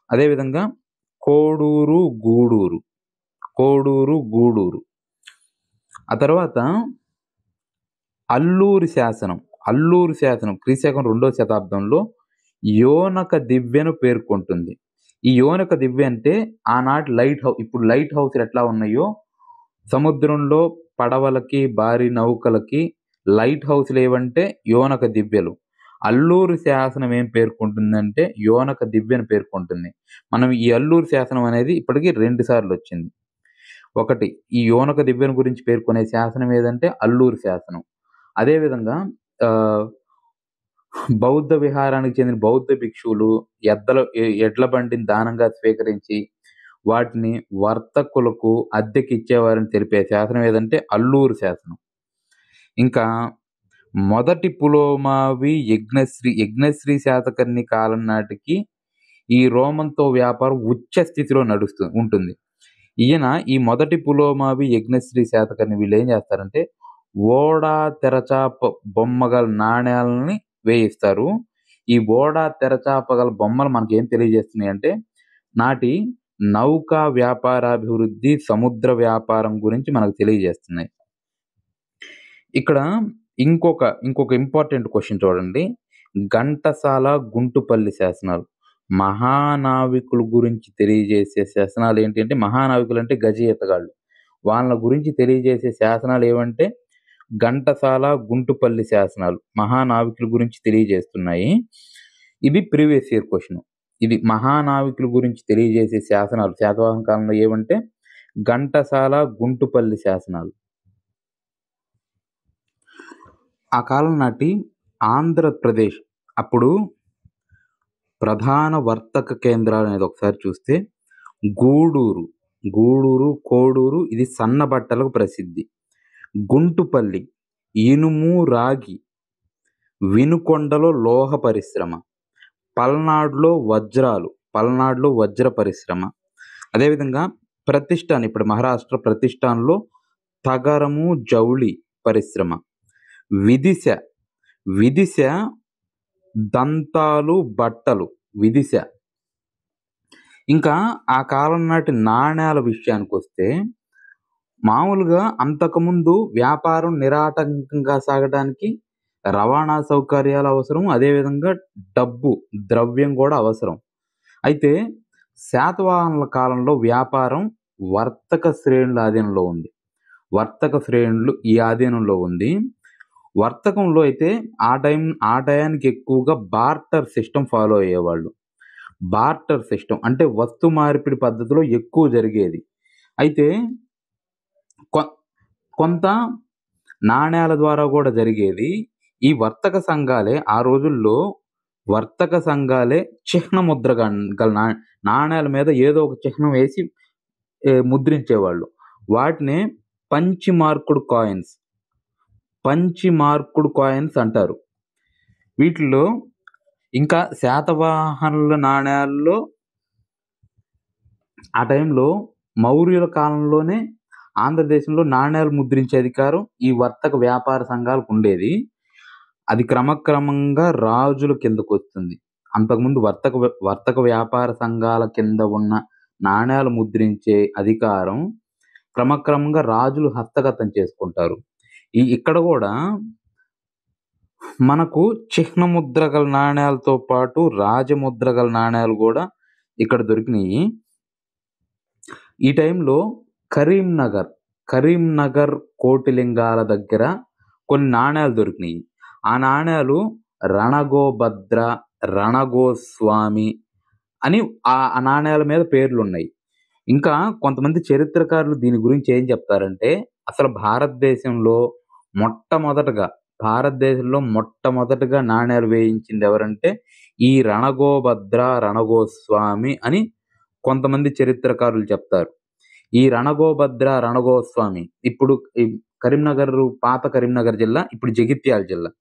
అదేవిధంగా కోడూరు, గూడూరు. ఆ తర్వాత అల్లూరి అల్లూరు శాసనం క్రీశకం 2వ శతాబ్దంలో యోనక దివ్యను పేర్కొంటుంది. ఈ యోనక దివ్య అంటే ఆనాటి లైట్ హౌస్. ఇప్పుడు లైట్ హౌస్‌లు ఎట్లా ఉన్నాయో సముద్రంలో పడవలకి, భారీ నౌకలకి లైట్ హౌస్‌లు ఏవంటే యోనక దివ్యలు. అల్లూరు శాసనం ఏం పేర్కొంటుందంటే యోనక దివ్యను పేర్కొంటుంది. మనం ఈ అల్లూరు శాసనం అనేది ఇప్పటికి 2 సార్లొచ్చింది. ఒకటి ఈ యోనక దివ్యను గురించి పేర్కొనే శాసనం ఏదంటే అల్లూరు శాసనం. అదేవిధంగా ఆహ్, బౌద్ధ విహారానికి చెందిన బౌద్ధ భిక్షువులు ఎడ్ల బండిని దానంగా స్వీకరించి వాటిని వర్తకులకు అద్దెకిచ్చేవారని తెలిపే శాసనం ఏదంటే అల్లూరు శాసనం. ఇంకా మొదటి పులోమావి యజ్ఞశ్రీ శాతకర్ణి కాలం నాటికి ఈ రోమన్‌తో వ్యాపారం ఉచ్చ స్థితిలో ఉంటుంది. ఈయన ఈ మొదటి పులోమావి యజ్ఞశ్రీ శాతకర్ణి వీళ్ళేం చేస్తారంటే ఓడా తెరచాప బొమ్మ గల నాణేలని వేయిస్తారు. ఈ ఓడా తెరచాప గల బొమ్మలు మనకేం తెలియజేస్తున్నాయంటే నాటి నౌకా వ్యాపారాభివృద్ధి, సముద్ర వ్యాపారం గురించి మనకు తెలియజేస్తున్నాయి. ఇక్కడ ఇంకొక ఇంపార్టెంట్ క్వెషన్ చూడండి. ఘంటసాల, గుంటుపల్లి శాసనాలు. మహానావికుల గురించి తెలియజేసే శాసనాలు ఏంటి అంటే మహానావికులంటే గజ ఈతగాళ్ళు. వాళ్ళ గురించి తెలియజేసే శాసనాలు ఏవంటే ఘంటసాల, గుంటుపల్లి శాసనాలు. మహానావికుల గురించి తెలియజేస్తున్నాయి. ఇది ప్రీవియస్ ఇయర్ క్వెషన్. ఇది మహానావికుల గురించి తెలియజేసే శాసనాలు శాతవాహన కాలంలో ఏవంటే ఘంటసాల, గుంటుపల్లి శాసనాలు. ఆ కాలం నాటి ఆంధ్రప్రదేశ్ అప్పుడు ప్రధాన వర్తక కేంద్రాలు అనేది ఒకసారి చూస్తే గూడూరు, కోడూరు ఇది సన్న బట్టలకు ప్రసిద్ధి. గుంటుపల్లి ఇనుము, రాగి, వినుకొండలో లోహ పరిశ్రమ, పల్నాడులో వజ్ర పరిశ్రమ. అదేవిధంగా ప్రతిష్టాన్ ఇప్పుడు మహారాష్ట్ర ప్రతిష్టాన్‌లో తగరము, జౌళి పరిశ్రమ. విదిశ దంతాలు, బట్టలు. ఇంకా ఆ కాలం నాటి నాణేల విషయానికొస్తే మామూలుగా అంతకుముందు వ్యాపారం నిరాటంకంగా సాగడానికి రవాణా సౌకర్యాలు అవసరం. అదేవిధంగా ద్రవ్యం కూడా అవసరం. అయితే శాతవాహనుల కాలంలో వ్యాపారం వర్తక శ్రేణుల ఆధీనంలో ఉంది. ఈ ఆధీనంలో ఉంది. వర్తకంలో అయితే ఆ టయానికి ఎక్కువగా బార్టర్ సిస్టమ్ ఫాలో అయ్యేవాళ్ళు. బార్టర్ సిస్టమ్ అంటే వస్తు మార్పిడి పద్ధతిలో ఎక్కువ జరిగేది. అయితే కొంత నాణేల ద్వారా కూడా జరిగేది. ఈ వర్తక సంఘాలే ఆ రోజుల్లో చిహ్న ముద్ర గల నాణేల మీద ఏదో ఒక చిహ్నం వేసి ముద్రించేవాళ్ళు. వాటినే పంచి మార్కుడు కాయిన్స్ అంటారు. వీటిల్లో ఇంకా శాతవాహనుల నాణేల్లో ఆ టైంలో మౌర్యుల కాలంలోనే ఆంధ్రదేశంలో నాణేలు ముద్రించే అధికారం ఈ వర్తక వ్యాపార సంఘాలకు ఉండేది. అది క్రమక్రమంగా రాజుల కిందకొస్తుంది. అంతకుముందు వర్తక వ్యాపార సంఘాల కింద ఉన్న నాణేలు ముద్రించే అధికారం క్రమక్రమంగా రాజులు హస్తగతం చేసుకుంటారు. ఇక్కడ కూడా మనకు చిహ్న ముద్ర గల నాణేలతో పాటు రాజముద్ర గల నాణేలు కూడా ఇక్కడ దొరికినాయి. ఈ టైంలో కరీంనగర్ కోటిలింగాల దగ్గర కొన్ని నాణేలు దొరికినాయి. ఆ నాణేలు రణగోభద్ర, రణగోస్వామి అని ఆ నాణేల మీద పేర్లున్నాయి. ఇంకా కొంతమంది చరిత్రకారులు దీని గురించి ఏం చెప్తారంటే అసలు భారతదేశంలో మొట్టమొదటగా నాణేలు వేయించింది ఎవరంటే ఈ రణగోభద్ర, రణగోస్వామి అని కొంతమంది చరిత్రకారులు చెప్తారు. ఈ రణగోభద్ర, రణగోస్వామి ఇప్పుడు పాత కరీంనగర్ జిల్లా, ఇప్పుడు జగిత్యాల జిల్లా.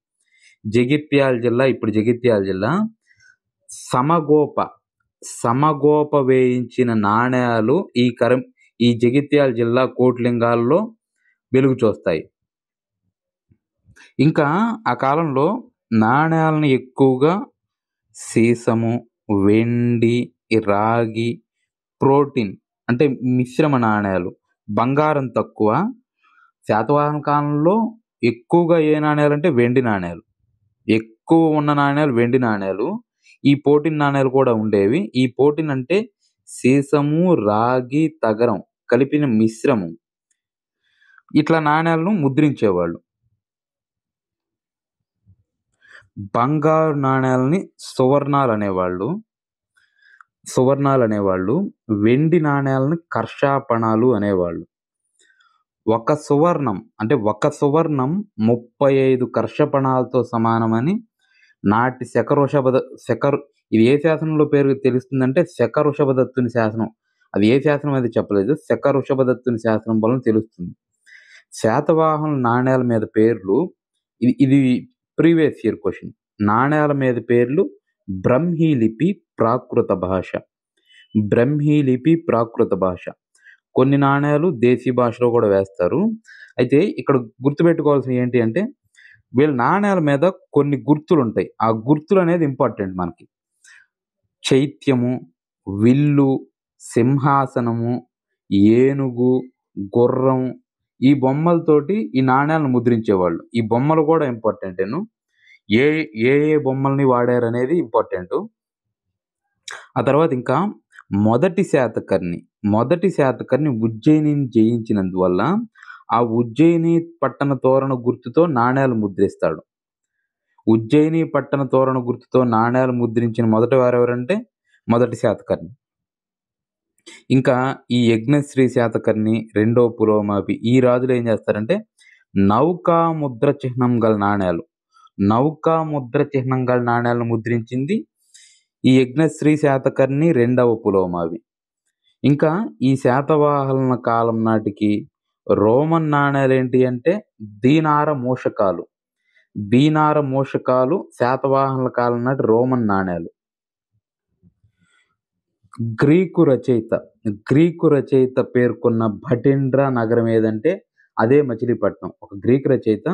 సమగోప వేయించిన నాణేలు ఈ జగిత్యాల జిల్లా కోటిలింగాల్లో వెలుగు చూస్తాయి. ఇంకా ఆ కాలంలో నాణేలను ఎక్కువగా సీసము, వెండి, రాగి, ప్రోటీన్ అంటే మిశ్రమ నాణేలు, బంగారం తక్కువ. శాతవాహన కాలంలో ఎక్కువగా ఏ నాణేలంటే వెండి నాణేలు. ఎక్కువ ఉన్న నాణేలు వెండి నాణేలు. ఈ పోటీన్ నాణేలు కూడా ఉండేవి. ఈ పోటీన్ అంటే సీసము, రాగి, తగరం కలిపిన మిశ్రమం. ఇట్లా నాణేలను ముద్రించేవాళ్ళు. బంగారు నాణేలని సువర్ణాలనేవాళ్ళు. వెండి నాణేలని కర్షాపణాలు అనేవాళ్ళు. ఒక సువర్ణం 35 కర్షపణాలతో సమానమని నాటి ఇది ఏ శాసనంలో పేరు తెలుస్తుందంటే శక-వృషభదత్తుని శాసనం. అది ఏ శాసనం అది చెప్పలేదు. శక-వృషభదత్తుని శాసనం వలన తెలుస్తుంది. శాతవాహనుల నాణేల మీద పేర్లు ఇది ప్రీవియస్ ఇయర్ క్వశ్చన్. నాణేల మీద పేర్లు బ్రహ్మీ లిపి, ప్రాకృత భాష. కొన్ని నాణేలు దేశీ భాషలో కూడా వేస్తారు. అయితే ఇక్కడ గుర్తుపెట్టుకోవాల్సినవి ఏంటి అంటే వీళ్ళ నాణేల మీద కొన్ని గుర్తులుంటాయి. ఆ గుర్తులు అనేది ఇంపార్టెంట్ మనకి. చైత్యము, విల్లు, సింహాసనము, ఏనుగు, గుర్రం ఈ బొమ్మలతోటి ఈ నాణేలను ముద్రించేవాళ్ళు. ఈ బొమ్మలు కూడా ఇంపార్టెంటేను. ఏ బొమ్మల్ని వాడారనేది ఇంపార్టెంటు. ఆ తర్వాత ఇంకా మొదటి శాతకర్ణి ఉజ్జయినిని జయించినందువల్ల ఆ ఉజ్జయిని పట్టణ తోరణ గుర్తుతో నాణేలు ముద్రిస్తాడు. ఉజ్జయిని పట్టణ తోరణ గుర్తుతో నాణేలు ముద్రించిన మొదటి వారెవరంటే మొదటి శాతకర్ణి. ఇంకా ఈ యజ్ఞశ్రీ శాతకర్ణి, రెండవ పులోమావి ఈ రాజులు ఏం చేస్తారంటే నౌకా ముద్ర చిహ్నం గల నాణేలను ముద్రించింది ఈ యజ్ఞశ్రీ శాతకర్ణి, రెండవ పులోమావి. ఇంకా ఈ శాతవాహనుల కాలం నాటికి రోమన్ నాణేలు ఏంటి అంటే దీనార మూషకాలు శాతవాహనుల కాలం నాటి రోమన్ నాణేలు. గ్రీకు రచయిత పేర్కొన్న భటిండ్రా నగరం ఏదంటే అదే మచిలీపట్నం. ఒక గ్రీకు రచయిత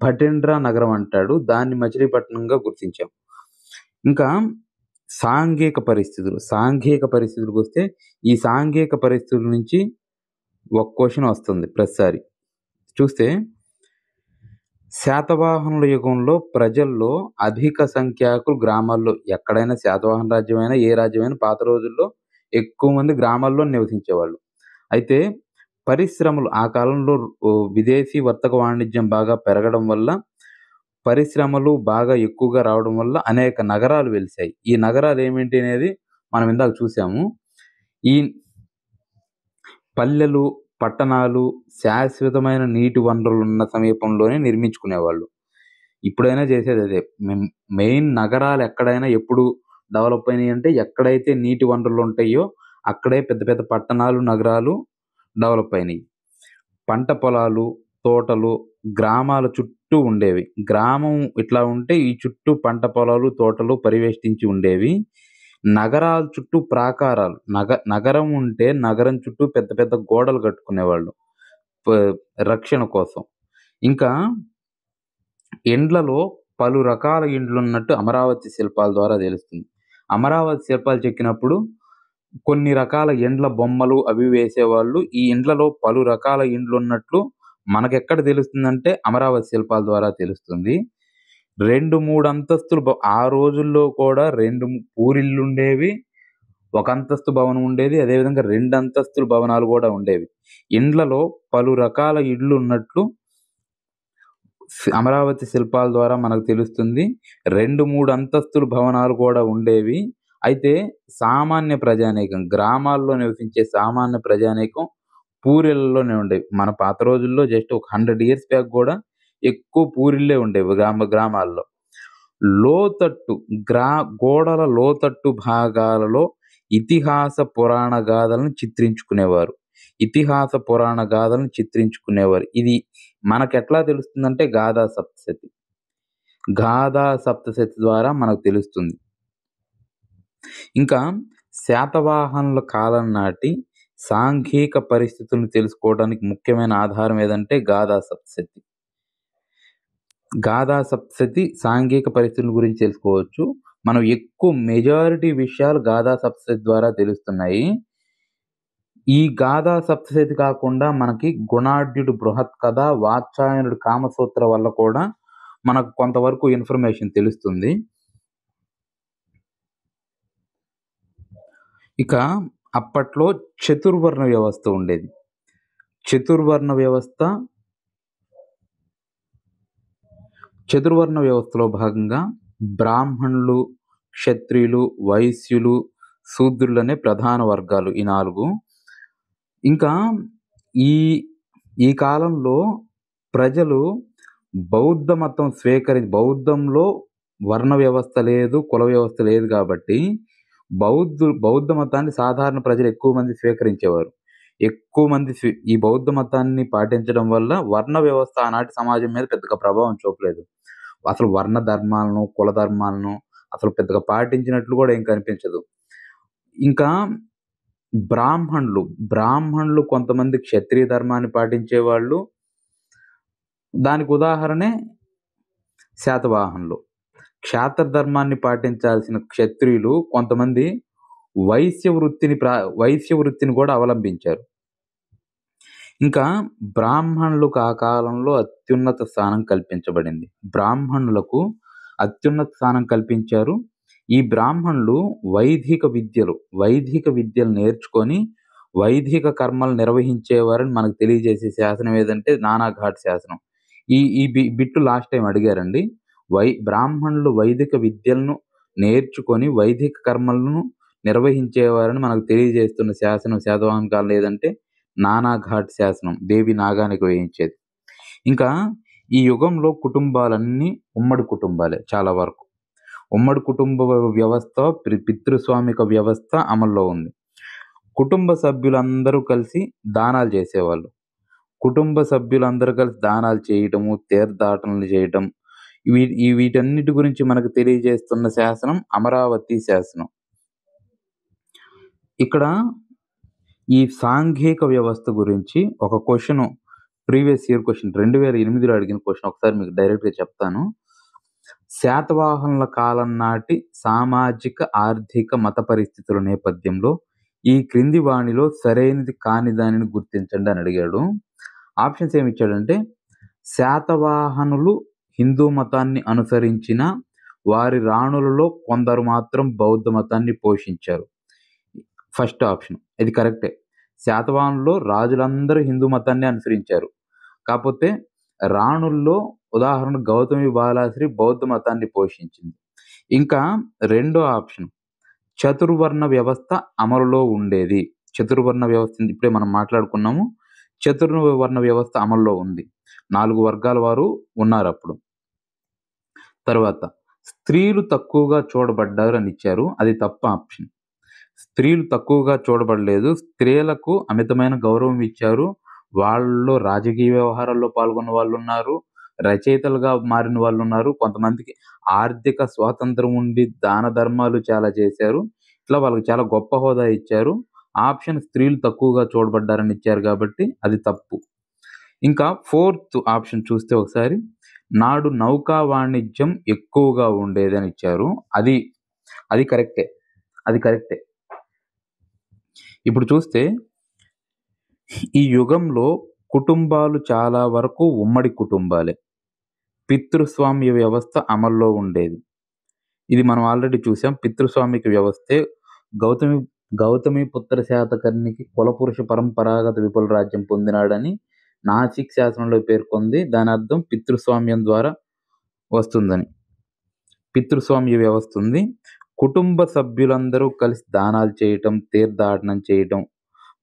భటిండ్రా నగరం అంటాడు. దాన్ని మచిలీపట్నంగా గుర్తించాం. ఇంకా సాంఘిక పరిస్థితులకు వస్తే ఈ సాంఘిక పరిస్థితుల నుంచి ఒక క్వశ్చన్ వస్తుంది ప్రతిసారి. చూస్తే శాతవాహనుల యుగంలో ప్రజల్లో అధిక సంఖ్యాకులు గ్రామాల్లో, ఎక్కడైనా శాతవాహన రాజ్యమైనా ఏ రాజ్యమైనా పాత రోజుల్లో ఎక్కువ మంది గ్రామాల్లో నివసించేవాళ్ళు. అయితే పరిశ్రమలు ఆ కాలంలో విదేశీ వర్తక వాణిజ్యం బాగా పెరగడం వల్ల, పరిశ్రమలు బాగా ఎక్కువగా రావడం వల్ల అనేక నగరాలు వెలిశాయి. ఈ నగరాలు ఏమిటి అనేది మనం ఇందాక చూసాము. ఈ పల్లెలు, పట్టణాలు శాశ్వతమైన నీటి వనరులు ఉన్న సమీపంలోనే నిర్మించుకునేవాళ్ళు. ఇప్పుడైనా చేసేది అదే. మెయిన్ నగరాలు ఎక్కడైనా ఎప్పుడు డెవలప్ అయినాయి అంటే ఎక్కడైతే నీటి వనరులు ఉంటాయో అక్కడే పెద్ద పెద్ద పట్టణాలు, నగరాలు డెవలప్ అయినాయి. పంట పొలాలు, తోటలు గ్రామాల చుట్టూ ఉండేవి. గ్రామం ఇట్లా ఉంటే ఈ చుట్టూ పంట పొలాలు, తోటలు పరివేష్టించి ఉండేవి. నగరాల చుట్టూ ప్రాకారాలు, నగరం ఉంటే నగరం చుట్టూ పెద్ద పెద్ద గోడలు కట్టుకునేవాళ్ళు రక్షణ కోసం. ఇంకా ఇండ్లలో పలు రకాల ఇండ్లున్నట్టు అమరావతి శిల్పాల ద్వారా తెలుస్తుంది. అమరావతి శిల్పాలు చెక్కినప్పుడు కొన్ని రకాల ఇండ్ల బొమ్మలు అవి వేసేవాళ్ళు. ఈ ఇండ్లలో పలు రకాల ఇండ్లు ఉన్నట్లు మనకెక్కడ తెలుస్తుందంటే అమరావతి శిల్పాల ద్వారా తెలుస్తుంది. 2-3 అంతస్తులు ఆ రోజుల్లో కూడా 2 పూరిళ్ళు ఉండేవి, ఒక అంతస్తు భవనం ఉండేది, అదేవిధంగా 2 అంతస్తుల భవనాలు కూడా ఉండేవి. ఇండ్లలో పలు రకాల ఇళ్ళు ఉన్నట్లు అమరావతి శిల్పాల ద్వారా మనకు తెలుస్తుంది. 2-3 అంతస్తుల భవనాలు కూడా ఉండేవి. అయితే సామాన్య ప్రజానీకం, గ్రామాల్లో నివసించే సామాన్య ప్రజానీకం పూరిళ్లలోనే ఉండేవి. మన పాత రోజుల్లో జస్ట్ ఒక 100 ఇయర్స్ బ్యాక్ కూడా ఎక్కువ పూరిళ్ళే ఉండేవి గ్రామాల్లో. గోడల లోతట్టు భాగాలలో ఇతిహాస పురాణ గాథలను చిత్రించుకునేవారు. ఇది మనకెట్లా తెలుస్తుందంటే గాథా సప్తశతి ద్వారా మనకు తెలుస్తుంది. ఇంకా శాతవాహనుల కాలం నాటి సాంఘిక పరిస్థితులను తెలుసుకోవడానికి ముఖ్యమైన ఆధారం ఏదంటే గాథా సప్తశతి సాంఘిక పరిస్థితుల గురించి తెలుసుకోవచ్చు. మనం ఎక్కువ మెజారిటీ విషయాలు గాథా సప్తశతి ద్వారా తెలుస్తున్నాయి. ఈ గాథా సప్తశతి కాకుండా మనకి గుణాఢ్యుడు బృహత్ కథ, వాత్సాయనుడు కామసూత్ర వల్ల కూడా మనకు కొంతవరకు ఇన్ఫర్మేషన్ తెలుస్తుంది. ఇక అప్పట్లో చతుర్వర్ణ వ్యవస్థ ఉండేది. చతుర్వర్ణ వ్యవస్థలో భాగంగా బ్రాహ్మణులు, క్షత్రియులు, వైశ్యులు, శూద్రులనే ప్రధాన వర్గాలు ఈ 4. ఇంకా ఈ కాలంలో ప్రజలు బౌద్ధంలో వర్ణ వ్యవస్థ లేదు, కుల వ్యవస్థ లేదు కాబట్టి బౌద్ధ మతాన్ని సాధారణ ప్రజలు ఎక్కువ మంది స్వీకరించేవారు. ఎక్కువ మంది ఈ బౌద్ధ మతాన్ని పాటించడం వల్ల వర్ణ వ్యవస్థ ఆనాటి సమాజం మీద పెద్దగా ప్రభావం చూపలేదు. అసలు వర్ణ ధర్మాలను, కుల ధర్మాలను అసలు పెద్దగా పాటించినట్లు కూడా ఏం కనిపించదు. ఇంకా బ్రాహ్మణులు కొంతమంది క్షత్రియ ధర్మాన్ని పాటించేవాళ్ళు. దానికి ఉదాహరణే శాతవాహనులు. క్షాత్ర ధర్మాన్ని పాటించాల్సిన క్షత్రియులు కొంతమంది వైశ్య వృత్తిని కూడా అవలంబించారు. ఇంకా బ్రాహ్మణులకు ఆ కాలంలో అత్యున్నత స్థానం కల్పించబడింది. బ్రాహ్మణులకు అత్యున్నత స్థానం కల్పించారు. ఈ బ్రాహ్మణులు వైదిక విద్యలు నేర్చుకొని వైదిక కర్మలు నిర్వహించేవారని మనకు తెలియజేసే శాసనం ఏదంటే నానాఘాట్ శాసనం. ఈ బిట్టు లాస్ట్ టైం అడిగారండి. బ్రాహ్మణులు వైదిక విద్యలను నేర్చుకొని వైదిక కర్మలను నిర్వహించేవారని మనకు తెలియజేస్తున్న శాసనం శాతవాహన కాలం ఏదంటే నానాఘాట్ శాసనం, దేవి నాగానికి వేయించేది. ఇంకా ఈ యుగంలో కుటుంబాలన్నీ ఉమ్మడి కుటుంబాలే. చాలా వరకు ఉమ్మడి కుటుంబ వ్యవస్థ, పితృస్వామిక వ్యవస్థ అమల్లో ఉంది. కుటుంబ సభ్యులందరూ కలిసి దానాలు చేసేవాళ్ళు. కుటుంబ సభ్యులందరూ కలిసి దానాలు చేయటము, తీర్థాటనలు చేయటం, వీటన్నిటి గురించి మనకు తెలియజేస్తున్న శాసనం అమరావతి శాసనం. ఇక్కడ ఈ సాంఘిక వ్యవస్థ గురించి ఒక క్వశ్చన్, ప్రీవియస్ ఇయర్ క్వశ్చన్ 2008లో అడిగిన క్వశ్చన్ ఒకసారి మీకు డైరెక్ట్గా చెప్తాను. శాతవాహనుల కాలం నాటి సామాజిక, ఆర్థిక, మత పరిస్థితుల నేపథ్యంలో ఈ క్రింది వాణిలో సరైనది కాని దానిని గుర్తించండి అని అడిగాడు. ఆప్షన్స్ ఏమి ఇచ్చాడంటే, శాతవాహనులు హిందూ మతాన్ని అనుసరించిన వారి రాణులలో కొందరు మాత్రం బౌద్ధ మతాన్ని పోషించారు. ఫస్ట్ ఆప్షన్ ఇది కరెక్టే. శాతవాహనుల్లో రాజులందరూ హిందూ మతాన్ని అనుసరించారు. కాకపోతే రాణుల్లో ఉదాహరణ గౌతమి బాలాశ్రీ బౌద్ధ మతాన్ని పోషించింది. ఇంకా రెండో ఆప్షన్ చతుర్వర్ణ వ్యవస్థ అమలులో ఉండేది. చతుర్వర్ణ వ్యవస్థ ఇప్పుడే మనం మాట్లాడుకున్నాము. చతుర్వర్ణ వ్యవస్థ అమల్లో ఉంది. 4 వర్గాల వారు ఉన్నారు అప్పుడు. తర్వాత స్త్రీలు తక్కువగా చూడబడ్డారు అని ఇచ్చారు. అది తప్ప ఆప్షన్. స్త్రీలు తక్కువగా చూడబడలేదు. స్త్రీలకు అమితమైన గౌరవం ఇచ్చారు. వాళ్ళలో రాజకీయ వ్యవహారాల్లో పాల్గొన్న వాళ్ళు ఉన్నారు, రచయితలుగా మారిన వాళ్ళు ఉన్నారు, కొంతమందికి ఆర్థిక స్వాతంత్రం ఉండి దాన ధర్మాలు చాలా చేశారు. ఇట్లా వాళ్ళకి చాలా గొప్ప హోదా ఇచ్చారు. ఆప్షన్ స్త్రీలు తక్కువగా చూడబడ్డారని ఇచ్చారు కాబట్టి అది తప్పు. ఇంకా ఫోర్త్ ఆప్షన్ చూస్తే ఒకసారి, నాడు నౌకా వాణిజ్యం ఎక్కువగా ఉండేది అని ఇచ్చారు. అది కరెక్టే. ఇప్పుడు చూస్తే ఈ యుగంలో కుటుంబాలు చాలా వరకు ఉమ్మడి కుటుంబాలే. పితృస్వామ్య వ్యవస్థ అమల్లో ఉండేది. ఇది మనం ఆల్రెడీ చూసాం. పితృస్వామిక వ్యవస్థే గౌతమి పుత్ర శాతకర్ణికి కులపురుష పరంపరాగత విపుల రాజ్యం పొందినాడని నాసిక్ శాసనంలో పేర్కొంది. దాని అర్థం పితృస్వామ్యం ద్వారా వస్తుందని. పితృస్వామ్య వ్యవస్థ ఉంది. కుటుంబ సభ్యులందరూ కలిసి దానాలు చేయటం, తీర్థాటనం చేయటం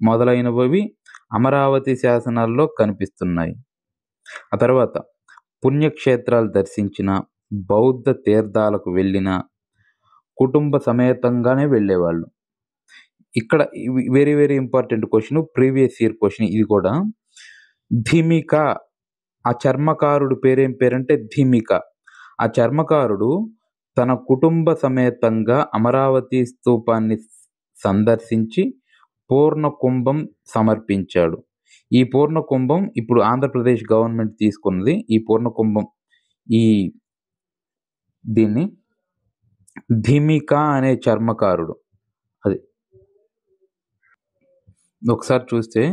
మొదలైనవి అమరావతి శాసనాల్లో కనిపిస్తున్నాయి. ఆ తర్వాత పుణ్యక్షేత్రాలు దర్శించిన, బౌద్ధ తీర్థాలకు వెళ్ళిన కుటుంబ సమేతంగానే వెళ్ళేవాళ్ళు. ఇక్కడ very very important question, previous year question ఇది కూడా. ధిమిక, ఆ చర్మకారుడు పేరంటే ధిమిక. ఆ చర్మకారుడు తన కుటుంబ సమేతంగా అమరావతి స్తూపాన్ని సందర్శించి పూర్ణ కుంభం సమర్పించాడు. ఈ పూర్ణ కుంభం ఇప్పుడు ఆంధ్రప్రదేశ్ గవర్నమెంట్ తీసుకున్నది. ఈ పూర్ణ కుంభం దీన్ని ధిమిక అనే చర్మకారుడు. అది ఒకసారి చూస్తే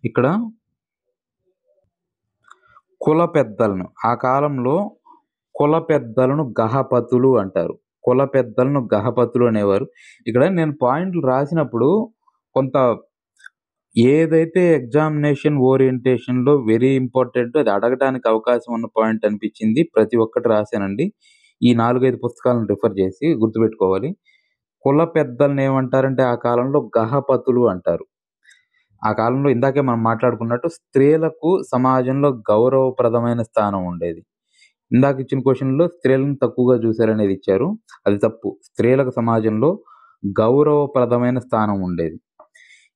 ఇక్కడ కుల పెద్దలను, ఆ కాలంలో కుల పెద్దలను గహపతులు అంటారు. కుల పెద్దలను గహపతులు అనేవారు. ఇక్కడ నేను పాయింట్లు రాసినప్పుడు కొంత ఏదైతే ఎగ్జామినేషన్ ఓరియంటేషన్‌లో వెరీ ఇంపార్టెంట్ అది అడగడానికి అవకాశం ఉన్న పాయింట్ అనిపించింది. ప్రతి ఒక్కటి రాసానండి. ఈ 4, 5 పుస్తకాలను రిఫర్ చేసి గుర్తుపెట్టుకోవాలి. కుల పెద్దల్ని ఏమంటారంటే ఆ కాలంలో గహపతులు అంటారు. ఆ కాలంలో ఇందాకే మనం మాట్లాడుకున్నట్టు స్త్రీలకు సమాజంలో గౌరవప్రదమైన స్థానం ఉండేది. ఇందాక ఇచ్చిన క్వెషన్‌లో స్త్రీలను తక్కువగా చూసారనేది ఇచ్చారు. అది తప్పు. స్త్రీలకు సమాజంలో గౌరవప్రదమైన స్థానం ఉండేది.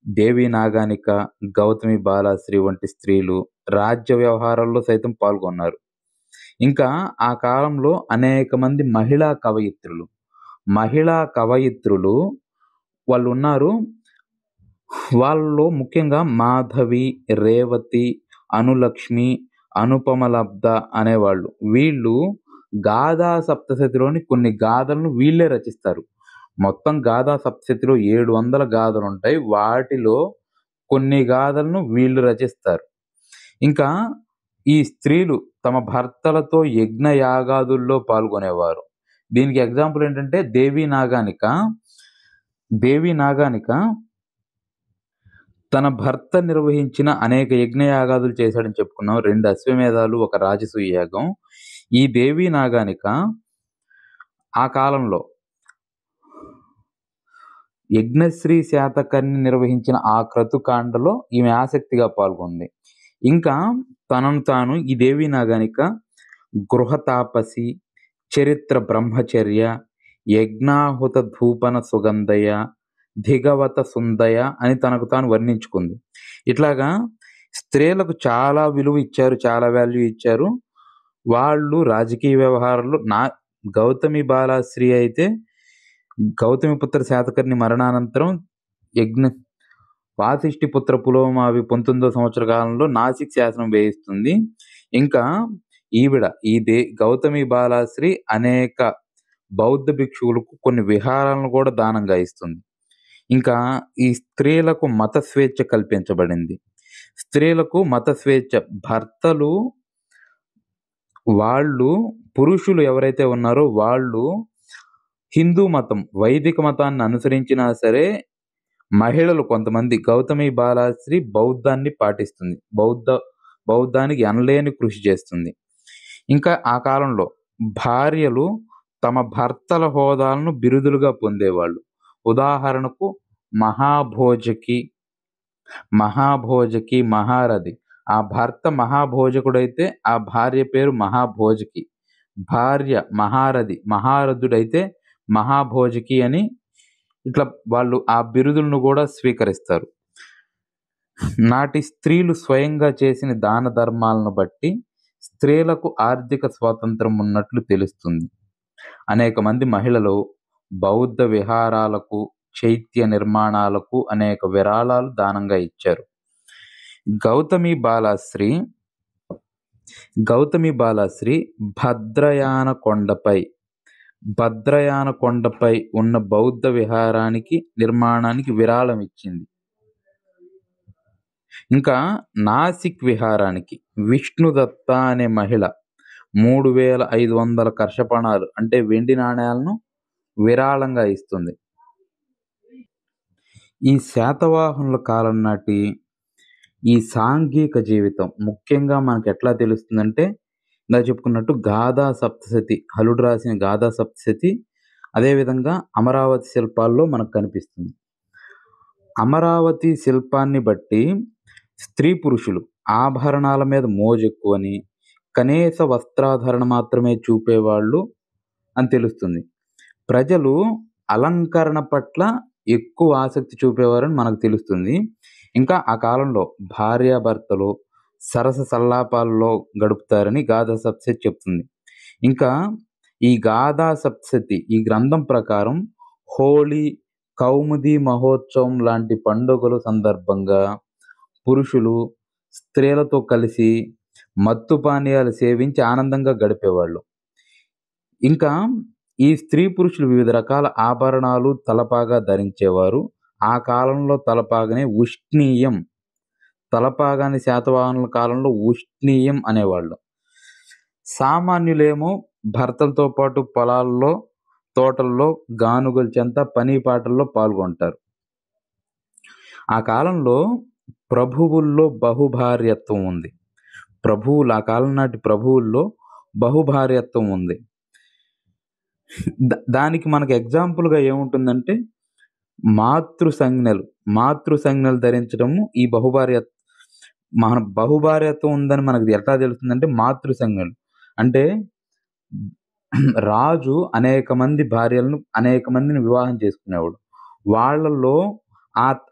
దేవి నాగానిక, గౌతమి బాలాశ్రీ వంటి స్త్రీలు రాజ్య వ్యవహారాల్లో సైతం పాల్గొన్నారు. ఇంకా ఆ కాలంలో అనేక మంది మహిళా కవయిత్రులు వాళ్ళున్నారు. వాళ్ళలో ముఖ్యంగా మాధవి, రేవతి, అనులక్ష్మి, అనుపమలబ్ధ అనేవాళ్ళు. వీళ్ళు గాథా సప్తశతిలోని కొన్ని గాథలను వీళ్ళే రచిస్తారు. మొత్తం గాథా సప్తశతిలో 700 గాథలుంటాయి. వాటిలో కొన్ని గాథలను వీళ్ళు రచిస్తారు. ఇంకా ఈ స్త్రీలు తమ భర్తలతో యజ్ఞ యాగాదుల్లో పాల్గొనేవారు. దీనికి ఎగ్జాంపుల్ ఏంటంటే దేవి నాగానిక తన భర్త నిర్వహించిన అనేక యజ్ఞయాగాదులు చేశాడని చెప్పుకున్నాం. 2 అశ్వమేధాలు, 1 రాజసూయ యాగం. ఈ దేవి నాగానిక ఆ కాలంలో యజ్ఞశ్రీ శాతకర్ణి నిర్వహించిన ఆ క్రతుకాండలో ఈమె ఆసక్తిగా పాల్గొంది. ఇంకా తనను తాను ఈ దేవి నాగానిక గృహతాపసి, చరిత్ర బ్రహ్మచర్య, యజ్ఞాహుత ధూపన సుగంధయ, ధిగవత సుందయ అని తనకు తాను వర్ణించుకుంది. ఇట్లాగా స్త్రీలకు చాలా విలువ ఇచ్చారు, చాలా వాల్యూ ఇచ్చారు. వాళ్ళు రాజకీయ వ్యవహారాల్లో గౌతమి బాలాశ్రీ అయితే గౌతమిపుత్ర శాతకర్ణి మరణానంతరం వాసిష్ఠిపుత్ర పులోమావి 19వ సంవత్సర కాలంలో నాసిక్ శాసనం వేయిస్తుంది. ఇంకా ఈవిడ గౌతమి బాలాశ్రీ అనేక బౌద్ధ భిక్షువులకు కొన్ని విహారాలను కూడా దానంగా ఇస్తుంది. ఇంకా ఈ స్త్రీలకు మత స్వేచ్ఛ కల్పించబడింది. స్త్రీలకు మత స్వేచ్ఛ పురుషులు ఎవరైతే ఉన్నారో వాళ్ళు హిందూ మతం, వైదిక మతాన్ని అనుసరించినా సరే మహిళలు కొంతమంది గౌతమి బాలాశ్రీ బౌద్ధాన్ని పాటిస్తుంది. బౌద్ధానికి ఎనలేని కృషి చేస్తుంది. ఇంకా ఆ కాలంలో భార్యలు తమ భర్తల హోదాలను బిరుదులుగా పొందేవాళ్ళు. ఉదాహరణకు మహాభోజకి, మహారథి. ఆ భర్త మహాభోజకుడైతే ఆ భార్య పేరు మహాభోజకి. భార్య మహారథుడైతే మహాభోజకి అని ఇట్లా వాళ్ళు ఆ బిరుదులను కూడా స్వీకరిస్తారు. నాటి స్త్రీలు స్వయంగా చేసిన దాన ధర్మాలను బట్టి స్త్రీలకు ఆర్థిక స్వాతంత్రం ఉన్నట్లు తెలుస్తుంది. అనేక మంది మహిళలు బౌద్ధ విహారాలకు, చైత్య నిర్మాణాలకు అనేక విరాళాలు దానంగా ఇచ్చారు. గౌతమి బాలాశ్రీ భద్రయాన కొండపై ఉన్న బౌద్ధ విహారానికి నిర్మాణానికి విరాళం ఇచ్చింది. ఇంకా నాసిక్ విహారానికి విష్ణుదత్త అనే మహిళ 3500 కర్షపణాలు అంటే వెండి నాణేలను విరాళంగా ఇస్తుంది. ఈ శాతవాహనుల కాలం నాటి ఈ సాంఘిక జీవితం ముఖ్యంగా మనకు ఎట్లా తెలుస్తుందంటే ఇందాక చెప్పుకున్నట్టు గాథా సప్తశతి, హలుడు రాసిన గాథా సప్తశతి, అదేవిధంగా అమరావతి శిల్పాల్లో మనకు కనిపిస్తుంది. అమరావతి శిల్పాన్ని బట్టి స్త్రీ పురుషులు ఆభరణాల మీద మోజెక్కువని, కనీస వస్త్రాధరణ మాత్రమే చూపేవాళ్ళు అని తెలుస్తుంది. ప్రజలు అలంకరణ పట్ల ఎక్కువ ఆసక్తి చూపేవారని మనకు తెలుస్తుంది. ఇంకా ఆ కాలంలో భార్యాభర్తలు సరస సల్లాపాల్లో గడుపుతారని గాథా సప్తశతి చెప్తుంది. ఇంకా ఈ గాథా సప్తశతి ఈ గ్రంథం ప్రకారం హోళీ, కౌముది మహోత్సవం లాంటి పండుగల సందర్భంగా పురుషులు స్త్రీలతో కలిసి మత్తు పానీయాలు సేవించి ఆనందంగా గడిపేవాళ్ళు. ఇంకా ఈ స్త్రీ పురుషులు వివిధ రకాల ఆభరణాలు తలపాగా ధరించేవారు. ఆ కాలంలో తలపాగనే ఉష్ణీయం, తలపాగాని శాతవాహనుల కాలంలో ఉష్ణీయం అనేవాళ్ళు. సామాన్యులేమో భర్తలతో పాటు పొలాల్లో, తోటల్లో, గానుగల చెంత, పని పాటల్లో పాల్గొంటారు. ఆ కాలంలో ప్రభువుల్లో బహుభార్యత్వం ఉంది. ఆ కాలం నాటి ప్రభువుల్లో బహుభార్యత్వం ఉంది. దానికి మనకు ఎగ్జాంపుల్‌గా ఏముంటుందంటే మాతృ సంజ్ఞలు ధరించడము ఈ బహుభార్యత్వం ఉందని మనకు ఎట్లా తెలుస్తుందంటే మాతృ సంజ్ఞలు. అంటే రాజు అనేక మందిని వివాహం చేసుకునేవాడు. వాళ్ళలో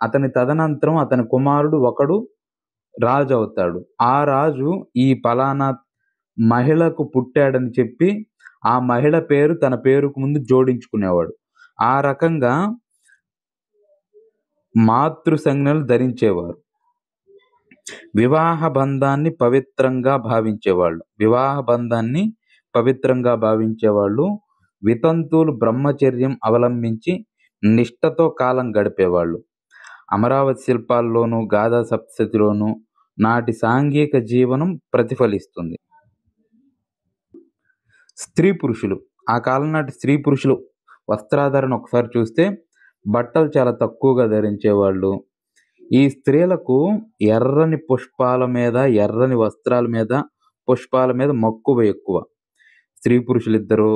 అతని తదనంతరం అతని కుమారుడు ఒకడు రాజు అవుతాడు. ఆ రాజు ఈ పలానా మహిళకు పుట్టాడని చెప్పి ఆ మహిళ పేరు తన పేరుకు ముందు జోడించుకునేవాడు. ఆ రకంగా మాతృ సంజ్ఞలు ధరించేవారు. వివాహ బంధాన్ని పవిత్రంగా భావించేవాళ్ళు. వితంతువులు బ్రహ్మచర్యం అవలంబించి నిష్ఠతో కాలం గడిపేవాళ్ళు. అమరావతి శిల్పాల్లోనూ, గాథా సప్తశతిలోనూ నాటి సాంఘిక జీవనం ప్రతిఫలిస్తుంది. స్త్రీ పురుషులు ఆ కాలం నాటి స్త్రీ పురుషులు వస్త్రాధారణ ఒకసారి చూస్తే బట్టలు చాలా తక్కువగా ధరించేవాళ్ళు. ఈ స్త్రీలకు ఎర్రని వస్త్రాల మీద, పుష్పాల మీద మక్కువ ఎక్కువ. స్త్రీ పురుషులిద్దరూ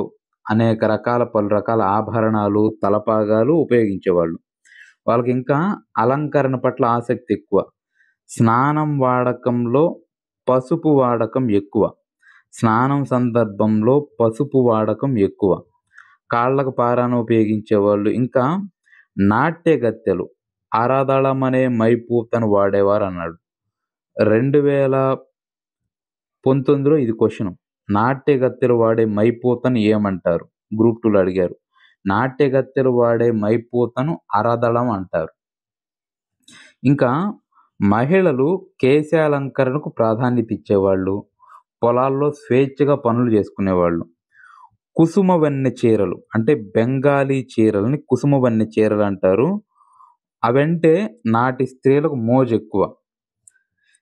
పలు రకాల ఆభరణాలు, తలపాగాలు ఉపయోగించేవాళ్ళు. వాళ్ళకింకా అలంకరణ పట్ల ఆసక్తి ఎక్కువ. స్నానం వాడకంలో పసుపు వాడకం ఎక్కువ. స్నానం సందర్భంలో పసుపు వాడకం ఎక్కువ. కాళ్ళకు పారాన ఉపయోగించేవాళ్ళు. ఇంకా నాట్యగత్తెలు అరదళమనే మైపూతను వాడేవారన్నాడు. 2019లో ఇది క్వెషను. నాట్యగత్తెలు వాడే మైపూతను ఏమంటారు? గ్రూప్ 2లో అడిగారు. నాట్యగత్తెలు వాడే మైపూతను అరదళం అంటారు. ఇంకా మహిళలు కేశాలంకరణకు ప్రాధాన్యత ఇచ్చేవాళ్ళు. పొలాల్లో స్వేచ్ఛగా పనులు చేసుకునేవాళ్ళు. కుసుమవన్నె చీరలు అంటే బెంగాలీ చీరలని కుసుమవన్నె చీరలు అంటారు. అవంటే నాటి స్త్రీలకు మోజెక్కువ.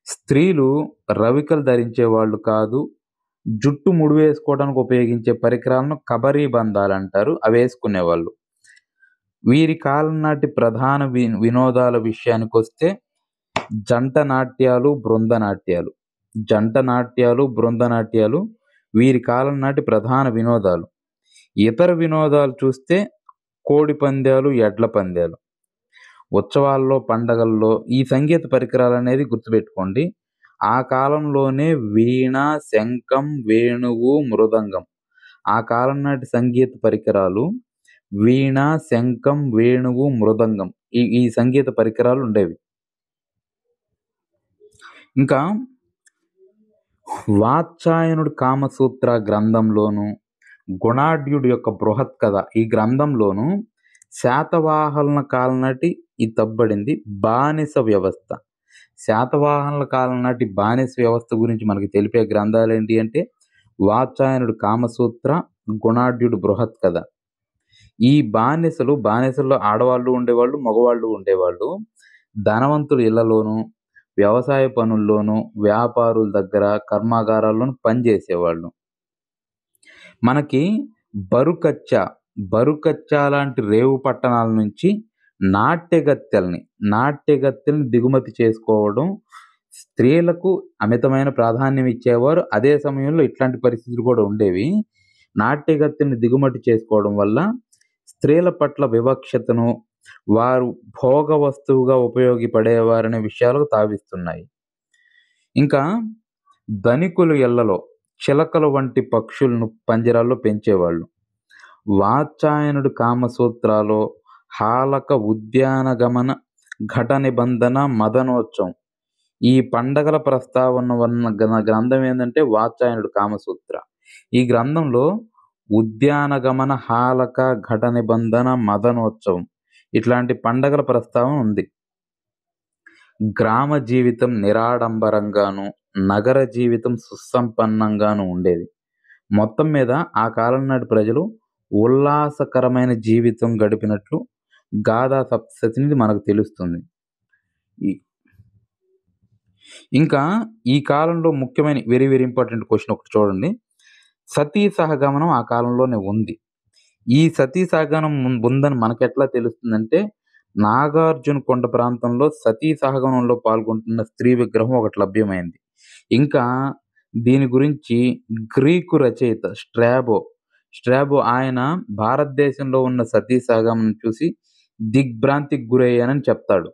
స్త్రీలు రవికలు ధరించేవాళ్ళు కాదు. జుట్టు ముడివేసుకోవడానికి ఉపయోగించే పరికరాలను కబరీ బంధాలంటారు. అవేసుకునేవాళ్ళు. వీరి కాలం నాటి ప్రధాన వినోదాల విషయానికొస్తే జంట నాట్యాలు, బృంద నాట్యాలు వీరి కాలం నాటి ప్రధాన వినోదాలు. ఇతర వినోదాలు చూస్తే కోడి పందాలు, ఎడ్ల పందాలు. ఉత్సవాల్లో, పండగల్లో ఈ సంగీత పరికరాలనేది గుర్తుపెట్టుకోండి. ఆ కాలంలోనే వీణ, శంఖం, వేణువు, మృదంగం. ఆ కాలం నాటి సంగీత పరికరాలు వీణ, శంఖం, వేణువు, మృదంగం. ఈ సంగీత పరికరాలు ఉండేవి. ఇంకా వాత్సాయనుడి కామసూత్ర గ్రంథంలోను, గుణాఢ్యుడి యొక్క బృహత్ కథ ఈ గ్రంథంలోను శాతవాహనుల కాలం నాటి తబ్బడింది బానిస వ్యవస్థ. శాతవాహనుల కాలం నాటి బానిస వ్యవస్థ గురించి మనకి తెలిపే గ్రంథాలు ఏంటి అంటే వాత్సాయనుడు కామసూత్ర, గుణాఢ్యుడు బృహత్ కథ. ఈ బానిసల్లో ఆడవాళ్ళు ఉండేవాళ్ళు, మగవాళ్ళు ఉండేవాళ్ళు. ధనవంతుల ఇళ్లలోను, వ్యవసాయ పనుల్లోనూ, వ్యాపారుల దగ్గర, కర్మాగారాల్లోనూ పనిచేసేవాళ్ళు. మనకి బరుకచ్చా లాంటి రేవు పట్టణాల నుంచి నాట్యగత్తెల్ని దిగుమతి చేసుకోవడం స్త్రీలకు అమితమైన ప్రాధాన్యం ఇచ్చేవారు. అదే సమయంలో ఇట్లాంటి పరిస్థితులు కూడా ఉండేవి. నాట్యగత్తెల్ని దిగుమతి చేసుకోవడం వల్ల స్త్రీల పట్ల వివక్షతను, వారు భోగ వస్తువుగా ఉపయోగపడేవారనే విషయాలకు తావిస్తున్నాయి. ఇంకా ధనికుల ఇళ్లలో చిలకలు వంటి పక్షులను పంజరాల్లో పెంచేవాళ్ళు. వాత్సాయనుడు కామసూత్రాలో హాలక, ఉద్యానగమన, ఘట నిబంధన, మదనోత్సవం ఈ పండగల ప్రస్తావన ఉన్న గ్రంథం ఏంటంటే వాత్సాయనుడు కామసూత్ర. ఈ గ్రంథంలో ఉద్యానగమన, హాలక, ఘట నిబంధన, మదనోత్సవం ఇట్లాంటి పండగల ప్రస్తావన ఉంది. గ్రామ జీవితం నిరాడంబరంగాను, నగర జీవితం సుసంపన్నంగాను ఉండేది. మొత్తం మీద ఆ కాలం నాటి ప్రజలు ఉల్లాసకరమైన జీవితం గడిపినట్లు గాథా సప్తశతి నుండి మనకు తెలుస్తుంది. ఇంకా ఈ కాలంలో ముఖ్యమైన వెరీ వెరీ ఇంపార్టెంట్ క్వశ్చన్ ఒకటి చూడండి. సతీ సహగమనం ఆ కాలంలోనే ఉంది. ఈ సతీ సహగమనం ఉందని మనకెట్లా తెలుస్తుందంటే, నాగార్జునకొండ ప్రాంతంలో సతీ సహగమనంలో పాల్గొంటున్న స్త్రీ విగ్రహం ఒకటి లభ్యమైంది. ఇంకా దీని గురించి గ్రీకు రచయిత స్ట్రాబో ఆయన భారతదేశంలో ఉన్న సతీ సహగమనం చూసి దిగ్భ్రాంతికి గురయ్యానని చెప్తాడు.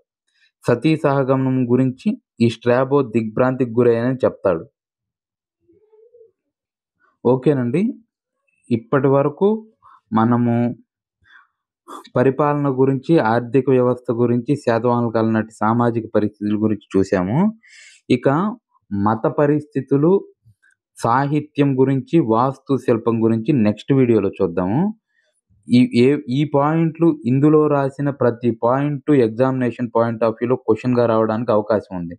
సతీ సహగమనం గురించి ఈ స్ట్రాబో దిగ్భ్రాంతికి గురయ్యానని చెప్తాడు. ఓకేనండి. ఇప్పటి వరకు మనము పరిపాలన గురించి, ఆర్థిక వ్యవస్థ గురించి, శాతవాహనుల కాలం నాటి సామాజిక పరిస్థితుల గురించి చూసాము. ఇక మత పరిస్థితులు, సాహిత్యం గురించి, వాస్తు శిల్పం గురించి నెక్స్ట్ వీడియోలో చూద్దాము. ఈ పాయింట్లు ఇందులో రాసిన ప్రతి పాయింట్ ఎగ్జామినేషన్ పాయింట్ ఆఫ్ వ్యూలో క్వెషన్‌గా రావడానికి అవకాశం ఉంది.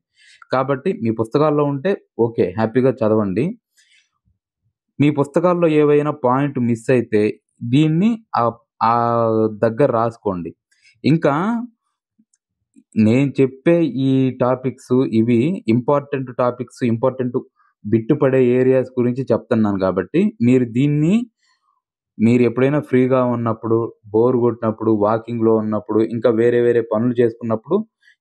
కాబట్టి మీ పుస్తకాల్లో ఉంటే ఓకే. హ్యాపీగా చదవండి. మీ పుస్తకాల్లో ఏవైనా పాయింట్ మిస్ అయితే దీన్ని దగ్గర రాసుకోండి. ఇంకా నేను చెప్పే ఈ టాపిక్స్ ఇవి ఇంపార్టెంట్ టాపిక్స్, ఇంపార్టెంట్ బిట్ పడే ఏరియాస్ గురించి చెప్తున్నాను కాబట్టి మీరు ఎప్పుడైనా ఫ్రీగా ఉన్నప్పుడు, బోర్ కొట్టినప్పుడు, వాకింగ్‌లో ఉన్నప్పుడు, ఇంకా వేరే వేరే పనులు చేసుకున్నప్పుడు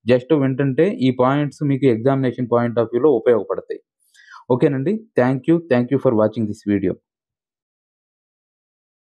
జస్ట్ వింటుంటే ఈ పాయింట్స్ మీకు ఎగ్జామినేషన్ పాయింట్ ఆఫ్ వ్యూలో ఉపయోగపడతాయి. ఓకేనండి. Thank you for watching this video.